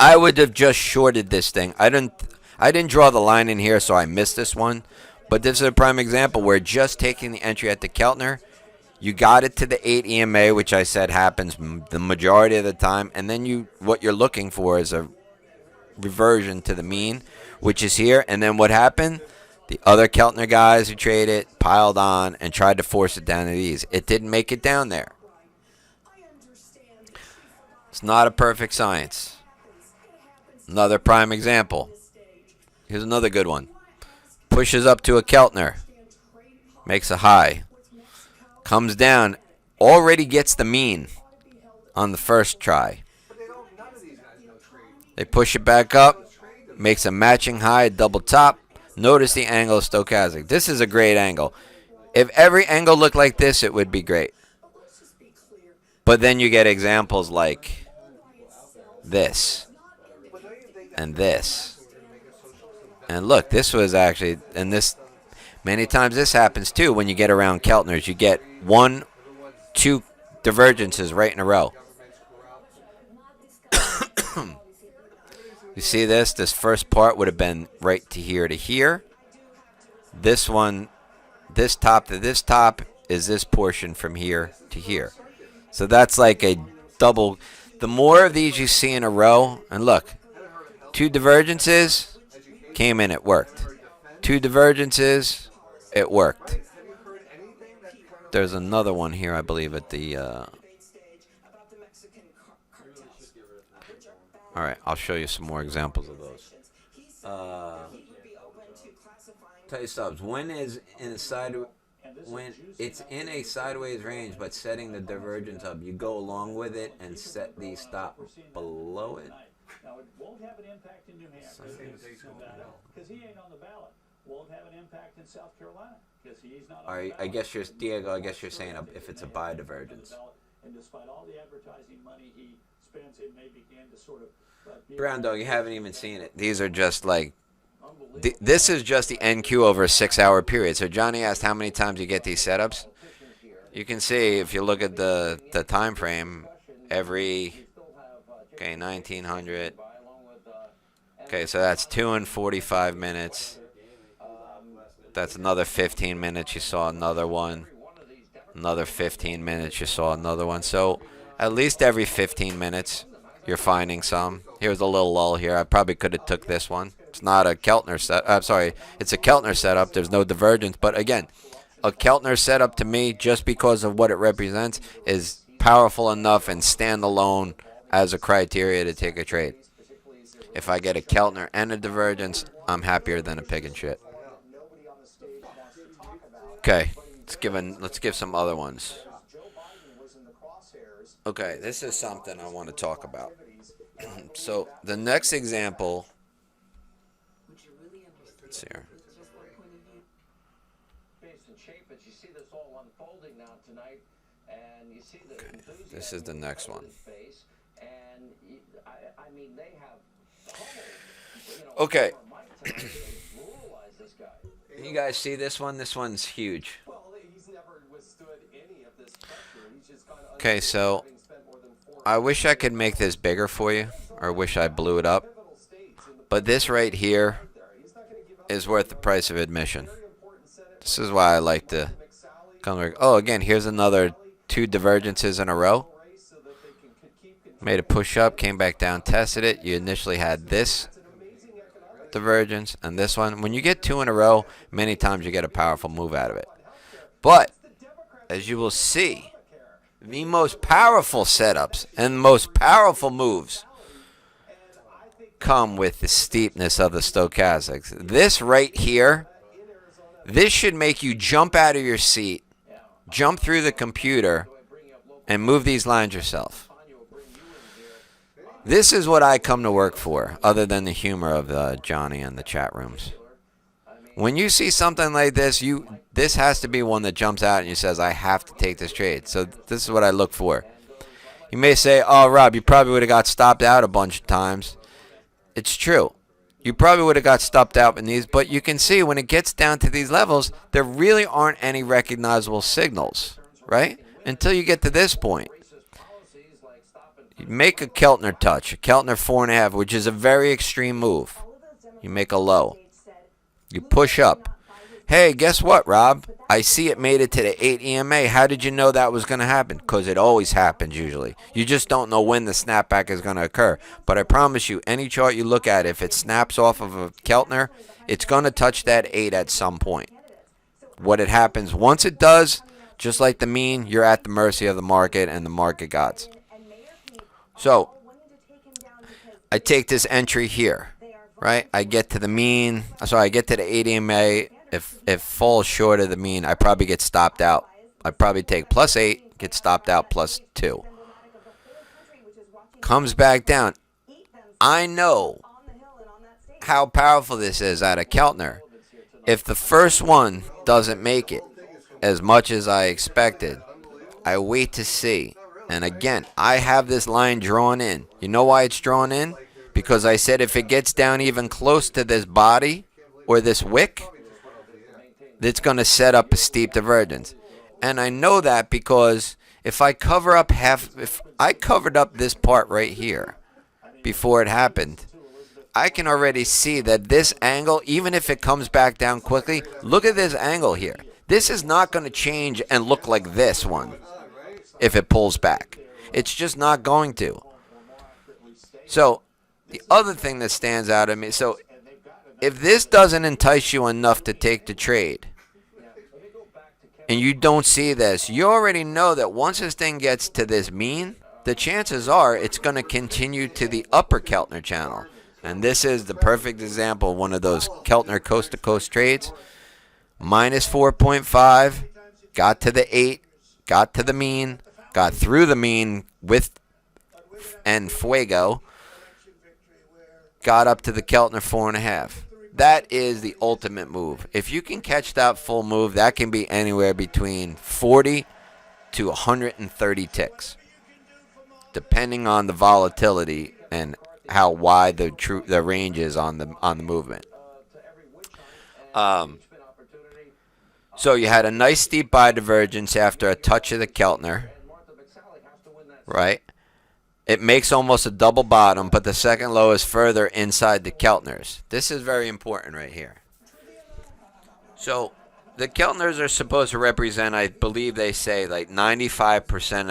Speaker 2: I would have just shorted this thing. I didn't draw the line in here, so I missed this one. But this is a prime example where just taking the entry at the Keltner, you got it to the 8 EMA, which I said happens the majority of the time, and then what you're looking for is a reversion to the mean, which is here. And then what happened? The other Keltner guys who traded piled on and tried to force it down to these. It didn't make it down there. It's not a perfect science. Another prime example. Here's another good one. Pushes up to a Keltner. Makes a high. Comes down. Already gets the mean on the first try. They push it back up. Makes a matching high, double top. Notice the angle of stochastic. This is a great angle. If every angle looked like this, it would be great. But then you get examples like this and this. And look, this was actually, and this, many times this happens too when you get around Keltners. You get 1, 2 divergences right in a row. You see this? This first part would have been right to here. This one, this top to this top, is this portion from here to here. So that's like a double. The more of these you see in a row, and look, 2 divergences, came in, it worked. 2 divergences, it worked. There's another one here, I believe, at the... All right, I'll show you some more examples of those. Tell you subs, when it's in a sideways range, but setting the divergence up, you go along with it and set the stop below it.
Speaker 4: Now, it won't have an impact in New Hampshire because he ain't on the ballot. Won't have an impact in South Carolina because he's not on the ballot.
Speaker 2: I guess you're, Diego, I guess you're saying if it's a bi-divergence.
Speaker 4: And despite all the advertising money he spends, it may begin to sort of...
Speaker 2: Brown Dog, you haven't even seen it. These are just like, this is just the NQ over a 6-hour period. So Johnny asked how many times you get these setups. You can see if you look at the time frame, every, okay, 1900. Okay, so that's 2 and 45 minutes. That's another 15 minutes. You saw another one. Another 15 minutes. You saw another one. So at least every 15 minutes, you're finding some. Here's a little lull here. I probably could have took this one. It's not a Keltner set. I'm sorry, it's a Keltner setup. There's no divergence. But again, a Keltner setup to me, just because of what it represents, is powerful enough and standalone as a criteria to take a trade. If I get a Keltner and a divergence, I'm happier than a pig and shit. Okay, let's give some other ones. Okay, this is something I want to talk about. So the next example, let's see here. This is the next one. Okay. You guys see this one? This one's huge. Okay, so I wish I could make this bigger for you, or wish I blew it up. But this right here is worth the price of admission. This is why I like to come. Oh, again, here's another 2 divergences in a row. Made a push up, came back down, tested it. You initially had this divergence and this one. When you get 2 in a row, many times you get a powerful move out of it. But as you will see, the most powerful setups and most powerful moves come with the steepness of the stochastics. This right here, this should make you jump out of your seat, jump through the computer, and move these lines yourself. This is what I come to work for, other than the humor of Johnny and the chat rooms. When you see something like this, this has to be one that jumps out and you says, I have to take this trade. So this is what I look for. You may say, oh, Rob, you probably would have got stopped out a bunch of times. It's true. You probably would have got stopped out in these, but you can see when it gets down to these levels, there really aren't any recognizable signals, right? Until you get to this point. You make a Keltner touch, a Keltner 4.5, which is a very extreme move. You make a low. You push up. Hey, guess what, Rob? I see it made it to the 8 EMA. How did you know that was going to happen? Because it always happens usually. You just don't know when the snapback is going to occur. But I promise you, any chart you look at, if it snaps off of a Keltner, it's going to touch that 8 at some point. What it happens, once it does, just like the mean, you're at the mercy of the market and the market gods. So, I take this entry here, right? I get to the mean. I get to the 8 EMA. If it falls short of the mean, I probably get stopped out. I probably take +8, get stopped out +2. Comes back down. I know how powerful this is at a Keltner. If the first one doesn't make it as much as I expected, I wait to see. And again, I have this line drawn in. You know why it's drawn in? Because I said if it gets down even close to this body or this wick, it's going to set up a steep divergence. And I know that because if I cover up if I covered up this part right here before it happened, I can already see that this angle, even if it comes back down quickly, look at this angle here. This is not going to change and look like this one if it pulls back. It's just not going to. So the other thing that stands out to me, so if this doesn't entice you enough to take the trade and you don't see this, you already know that once this thing gets to this mean, the chances are it's going to continue to the upper Keltner channel. And this is the perfect example of one of those Keltner coast-to-coast trades. -4.5, got to the 8, got to the mean, got through the mean with and fuego, got up to the Keltner 4.5. That is the ultimate move. If you can catch that full move, that can be anywhere between 40 to 130 ticks, depending on the volatility and how wide the range is on the movement. So you had a nice steep buy divergence after a touch of the Keltner, right? It makes almost a double bottom, but the second low is further inside the Keltners. This is very important right here. So the Keltners are supposed to represent, I believe they say, like 95%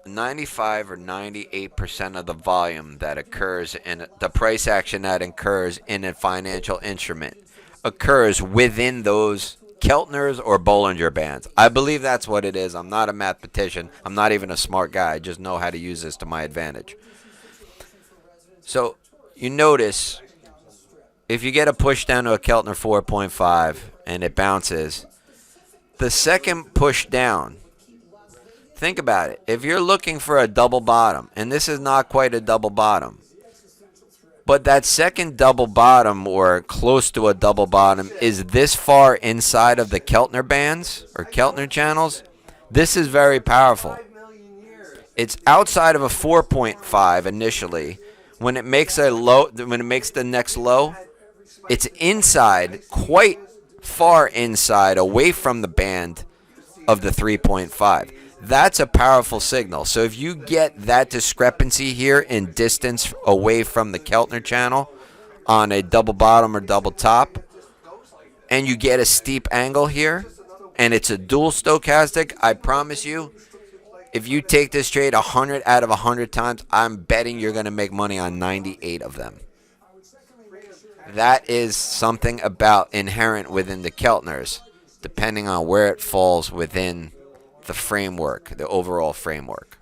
Speaker 2: 95 or 98% of the volume that occurs in the price action that occurs in a financial instrument occurs within those Keltners or Bollinger Bands. I believe that's what it is. I'm not a mathematician. I'm not even a smart guy. I just know how to use this to my advantage. So you notice if you get a push down to a Keltner 4.5 and it bounces, the second push down, think about it. If you're looking for a double bottom, and this is not quite a double bottom, but that second double bottom or close to a double bottom is this far inside of the Keltner bands or Keltner channels, this is very powerful. It's outside of a 4.5 initially. When it makes a low, when it makes the next low, it's inside, quite far inside, away from the band of the 3.5. That's a powerful signal. So if you get that discrepancy here in distance away from the Keltner channel on a double bottom or double top, and you get a steep angle here, and it's a dual stochastic, I promise you, if you take this trade 100 out of 100 times, I'm betting you're going to make money on 98 of them. That is something about inherent within the Keltners, depending on where it falls within the framework, the overall framework.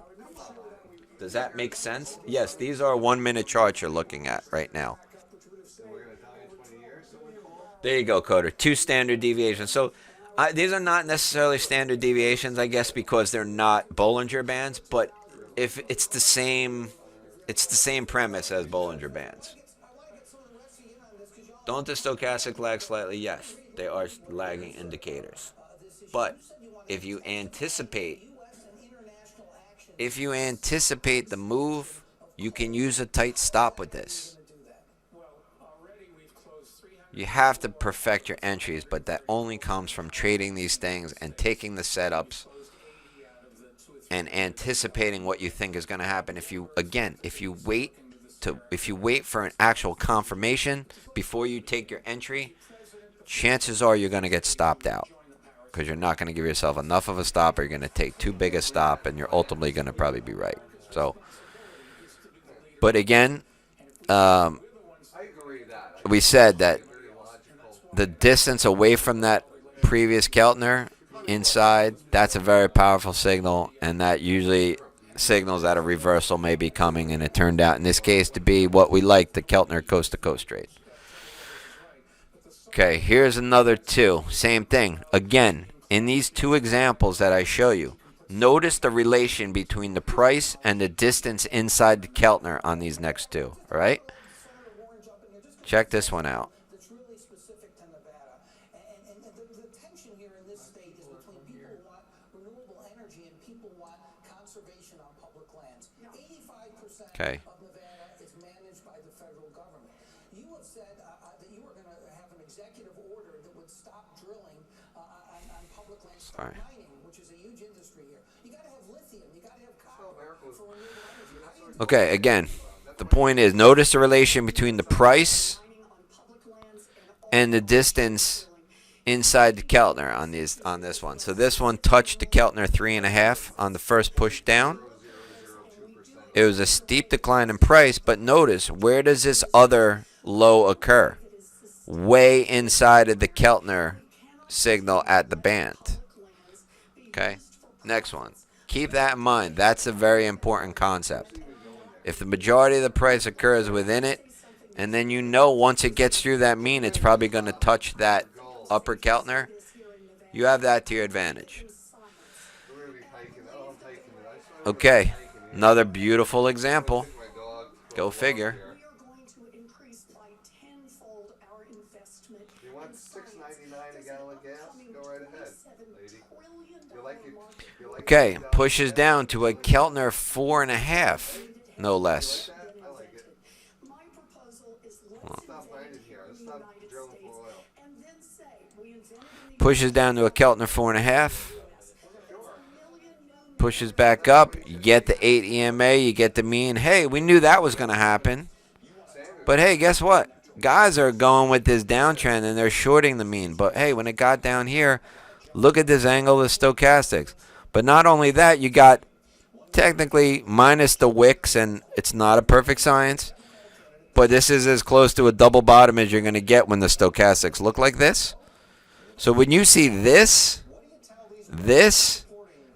Speaker 2: Does that make sense? Yes, these are 1 minute charts you're looking at right now. There you go, Coder. 2 standard deviations. So these are not necessarily standard deviations, I guess, because they're not Bollinger Bands, but if it's the same premise as Bollinger Bands. Don't the stochastic lag slightly? Yes, they are lagging indicators. But if you anticipate the move, you can use a tight stop with this. You have to perfect your entries, but that only comes from trading these things and taking the setups and anticipating what you think is going to happen. If you wait for an actual confirmation before you take your entry, chances are you're going to get stopped out because you're not going to give yourself enough of a stop, or you're going to take too big a stop, and you're ultimately going to probably be right. So, but again, we said that the distance away from that previous Keltner inside, that's a very powerful signal, and that usually signals that a reversal may be coming, and it turned out in this case to be what we like, the Keltner coast-to-coast trade. Okay, here's another 2. Same thing. Again, in these 2 examples that I show you, notice the relation between the price and the distance inside the Keltner on these next 2. All right? Check this one out. Okay. Sorry. Okay, again, the point is, notice the relation between the price and the distance inside the Keltner on this one. So this one touched the Keltner 3.5 on the first push down. It was a steep decline in price, but notice, where does this other low occur? Way inside of the Keltner signal at the band. Okay, next one. Keep that in mind. That's a very important concept. If the majority of the price occurs within it, and then you know once it gets through that mean, it's probably going to touch that upper Keltner, you have that to your advantage. Okay. Another beautiful example. Go figure. Okay, pushes down to a Keltner 4.5, no less. Pushes down to a Keltner 4.5. Pushes back up. You get the 8 EMA. You get the mean. Hey, we knew that was going to happen. But hey, guess what? Guys are going with this downtrend and they're shorting the mean. But hey, when it got down here, look at this angle of stochastics. But not only that, you got technically minus the wicks, and it's not a perfect science, but this is as close to a double bottom as you're going to get when the stochastics look like this. So when you see this,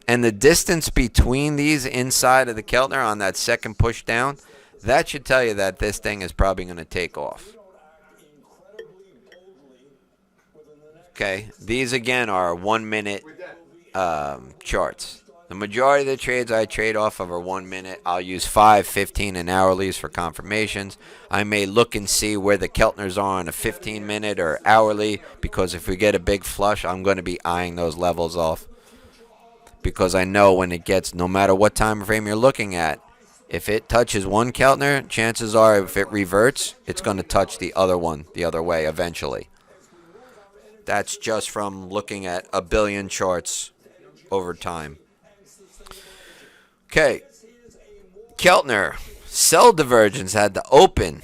Speaker 2: and the distance between these inside of the Keltner on that second push down, that should tell you that this thing is probably going to take off. Okay, these again are 1 minute charts. The majority of the trades I trade off of are 1 minute. I'll use 5, 15, and hourlies for confirmations. I may look and see where the Keltners are on a 15-minute or hourly, because if we get a big flush, I'm going to be eyeing those levels off. Because I know when it gets, no matter what time frame you're looking at, if it touches one Keltner, chances are if it reverts, it's going to touch the other one the other way eventually. That's just from looking at a billion charts over time. Okay. Keltner, sell divergence at the open.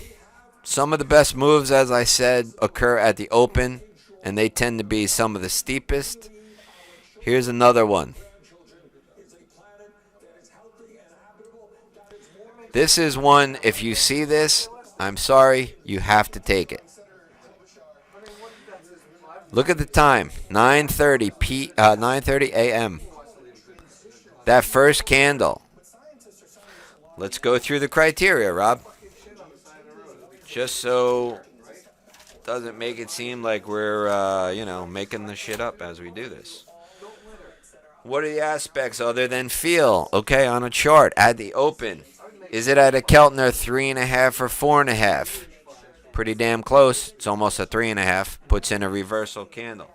Speaker 2: Some of the best moves, as I said, occur at the open, and they tend to be some of the steepest. Here's another one. This is one, if you see this, I'm sorry, you have to take it. Look at the time, 9:30 a.m. That first candle. Let's go through the criteria, Rob. Just so it doesn't make it seem like we're, making the shit up as we do this. What are the aspects other than feel? Okay, on a chart, at the open. Is it at a Keltner 3.5 or 4.5? Pretty damn close. It's almost a 3.5. Puts in a reversal candle.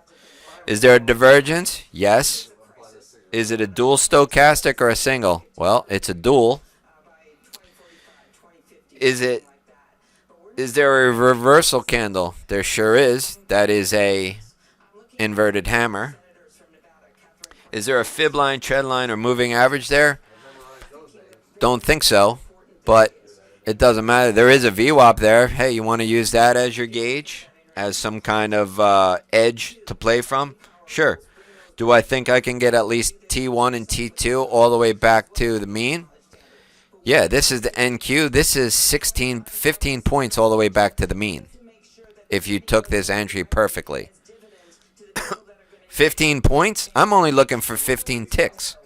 Speaker 2: Is there a divergence? Yes. Is it a dual stochastic or a single? Well, it's a dual. Is there a reversal candle? There sure is. That is a inverted hammer. Is there a fib line, trend line, or moving average there? Don't think so, but it doesn't matter. There is a VWAP there. Hey, you want to use that as your gauge, as some kind of edge to play from? Sure. Do I think I can get at least T1 and T2 all the way back to the mean? Yeah, this is the NQ. This is 15 points all the way back to the mean, if you took this entry perfectly. 15 points? I'm only looking for 15 ticks.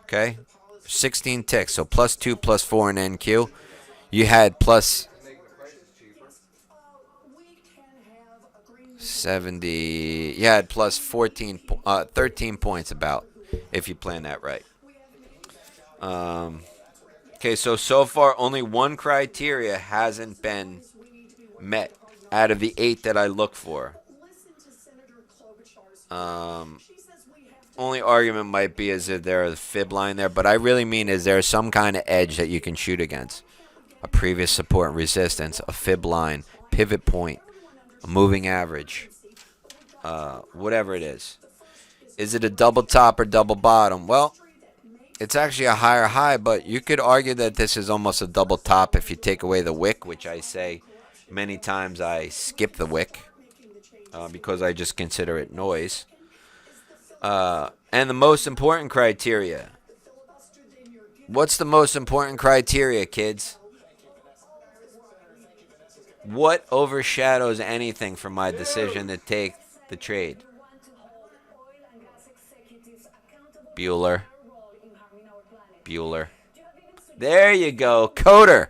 Speaker 2: Okay? 16 ticks, so +2, +4 in NQ. You had plus 70. You had plus 13 points about, if you plan that right. Okay, so far only one criteria hasn't been met out of the 8 that I look for. Only argument might be is if there is a fib line there, but I really mean is there some kind of edge that you can shoot against? A previous support and resistance, a fib line, pivot point, a moving average, whatever it is. Is it a double top or double bottom? Well, it's actually a higher high, but you could argue that this is almost a double top if you take away the wick, which I say many times I skip the wick because I just consider it noise. And the most important criteria. What's the most important criteria, kids? What overshadows anything from my decision to take the trade? Bueller. There you go. Coder.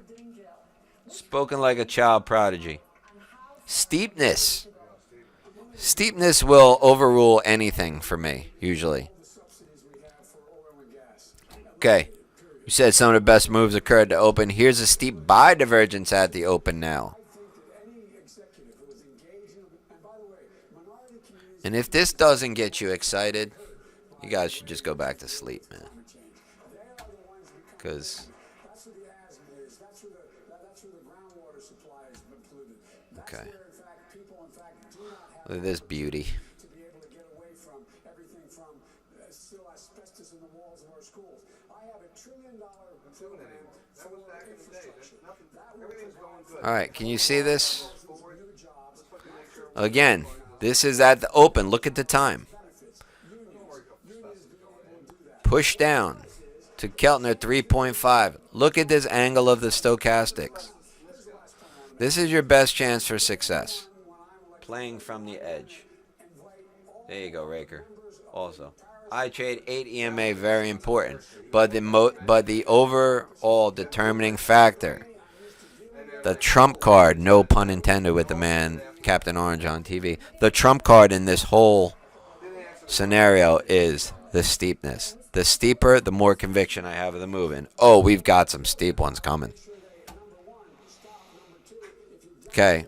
Speaker 2: Spoken like a child prodigy. Steepness. Steepness will overrule anything for me, usually. Okay. You said some of the best moves occurred to open. Here's a steep buy divergence at the open now. And if this doesn't get you excited, you guys should just go back to sleep, man. Because... Okay. Look at this beauty. All right, can you see this? Again, this is at the open. Look at the time. Push down to Keltner 3.5. Look at this angle of the stochastics. This is your best chance for success. Playing from the edge. There you go, Raker. Also, I trade 8 EMA, very important. But the overall determining factor, the trump card, no pun intended with the man Captain Orange on TV. The trump card in this whole scenario is the steepness. The steeper, the more conviction I have of the move. And oh, we've got some steep ones coming. Okay.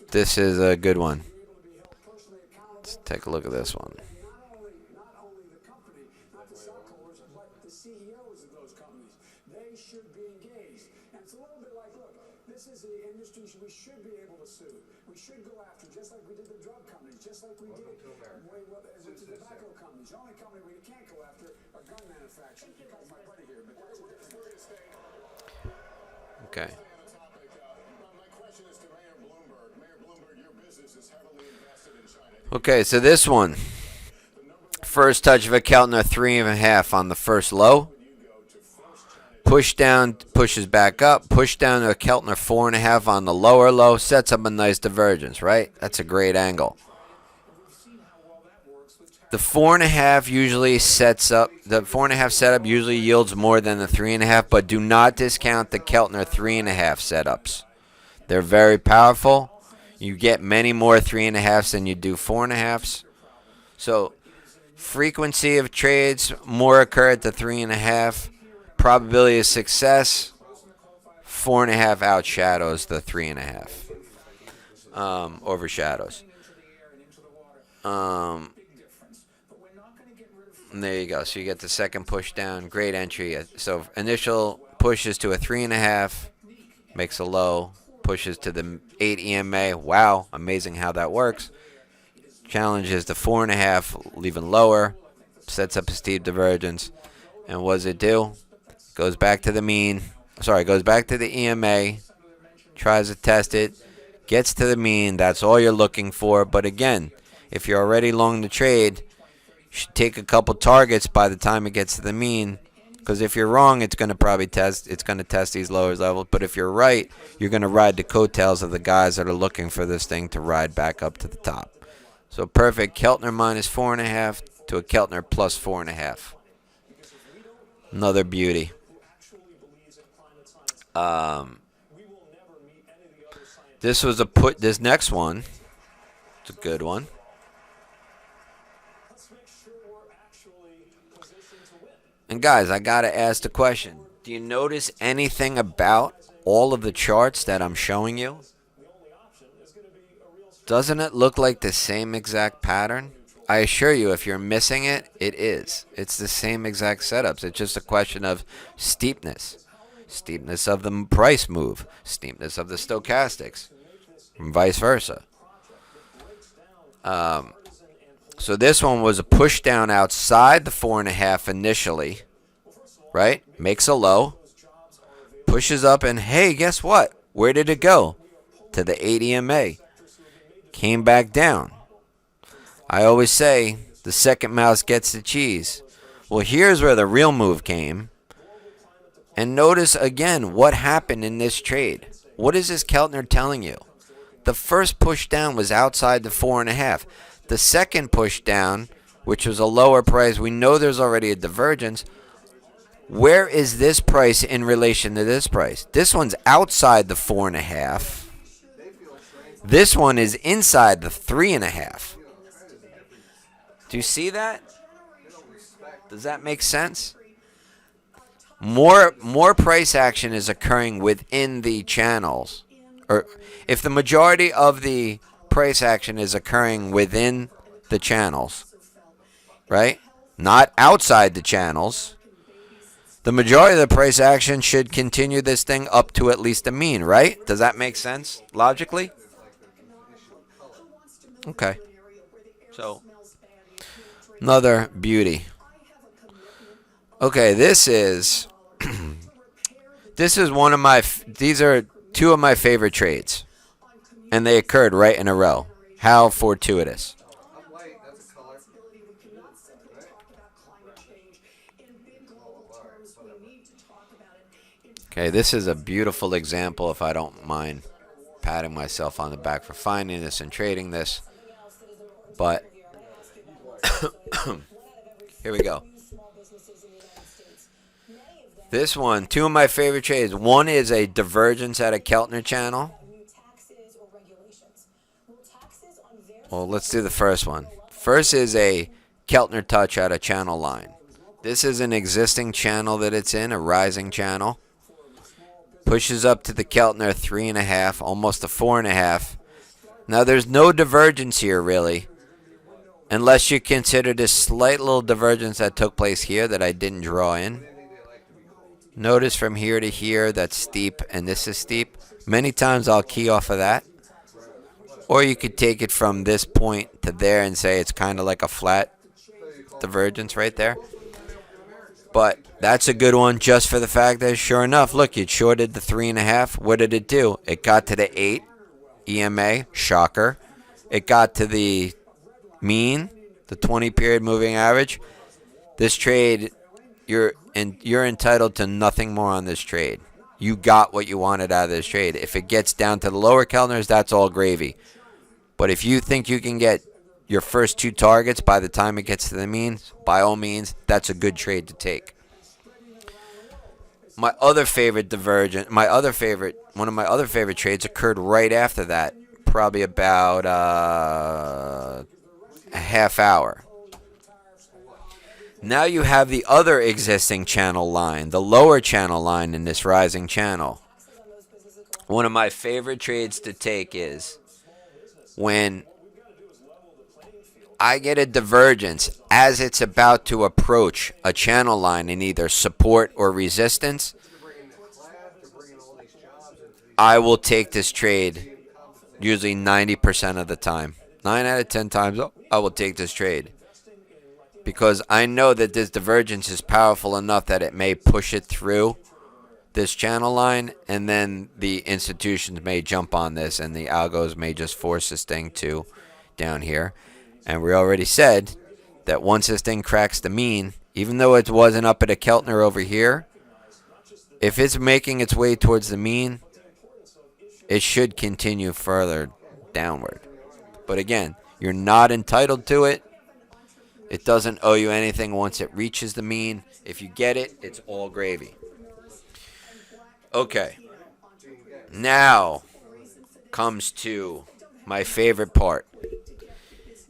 Speaker 2: This is a good one. Let's take a look at this one.
Speaker 4: We should be able to sue. We should go after, just like we did the drug companies, just like we did with the tobacco companies. The only company we can't go after are gun manufacturers. Because my buddy here, but that's a different story.
Speaker 2: Okay.
Speaker 4: My question is to Mayor Bloomberg. Mayor Bloomberg, your business is heavily invested in China.
Speaker 2: Okay, so this one. First touch of a Keltner 3.5 on the first low. Push down, pushes back up. Push down to a Keltner 4.5 on the lower low. Sets up a nice divergence, right? That's a great angle. The 4.5 usually sets up. The 4.5 setup usually yields more than the 3.5, but do not discount the Keltner 3.5 setups. They're very powerful. You get many more 3.5s than you do 4.5s. So frequency of trades more occur at the 3.5. Probability of success, 4.5 outshadows the 3.5. Overshadows. And there you go. So you get the second push down. Great entry. So initial pushes to a 3.5, makes a low, pushes to the 8 EMA. Wow, amazing how that works. Challenges the 4.5, leaving lower, sets up a steep divergence. And what does it do? Goes back to the mean. Goes back to the EMA. Tries to test it. Gets to the mean. That's all you're looking for. But again, if you're already long the trade, you should take a couple targets by the time it gets to the mean. Because if you're wrong, it's going to probably test. It's going to test these lower levels. But if you're right, you're going to ride the coattails of the guys that are looking for this thing to ride back up to the top. So perfect. Keltner minus 4.5 to a Keltner plus 4.5. Another beauty. This was a put. This next one, it's a good one. And guys, I gotta ask the question: do you notice anything about all of the charts that I'm showing you? Doesn't it look like the same exact pattern? I assure you, if you're missing it, it is. It's the same exact setups. It's just a question of steepness. Steepness of the price move, steepness of the stochastics, and vice versa. So this one was a push down outside the 4.5 initially, right? Makes a low, pushes up, and hey, guess what? Where did it go? To the 8 EMA. Came back down. I always say the second mouse gets the cheese. Well, here's where the real move came. And notice again what happened in this trade. What is this Keltner telling you? The first push down was outside the 4.5. The second push down, which was a lower price, we know there's already a divergence. Where is this price in relation to this price? This one's outside the 4.5. This one is inside the 3.5. Do you see that? Does that make sense? More price action is occurring within the channels. Or if the majority of the price action is occurring within the channels, right? Not outside the channels. The majority of the price action should continue this thing up to at least the mean, right? Does that make sense logically? Okay. So, another beauty. Okay, this is one of my. These are two of my favorite trades, and they occurred right in a row. How fortuitous. Okay, this is a beautiful example, if I don't mind patting myself on the back for finding this and trading this. But here we go. This one, two of my favorite trades. One is a divergence at a Keltner channel. Well, let's do the first one. First is a Keltner touch at a channel line. This is an existing channel that it's in, a rising channel. Pushes up to the Keltner 3.5, almost a 4.5. Now there's no divergence here really, unless you consider this slight little divergence that took place here that I didn't draw in. Notice from here to here that's steep and this is steep. Many times I'll key off of that. Or you could take it from this point to there and say it's kind of like a flat divergence right there. But that's a good one just for the fact that sure enough, look, it shorted the 3.5. What did it do? It got to the 8 EMA, shocker. It got to the mean, the 20 period moving average. This trade, you're entitled to nothing more on this trade. You got what you wanted out of this trade. If it gets down to the lower Keltners, that's all gravy. But if you think you can get your first two targets by the time it gets to the means, by all means, that's a good trade to take. One of my other favorite trades occurred right after that, probably about a half hour. Now you have the other existing channel line, the lower channel line in this rising channel. One of my favorite trades to take is when I get a divergence as it's about to approach a channel line in either support or resistance. I will take this trade usually 90% of the time. 9 out of 10 times I will take this trade. Because I know that this divergence is powerful enough that it may push it through this channel line, and then the institutions may jump on this, and the algos may just force this thing to down here. And we already said that once this thing cracks the mean, even though it wasn't up at a Keltner over here, if it's making its way towards the mean, it should continue further downward. But again, you're not entitled to it. It doesn't owe you anything once it reaches the mean. If you get it, it's all gravy. Okay. Now comes to my favorite part.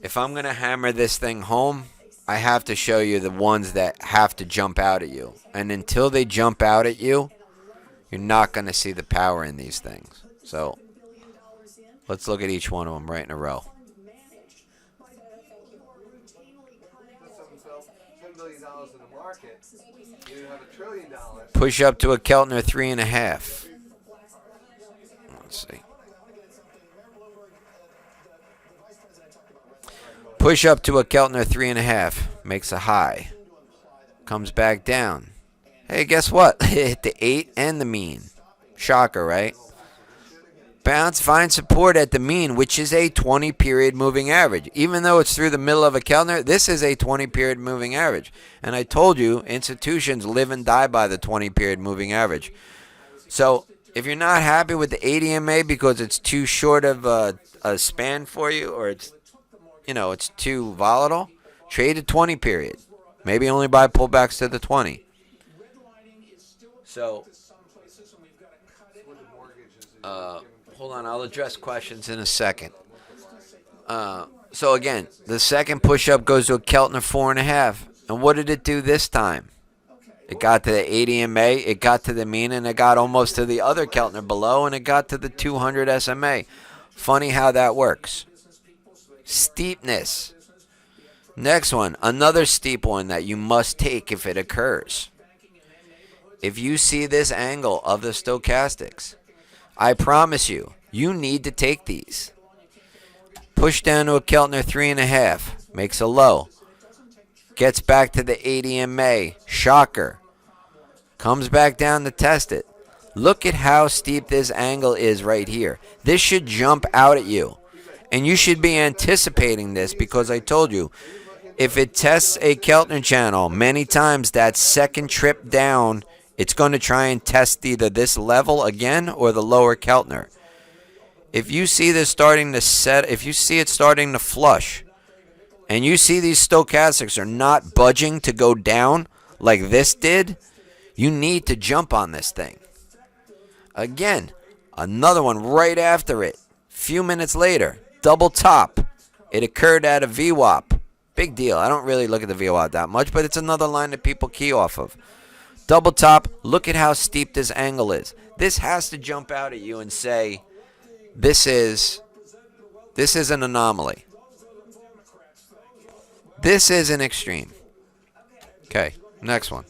Speaker 2: If I'm going to hammer this thing home, I have to show you the ones that have to jump out at you. And until they jump out at you, you're not going to see the power in these things. So let's look at each one of them right in a row. Push up to a Keltner 3.5. Let's see. Push up to a Keltner 3.5. Makes a high. Comes back down. Hey, guess what? It hit the 8 and the mean. Shocker, right? Bounce, find support at the mean, which is a 20-period moving average. Even though it's through the middle of a Keltner, this is a 20-period moving average. And I told you, institutions live and die by the 20-period moving average. So if you're not happy with the 8 EMA because it's too short of a span for you, or it's too volatile, trade a 20-period. Maybe only buy pullbacks to the 20. So, hold on, I'll address questions in a second. So again, the second push-up goes to a Keltner 4.5. And what did it do this time? It got to the 8 EMA, it got to the mean, and it got almost to the other Keltner below, and it got to the 200 SMA. Funny how that works. Steepness. Next one, another steep one that you must take if it occurs. If you see this angle of the stochastics, I promise you, you need to take these. Push down to a Keltner 3.5. Makes a low. Gets back to the 8 EMA. Shocker. Comes back down to test it. Look at how steep this angle is right here. This should jump out at you. And you should be anticipating this because I told you, if it tests a Keltner channel many times, that second trip down, it's going to try and test either this level again or the lower Keltner. If you see this starting to set, if you see it starting to flush, and you see these stochastics are not budging to go down like this did, you need to jump on this thing. Again, another one right after it. Few minutes later, double top. It occurred at a VWAP. Big deal. I don't really look at the VWAP that much, but it's another line that people key off of. Double top. Look at how steep this angle is. This has to jump out at you and say, this is an anomaly. This is an extreme. Okay, next one.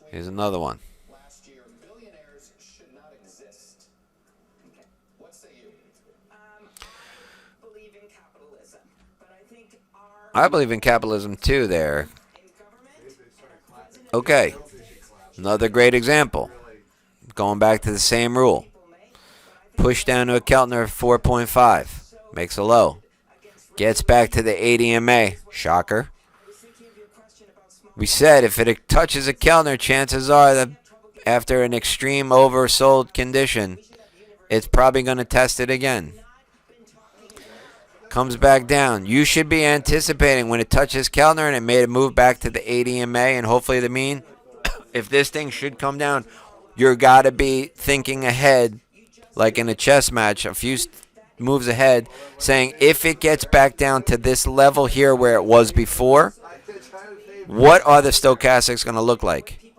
Speaker 2: Here's another one.
Speaker 10: Last year, billionaires should not exist. Okay. What say you?
Speaker 7: Believe in capitalism, but I think
Speaker 2: I believe in capitalism too there. Okay. Another great example. Going back to the same rule. Push down to a Keltner 4.5. Makes a low. Gets back to the 80 MA. Shocker. We said if it touches a Keltner, chances are that after an extreme oversold condition, it's probably going to test it again. Comes back down. You should be anticipating when it touches Keltner and it made a move back to the 80 MA and hopefully the mean. If this thing should come down, you're got to be thinking ahead, like in a chess match, a few moves ahead, saying if it gets back down to this level here where it was before, what are the stochastics going to look like?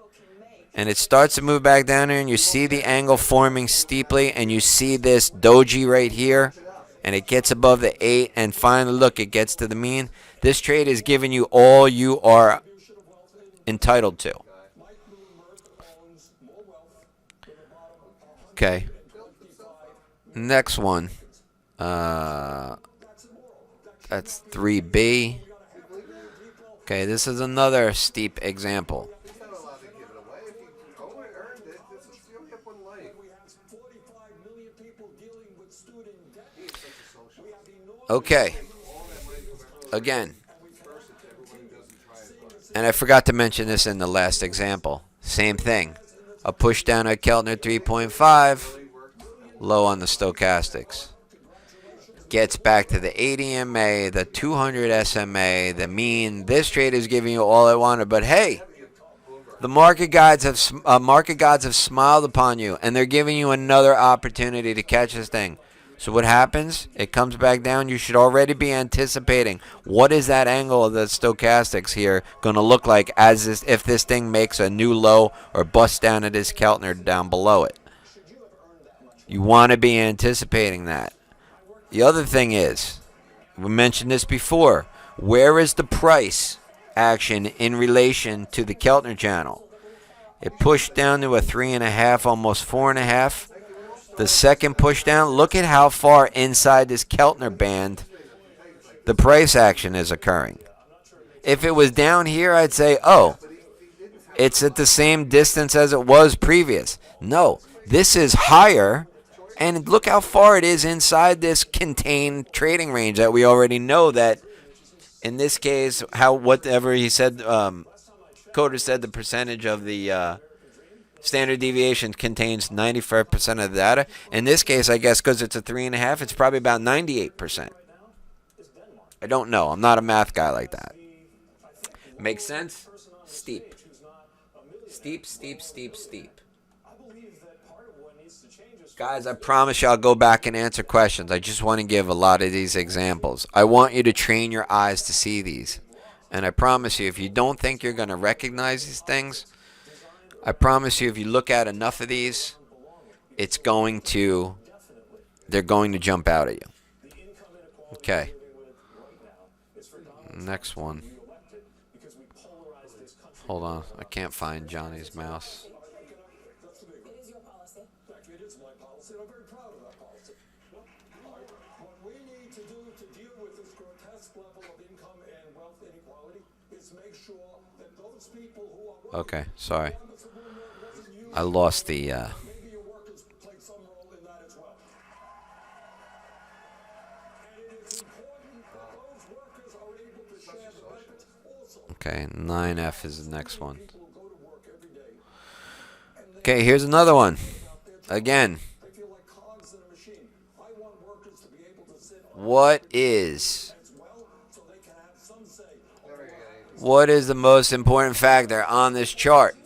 Speaker 2: And it starts to move back down here, and you see the angle forming steeply, and you see this doji right here, and it gets above the 8, and finally, look, it gets to the mean. This trade is giving you all you are entitled to. Okay. Next one. That's 3B. Okay, this is another steep example. Okay. Again. And I forgot to mention this in the last example. Same thing. A push down at Keltner 3.5. Low on the stochastics. Gets back to the 80 MA, the 200 SMA, the mean. This trade is giving you all I wanted. But hey, the market gods have smiled upon you, and they're giving you another opportunity to catch this thing. So what happens? It comes back down. You should already be anticipating what is that angle of the stochastics here going to look like as this, if this thing makes a new low or busts down at this Keltner down below it. You want to be anticipating that. The other thing is, we mentioned this before, where is the price action in relation to the Keltner channel? It pushed down to a 3.5, almost 4.5. The second push down, look at how far inside this Keltner band the price action is occurring. If it was down here, I'd say, oh, it's at the same distance as it was previous. No, this is higher, and look how far it is inside this contained trading range that we already know that, in this case, whatever he said, Coder said the percentage of the standard deviation contains 95% of the data. In this case, I guess because it's a 3.5, it's probably about 98%. I don't know. I'm not a math guy like that. Makes sense? Steep. Steep, steep, steep, steep. Guys, I promise you I'll go back and answer questions. I just want to give a lot of these examples. I want you to train your eyes to see these. And I promise you, if you don't think you're going to recognize these things, I promise you, if you look at enough of these, they're going to jump out at you. Okay. Next one. Hold on. I can't find Johnny's mouse.
Speaker 4: What we need to do to deal with this grotesque level of income
Speaker 2: Okay, sorry. I lost the... Okay, 9F is the next one. Okay, here's another one. Again. What is the most important factor on this chart?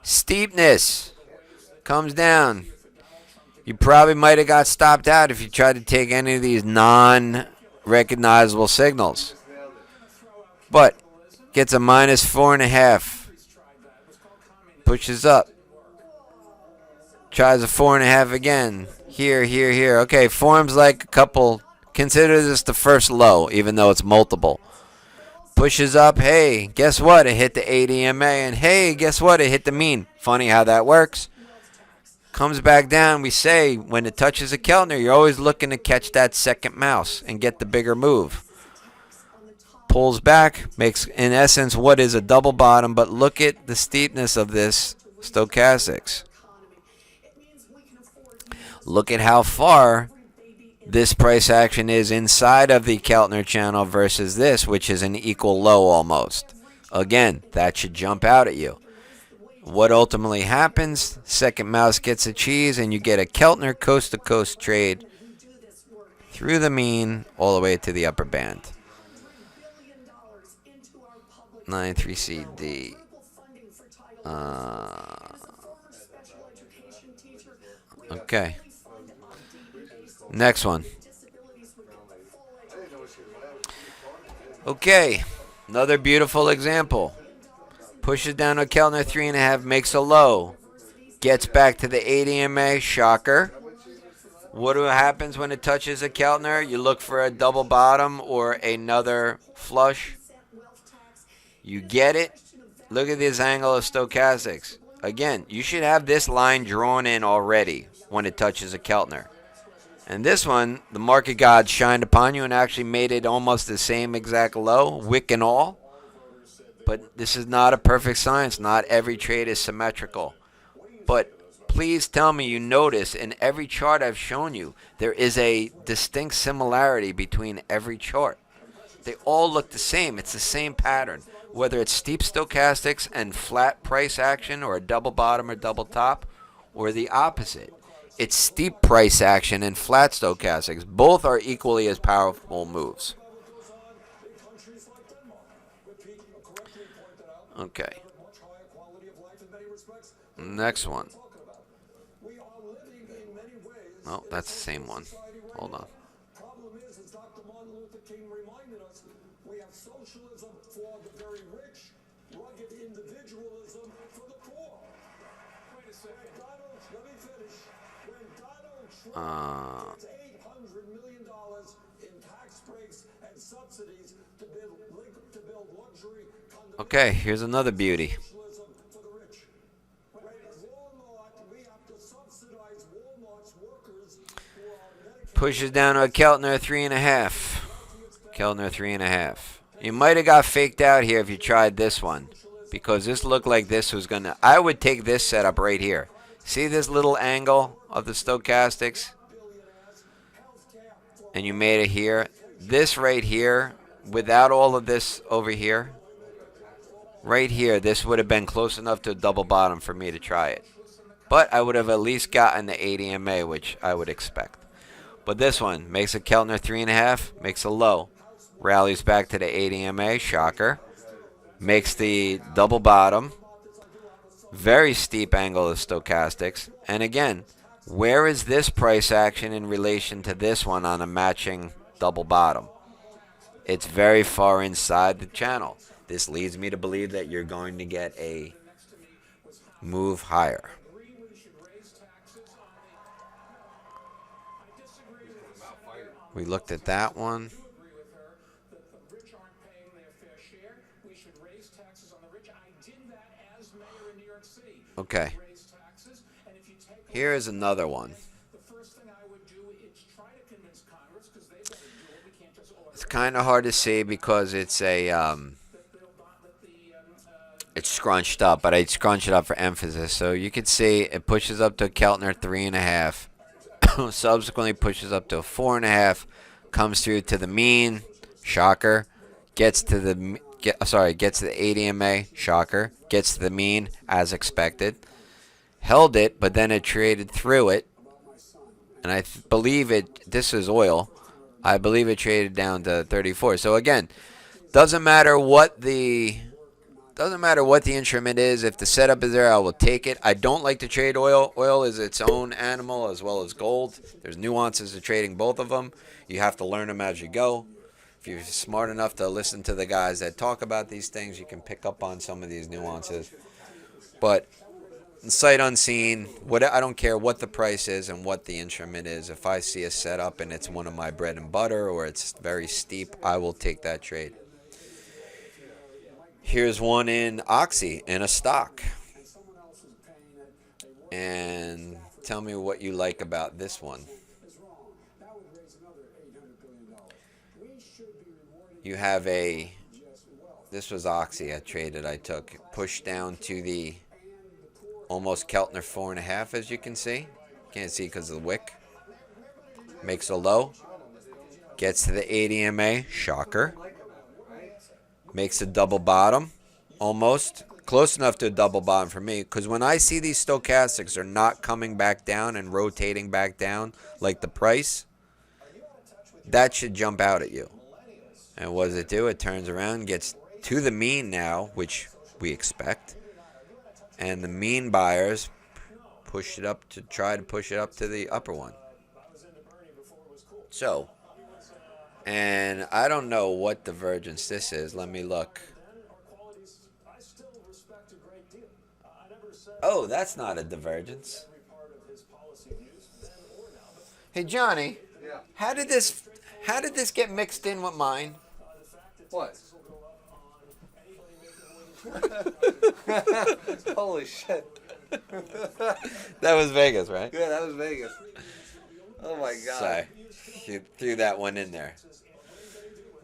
Speaker 2: Steepness comes down. You probably might have got stopped out if you tried to take any of these non-recognizable signals. But gets a -4.5. Pushes up. Tries a 4.5 again. Here. Okay, forms like a couple. Consider this the first low, even though it's multiple. Pushes up. Hey, guess what? It hit the ADMA. And hey, guess what? It hit the mean. Funny how that works. Comes back down. We say when it touches a Keltner, you're always looking to catch that second mouse and get the bigger move. Pulls back. Makes, in essence, what is a double bottom. But look at the steepness of this stochastics. Look at how far this price action is inside of the Keltner channel versus this, which is an equal low almost. Again, that should jump out at you. What ultimately happens, second mouse gets a cheese, and you get a Keltner coast-to-coast trade through the mean all the way to the upper band. 93CD. Okay. Next one. Okay, another beautiful example. Pushes down a Keltner 3.5, makes a low. Gets back to the ADMA, shocker. What happens when it touches a Keltner? You look for a double bottom or another flush. You get it. Look at this angle of stochastics. Again, you should have this line drawn in already when it touches a Keltner. And this one, the market gods shined upon you and actually made it almost the same exact low, wick and all. But this is not a perfect science. Not every trade is symmetrical. But please tell me you notice in every chart I've shown you, there is a distinct similarity between every chart. They all look the same. It's the same pattern. Whether it's steep stochastics and flat price action or a double bottom or double top, or the opposite. It's steep price action and flat stochastics. Both are equally as powerful moves. Okay. Next one. Oh, that's the same one. Hold on. Okay, here's another beauty. Pushes down to a Keltner 3.5. Keltner 3.5. You might have got faked out here if you tried this one, because this looked like this was gonna. I would take this setup right here. See this little angle of the stochastics? And you made it here. This right here, without all of this over here, right here, this would have been close enough to a double bottom for me to try it. But I would have at least gotten the ADMA, which I would expect. But this one makes a Keltner 3.5, makes a low. Rallies back to the ADMA, shocker. Makes the double bottom. Very steep angle of stochastics. And again, where is this price action in relation to this one on a matching double bottom? It's very far inside the channel. This leads me to believe that you're going to get a move higher. We looked at that one. Okay. Here is another one. It's kind of hard to see because it's it's scrunched up, but I scrunched it up for emphasis. So you can see it pushes up to a Keltner 3.5, subsequently pushes up to a 4.5, comes through to the mean, shocker, gets to the 80 MA, shocker, gets to the mean as expected, held it, but then it traded through it, and I believe this is oil. I believe it traded down to 34. So again, doesn't matter what the instrument is. If the setup is there, I will take it. I don't like to trade oil. Oil is its own animal as well as gold. There's nuances to trading both of them. You have to learn them as you go. If you're smart enough to listen to the guys that talk about these things, you can pick up on some of these nuances. But sight unseen, I don't care what the price is and what the instrument is. If I see a setup and it's one of my bread and butter or it's very steep, I will take that trade. Here's one in Oxy in a stock. And tell me what you like about this one. You have this was Oxy I took. Pushed down to the almost Keltner 4.5, as you can see. Can't see because of the wick. Makes a low. Gets to the 80 MA. Shocker. Makes a double bottom. Almost. Close enough to a double bottom for me. Because when I see these stochastics are not coming back down and rotating back down like the price, that should jump out at you. And what does it do? It turns around, gets to the mean now, which we expect. And the mean buyers try to push it up to the upper one. So, and I don't know what divergence this is. Let me look. Oh, that's not a divergence. Hey, Johnny.
Speaker 1: Yeah.
Speaker 2: How did this get mixed in with mine?
Speaker 1: What? Holy shit.
Speaker 2: That was Vegas, right?
Speaker 1: Yeah, that was Vegas. Oh my god.
Speaker 2: Sorry. You threw that one in there.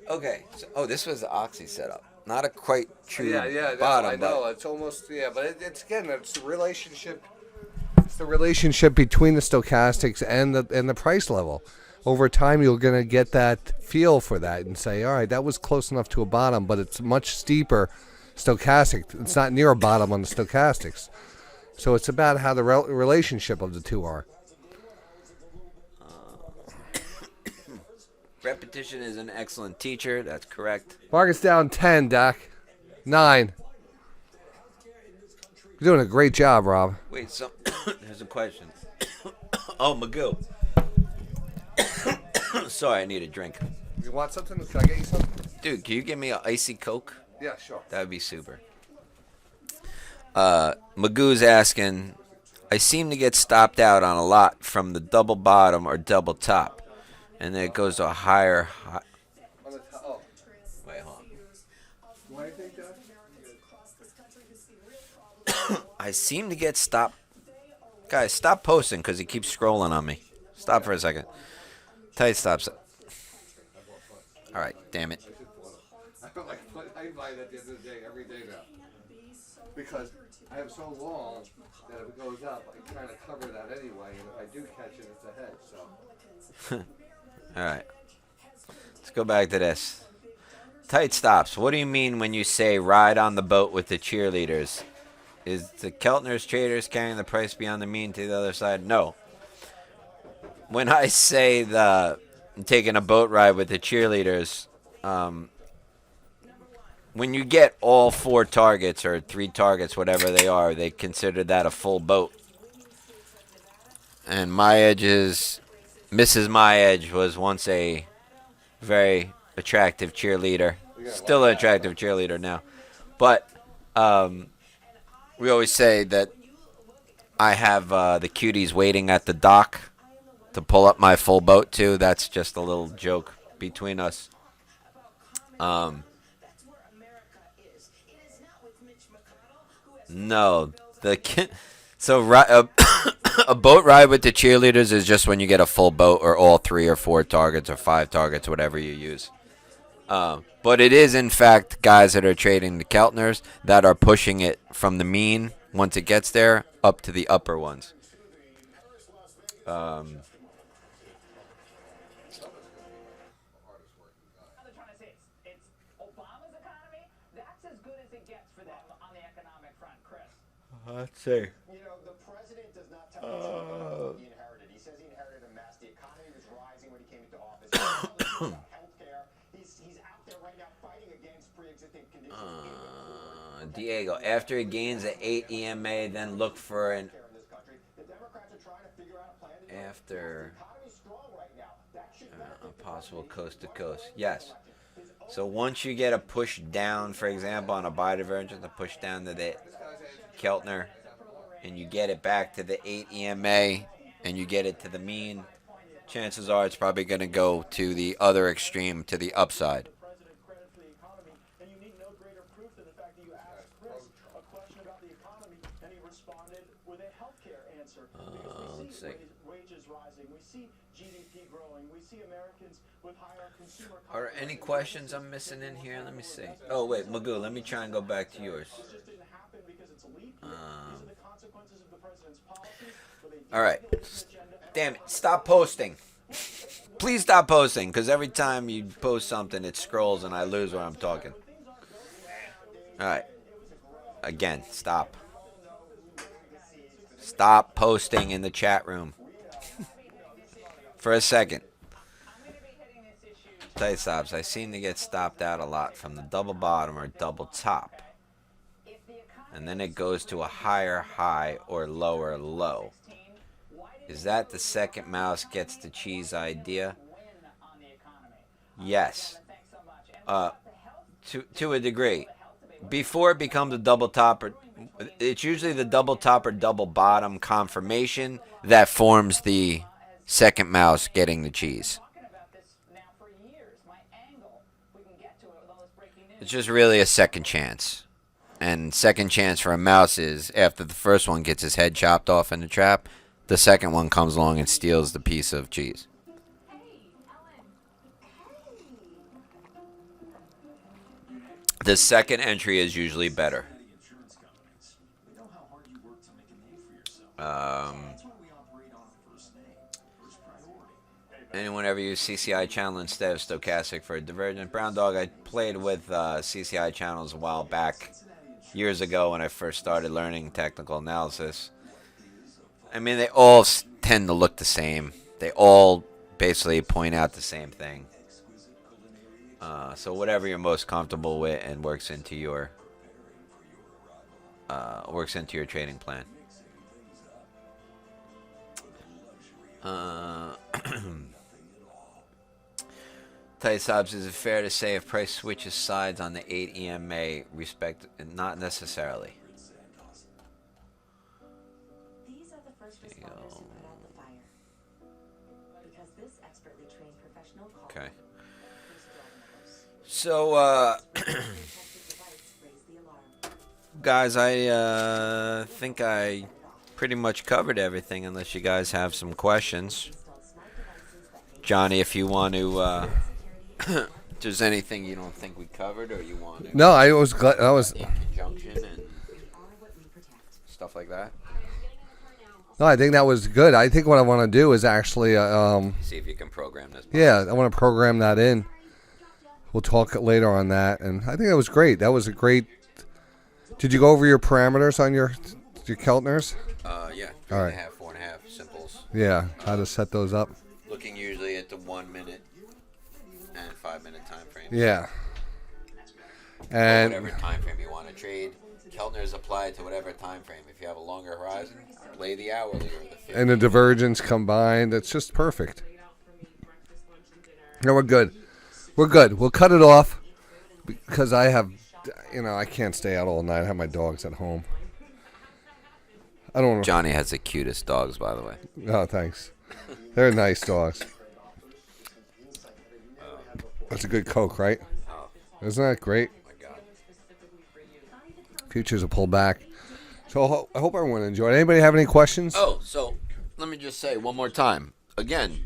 Speaker 2: Okay. So, this was the Oxy setup. Not a quite true bottom.
Speaker 1: I know. It's almost, but it's the relationship. It's the relationship between the stochastics and the price level. Over time, you're going to get that feel for that and say, all right, that was close enough to a bottom, but it's much steeper stochastic. It's not near a bottom on the stochastics. So it's about how the relationship of the two are.
Speaker 2: Repetition is an excellent teacher. That's correct.
Speaker 1: Market's down 10, Doc. 9. You're doing a great job, Rob.
Speaker 2: Wait, so there's a question. Oh, Magoo. Sorry, I need a drink.
Speaker 1: You want something? Can I get you something?
Speaker 2: Dude, can you give me an icy Coke?
Speaker 1: Yeah, sure.
Speaker 2: That would be super. Magoo's asking, I seem to get stopped out on a lot from the double bottom or double top. And then it goes to a higher... Wait, hold on. I seem to get stopped. Guys, stop posting because he keeps scrolling on me. Stop for a second. Tight stops. All right, damn it.
Speaker 1: I buy that the other day, every day now. Because I have so long that if it goes up, I kind of cover that anyway. And if I do catch it, it's ahead. So.
Speaker 2: All right. Let's go back to this. Tight stops. What do you mean when you say ride on the boat with the cheerleaders? Is the Keltner's traders carrying the price beyond the mean to the other side? No. When I say I'm taking a boat ride with the cheerleaders, when you get all 4 targets or 3 targets, whatever they are, they consider that a full boat. And Mrs. My Edge was once a very attractive cheerleader. Still an attractive cheerleader now. But we always say that I have the cuties waiting at the dock to pull up my full boat too. That's just a little joke between us. No. So a boat ride with the cheerleaders is just when you get a full boat or all 3 or 4 targets or 5 targets, whatever you use. But it is, in fact, guys that are trading the Keltners that are pushing it from the mean, once it gets there, up to the upper ones. Let's see.
Speaker 10: You know, the president does not tell us what he inherited. He says he inherited a mess. The economy was rising when he came into office. Healthcare. He's out there right now fighting against pre-existing conditions.
Speaker 2: Diego, after it gains an 8 EMA, then look for an after a possible coast to coast. Yes. So once you get a push down, for example, on a buy divergence, a push down to the Keltner, and you get it back to the 8 EMA, and you get it to the mean, chances are it's probably going to go to the other extreme, to the upside.
Speaker 4: And you need no greater proof than the fact that you asked Chris a question about the economy, and he responded with a healthcare answer. Because we see wages rising, we see GDP growing, we see Americans with higher consumer.
Speaker 2: Are there any questions I'm missing in here? Let me see. Oh wait, Magoo, let me try and go back to yours. All right. Damn it! Stop posting. Please stop posting, because every time you post something, it scrolls and I lose where I'm talking. All right. Again, stop. Stop posting in the chat room. For a second. Tight stops. I seem to get stopped out a lot from the double bottom or double top. And then it goes to a higher high or lower low. Is that the second mouse gets the cheese idea? Yes. To a degree. Before it becomes a double top, it's usually the double top or double bottom confirmation that forms the second mouse getting the cheese. It's just really a second chance. And second chance for a mouse is after the first one gets his head chopped off in the trap, the second one comes along and steals the piece of cheese. The second entry is usually better. Anyone ever use CCI channel instead of stochastic for a divergent? Brown Dog, I played with CCI channels a while back, years ago when I first started learning technical analysis. I mean, they all tend to look the same. They all basically point out the same thing. So whatever you're most comfortable with and works into your trading plan. Tight stops, is it fair to say if price switches sides on the 8 EMA respect? Not necessarily.
Speaker 7: These are the first responders who put out the fire. Because this expertly trained professional called
Speaker 2: Okay. So, guys, I think I pretty much covered everything unless you guys have some questions. Johnny, if you want to, if there's anything you don't think we covered or you want to.
Speaker 1: No, I was glad. I was.
Speaker 2: In conjunction and stuff like that.
Speaker 1: No, I think that was good. I think what I want to do is actually
Speaker 2: see if you can program this.
Speaker 1: Yeah, I want to program that in. We'll talk later on that, and I think that was great. That was a great. Did you go over your parameters on your Keltners?
Speaker 2: Yeah. 3.5,
Speaker 1: All right.
Speaker 2: 4.5 simples.
Speaker 1: Yeah, how to set those up.
Speaker 2: Looking usually at the 1 minute and 5 minute time frame.
Speaker 1: Yeah. And
Speaker 2: or whatever time frame you want to trade. Keltner's applied to whatever time frame. If you have a longer horizon, play the hourly or the 50.
Speaker 1: And the divergence combined, it's just perfect. No, we're good. We're good. We'll cut it off because I have, I can't stay out all night. I have my dogs at home. I don't know.
Speaker 2: Johnny has the cutest dogs, by the way.
Speaker 1: Oh, thanks. They're nice dogs. That's a good Coke, right? Isn't that great? Futures will pull back. So I hope everyone enjoyed. Anybody have any questions?
Speaker 2: Oh, so let me just say one more time. Again,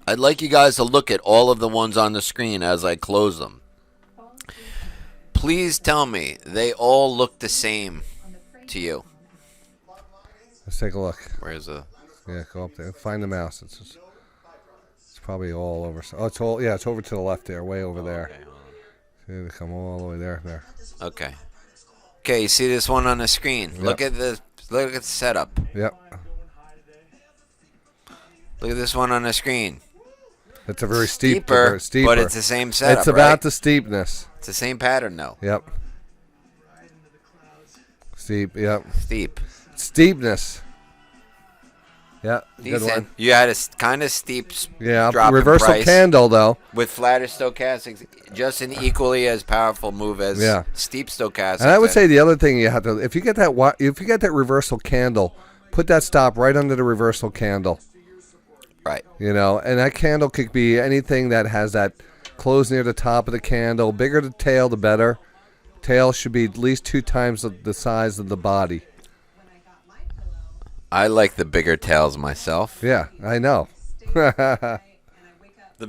Speaker 2: I'd like you guys to look at all of the ones on the screen as I close them. Please tell me they all look the same to you.
Speaker 1: Let's take a look.
Speaker 2: Where's the...
Speaker 1: Yeah, go up there. Find the mouse. It's probably all over. Oh, it's all. Yeah, it's over to the left there, way over there.
Speaker 2: Okay, hold on.
Speaker 1: See, they come all the way there.
Speaker 2: Okay. Okay, you see this one on the screen?
Speaker 1: Yep.
Speaker 2: Look at the setup.
Speaker 1: Yep.
Speaker 2: Look at this one on the screen.
Speaker 1: It's a very steep,
Speaker 2: Steeper,
Speaker 1: steeper.
Speaker 2: but it's the same setup.
Speaker 1: It's about
Speaker 2: right?
Speaker 1: the steepness.
Speaker 2: It's the same pattern, though.
Speaker 1: Yep. Steep. Yep.
Speaker 2: Steep.
Speaker 1: Steepness. Yeah. Good
Speaker 2: Decent.
Speaker 1: one.
Speaker 2: You had a kind of steep
Speaker 1: Yeah.
Speaker 2: drop in
Speaker 1: Reversal
Speaker 2: price
Speaker 1: candle though.
Speaker 2: with flatter stochastics, just an equally as powerful move as steep stochastics.
Speaker 1: And I would say the other thing you have to, if you get that reversal candle, put that stop right under the reversal candle.
Speaker 2: Right.
Speaker 1: You know, and that candle could be anything that has that close near the top of the candle. Bigger the tail, the better. Tail should be at least 2 times the size of the body.
Speaker 2: I like the bigger tails myself.
Speaker 1: Yeah, I know.
Speaker 2: The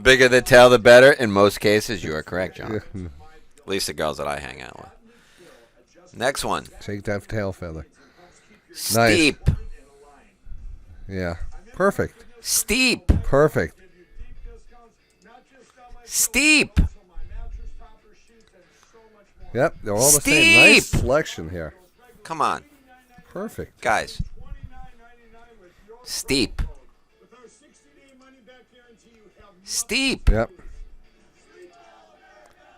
Speaker 2: bigger the tail, the better. In most cases, you are correct, John. At least the girls that I hang out with. Next one.
Speaker 1: Shake that tail feather.
Speaker 2: Steep.
Speaker 1: Nice. Yeah. Perfect.
Speaker 2: Steep.
Speaker 1: Perfect.
Speaker 2: Steep.
Speaker 1: Yep, they're all the
Speaker 2: Steep.
Speaker 1: same. Nice selection here.
Speaker 2: Come on.
Speaker 1: Perfect.
Speaker 2: Guys. Steep. Steep.
Speaker 1: Yep.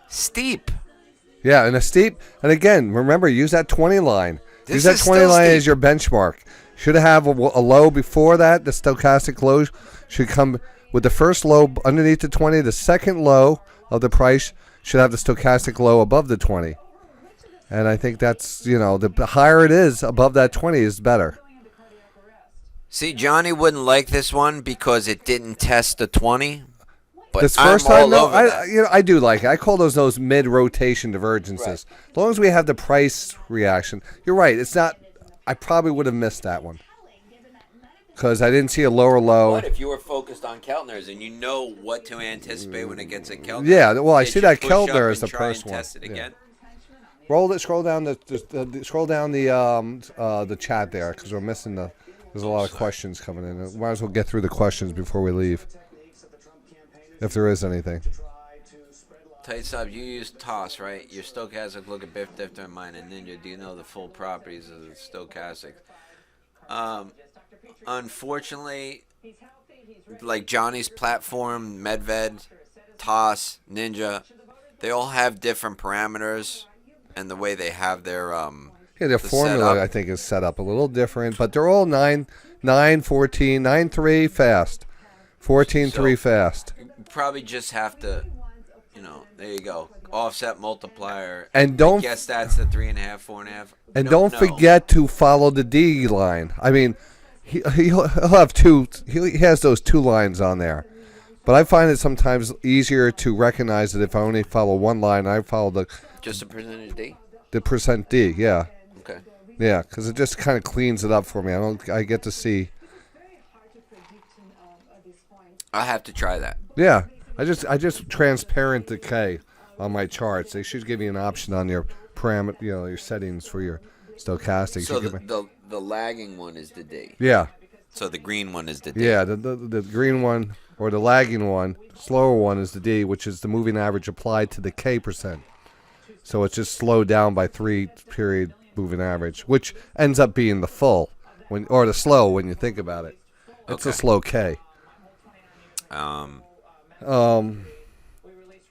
Speaker 2: Steep.
Speaker 1: Yeah, and a steep, and again, remember, use that 20 line. Use
Speaker 2: This
Speaker 1: that
Speaker 2: is
Speaker 1: 20
Speaker 2: still
Speaker 1: line
Speaker 2: steep.
Speaker 1: as your benchmark. Should have a low before that. The stochastic low should come with the first low underneath the 20. The second low of the price should have the stochastic low above the 20. And I think that's, you know, the higher it is above that 20 is better.
Speaker 2: See, Johnny wouldn't like this one because it didn't test the 20. But
Speaker 1: This
Speaker 2: I'm
Speaker 1: first
Speaker 2: all
Speaker 1: time, no,
Speaker 2: over that.
Speaker 1: I do like it. I call those mid-rotation divergences.
Speaker 2: Right.
Speaker 1: As long as we have the price reaction. You're right. It's not. I probably would have missed that one because I didn't see a lower low.
Speaker 2: But if you were focused on Keltners and you know what to anticipate when it gets a Keltner,
Speaker 1: Yeah, well, I
Speaker 2: did
Speaker 1: see
Speaker 2: you
Speaker 1: that
Speaker 2: push
Speaker 1: Keltner
Speaker 2: up
Speaker 1: is the
Speaker 2: and try
Speaker 1: first
Speaker 2: and
Speaker 1: one.
Speaker 2: Test it
Speaker 1: Yeah.
Speaker 2: again?
Speaker 1: Scroll down the chat there because we're missing the. There's a lot of questions coming in. Might as well get through the questions before we leave, if there is anything.
Speaker 2: Tight stop, you use TOS, right? Your stochastic look a bit different than mine and Ninja. Do you know the full properties of the stochastic? Unfortunately, like Johnny's platform, Medved, TOS, Ninja, they all have different parameters and the way they have their
Speaker 1: Yeah, their formula I think is set up a little different, but they're all 9, 14, 9, 3 fast, 14, 3 fast.
Speaker 2: You probably just have to, you know, there you go, offset multiplier.
Speaker 1: And don't-
Speaker 2: I guess that's the 3.5, 4.5.
Speaker 1: And don't forget to follow the D line. I mean, he'll have two. He has those 2 lines on there, but I find it sometimes easier to recognize that if I only follow one line, I follow
Speaker 2: Just a percentage D?
Speaker 1: the percent D. Yeah.
Speaker 2: Okay.
Speaker 1: Yeah, because it just kind of cleans it up for me. I get to see.
Speaker 2: I'll have to try that.
Speaker 1: Yeah, I just transparent the K on my charts. They should give you an option on your parameter, you know, your settings for your stochastics.
Speaker 2: So
Speaker 1: You give me-
Speaker 2: the lagging one is the D.
Speaker 1: yeah,
Speaker 2: So the green one is the D.
Speaker 1: yeah, the green one or the lagging one, slower one is the D, which is the moving average applied to the K percent. So it's just slowed down by 3 period moving average, which ends up being the full or the slow when you think about it. It's a
Speaker 2: Okay.
Speaker 1: slow K.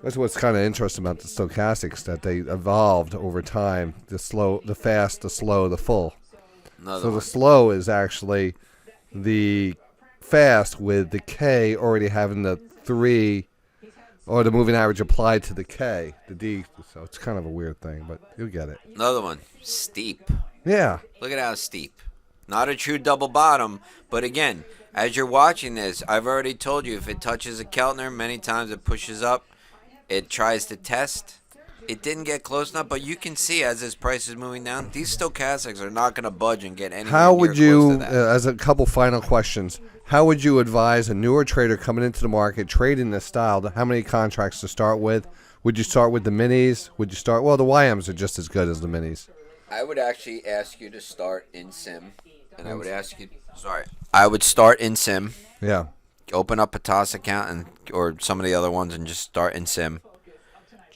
Speaker 1: That's what's kind of interesting about the stochastics, that they evolved over time. The slow, the fast, the slow, the full.
Speaker 2: Another
Speaker 1: So
Speaker 2: one.
Speaker 1: the slow is actually the fast with the K already having the 3 or the moving average applied to the K, the D. So it's kind of a weird thing, but you'll get it.
Speaker 2: Another one. Steep.
Speaker 1: Yeah.
Speaker 2: Look at how steep. Not a true double bottom, but again, as you're watching this, I've already told you if it touches a Keltner, many times it pushes up. It tries to test. It didn't get close enough, but you can see as this price is moving down, these stochastics are not going to budge and get anywhere
Speaker 1: How
Speaker 2: near
Speaker 1: would
Speaker 2: close
Speaker 1: you,
Speaker 2: to that.
Speaker 1: as a couple final questions, how would you advise a newer trader coming into the market, trading this style, how many contracts to start with? Would you start with the minis? Would you start, well, the YMs are just as good as the minis.
Speaker 2: I would actually ask you to start in sim. And I would ask you, I would start in sim.
Speaker 1: Yeah.
Speaker 2: Open up a TOS account or some of the other ones and just start in sim.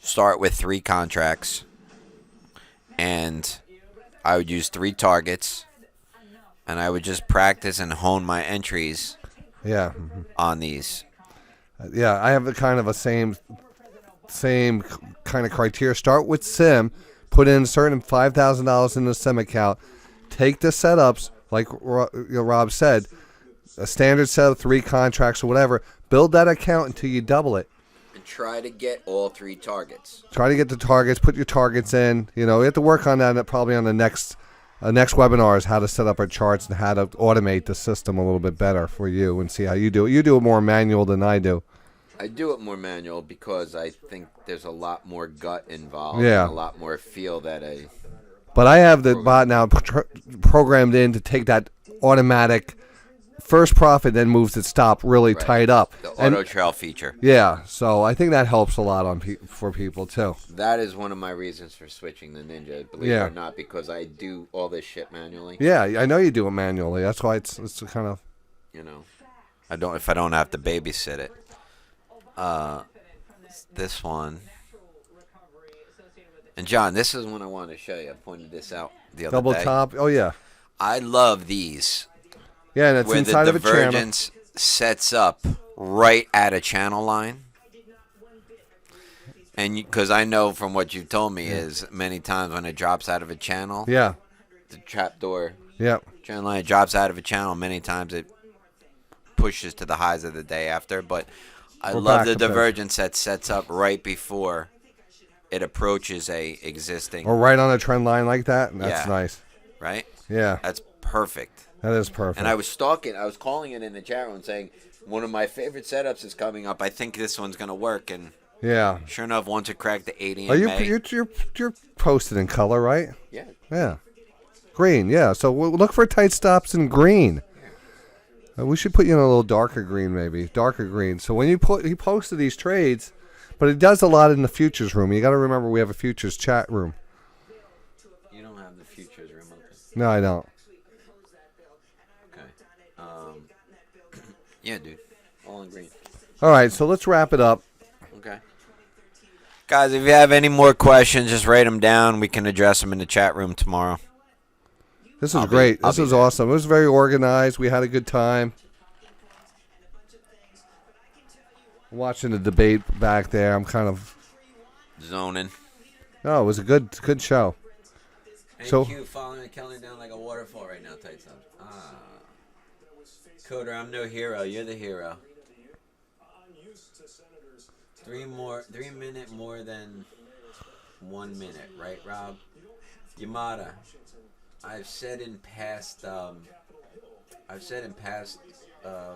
Speaker 2: Start with 3 contracts. And I would use 3 targets. And I would just practice and hone my entries on these.
Speaker 1: Yeah, I have the kind of a same kind of criteria. Start with sim, put in certain $5,000 in the sim account, take the setups, like Rob said, a standard setup, 3 contracts or whatever, build that account until you double it.
Speaker 2: And try to get all 3 targets.
Speaker 1: Try to get the targets, put your targets in. You know, you have to work on that probably on the next webinar is how to set up our charts and how to automate the system a little bit better for you and see how you do it. You do it more manual than I do.
Speaker 2: I do it more manual because I think there's a lot more gut involved.
Speaker 1: Yeah.
Speaker 2: And a lot more feel that
Speaker 1: But I have the bot now programmed in to take that automatic first profit, then moves it stop really tight up.
Speaker 2: The auto trail feature.
Speaker 1: Yeah, so I think that helps a lot for people too.
Speaker 2: That is one of my reasons for switching the Ninja, believe it or not, because I do all this shit manually.
Speaker 1: Yeah, I know you do it manually. That's why it's kind of,
Speaker 2: you know, if I don't have to babysit it. This one. And John, this is one I wanted to show you. I pointed this out the other day.
Speaker 1: double top. Oh yeah.
Speaker 2: I love these.
Speaker 1: Yeah, and it's
Speaker 2: where
Speaker 1: inside
Speaker 2: the
Speaker 1: of a channel.
Speaker 2: divergence sets up right at a channel line. And because I know from what you've told me is many times when it drops out of a channel,
Speaker 1: the
Speaker 2: trapdoor, channel line, it drops out of a channel. Many times it pushes to the highs of the day after. But I love the divergence that sets up right before it approaches a existing.
Speaker 1: Or right on a trend line like that. That's nice.
Speaker 2: Right?
Speaker 1: Yeah.
Speaker 2: That's perfect.
Speaker 1: That is perfect.
Speaker 2: And I was calling it in the chat room saying, one of my favorite setups is coming up. I think this one's going to work. And sure enough, once it cracked the 80 in May.
Speaker 1: You're posted in color, right?
Speaker 2: Yeah.
Speaker 1: Yeah. Green, yeah. So we'll look for tight stops in green. We should put you in a little darker green, maybe. Darker green. So when he posted these trades, but it does a lot in the futures room. You got to remember we have a futures chat room.
Speaker 2: You don't have the futures room open.
Speaker 1: No, I don't.
Speaker 2: Yeah, dude. All in green.
Speaker 1: All right, so let's wrap it up.
Speaker 2: Okay. Guys, if you have any more questions, just write them down. We can address them in the chat room tomorrow.
Speaker 1: This is great. This is awesome. It was very organized. We had a good time. Watching the debate back there, I'm kind of
Speaker 2: zoning.
Speaker 1: No, it was a good show.
Speaker 2: Thank you, following Keltner down like a waterfall right now, tight subs. Coder, I'm no hero. You're the hero. 3 minute more than 1 minute, right, Rob? Yamada, I've said in past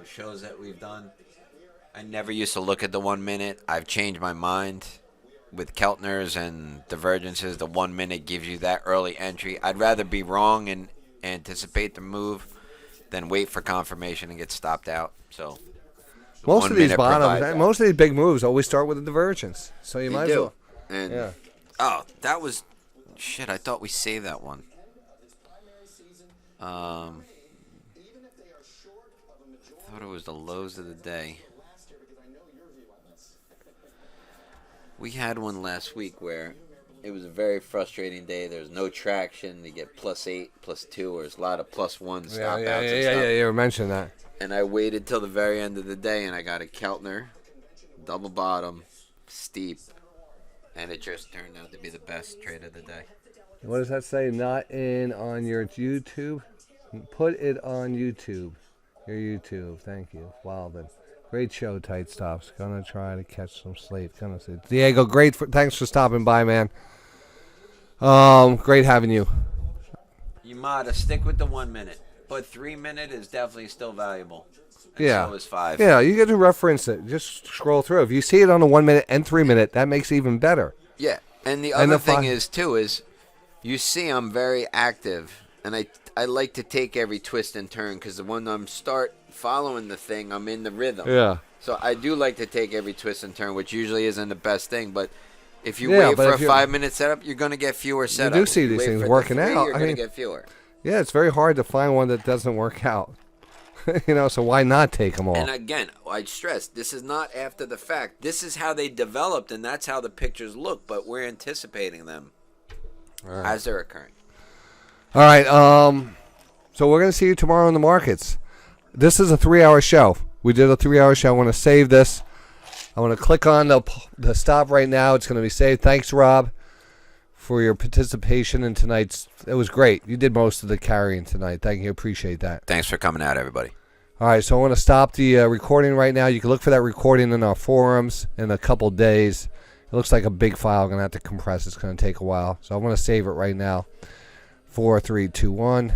Speaker 2: shows that we've done, I never used to look at the 1 minute. I've changed my mind. With Keltners and Divergences, the 1 minute gives you that early entry. I'd rather be wrong and anticipate the move than wait for confirmation and get stopped out. So
Speaker 1: most of these bottoms, most of these big moves always start with a divergence. So you might as well.
Speaker 2: And oh, that was shit. I thought we saved that one. Thought it was the lows of the day. We had one last week where it was a very frustrating day. There was no traction. You get +8, +2, or there's a lot of +1 stop outs.
Speaker 1: Yeah, you mentioned that.
Speaker 2: And I waited till the very end of the day, and I got a Keltner, double bottom, steep, and it just turned out to be the best trade of the day.
Speaker 1: What does that say? Not in on your YouTube? Put it on YouTube. Your YouTube. Thank you. Wow, then. Great show, Tight Stops. Gonna try to catch some sleep. Gonna say, Diego, thanks for stopping by, man. Great having you.
Speaker 2: Yamada, stick with the 1 minute, but 3 minute is definitely still valuable. And so is 5.
Speaker 1: Yeah, you get to reference it. Just scroll through. If you see it on the 1 minute and 3 minute, that makes it even better.
Speaker 2: Yeah, and the other thing is you see I'm very active, and I like to take every twist and turn because when I'm following the thing, I'm in the rhythm.
Speaker 1: Yeah.
Speaker 2: So I do like to take every twist and turn, which usually isn't the best thing. But if you
Speaker 1: Yeah,
Speaker 2: wait
Speaker 1: but
Speaker 2: for a
Speaker 1: if you-
Speaker 2: 5-minute setup, you're going to get fewer setups.
Speaker 1: do see
Speaker 2: If you
Speaker 1: these
Speaker 2: wait
Speaker 1: things
Speaker 2: for the
Speaker 1: working
Speaker 2: 3,
Speaker 1: out.
Speaker 2: You're
Speaker 1: I
Speaker 2: going
Speaker 1: mean-
Speaker 2: to get fewer.
Speaker 1: Yeah, it's very hard to find one that doesn't work out. So why not take them all?
Speaker 2: And again, I stress, this is not after the fact. This is how they developed, and that's how the pictures look. But we're anticipating them as they're occurring.
Speaker 1: All right. So we're going to see you tomorrow in the markets. This is a 3-hour show. We did a 3-hour show. I want to save this. I want to click on the stop right now. It's going to be saved. Thanks, Rob, for your participation in tonight's. It was great. You did most of the carrying tonight. Thank you. Appreciate that.
Speaker 2: Thanks for coming out, everybody.
Speaker 1: All right. So I want to stop the recording right now. You can look for that recording in our forums in a couple days. It looks like a big file. I'm going to have to compress. It's going to take a while. So I want to save it right now. 4, 3, 2, 1.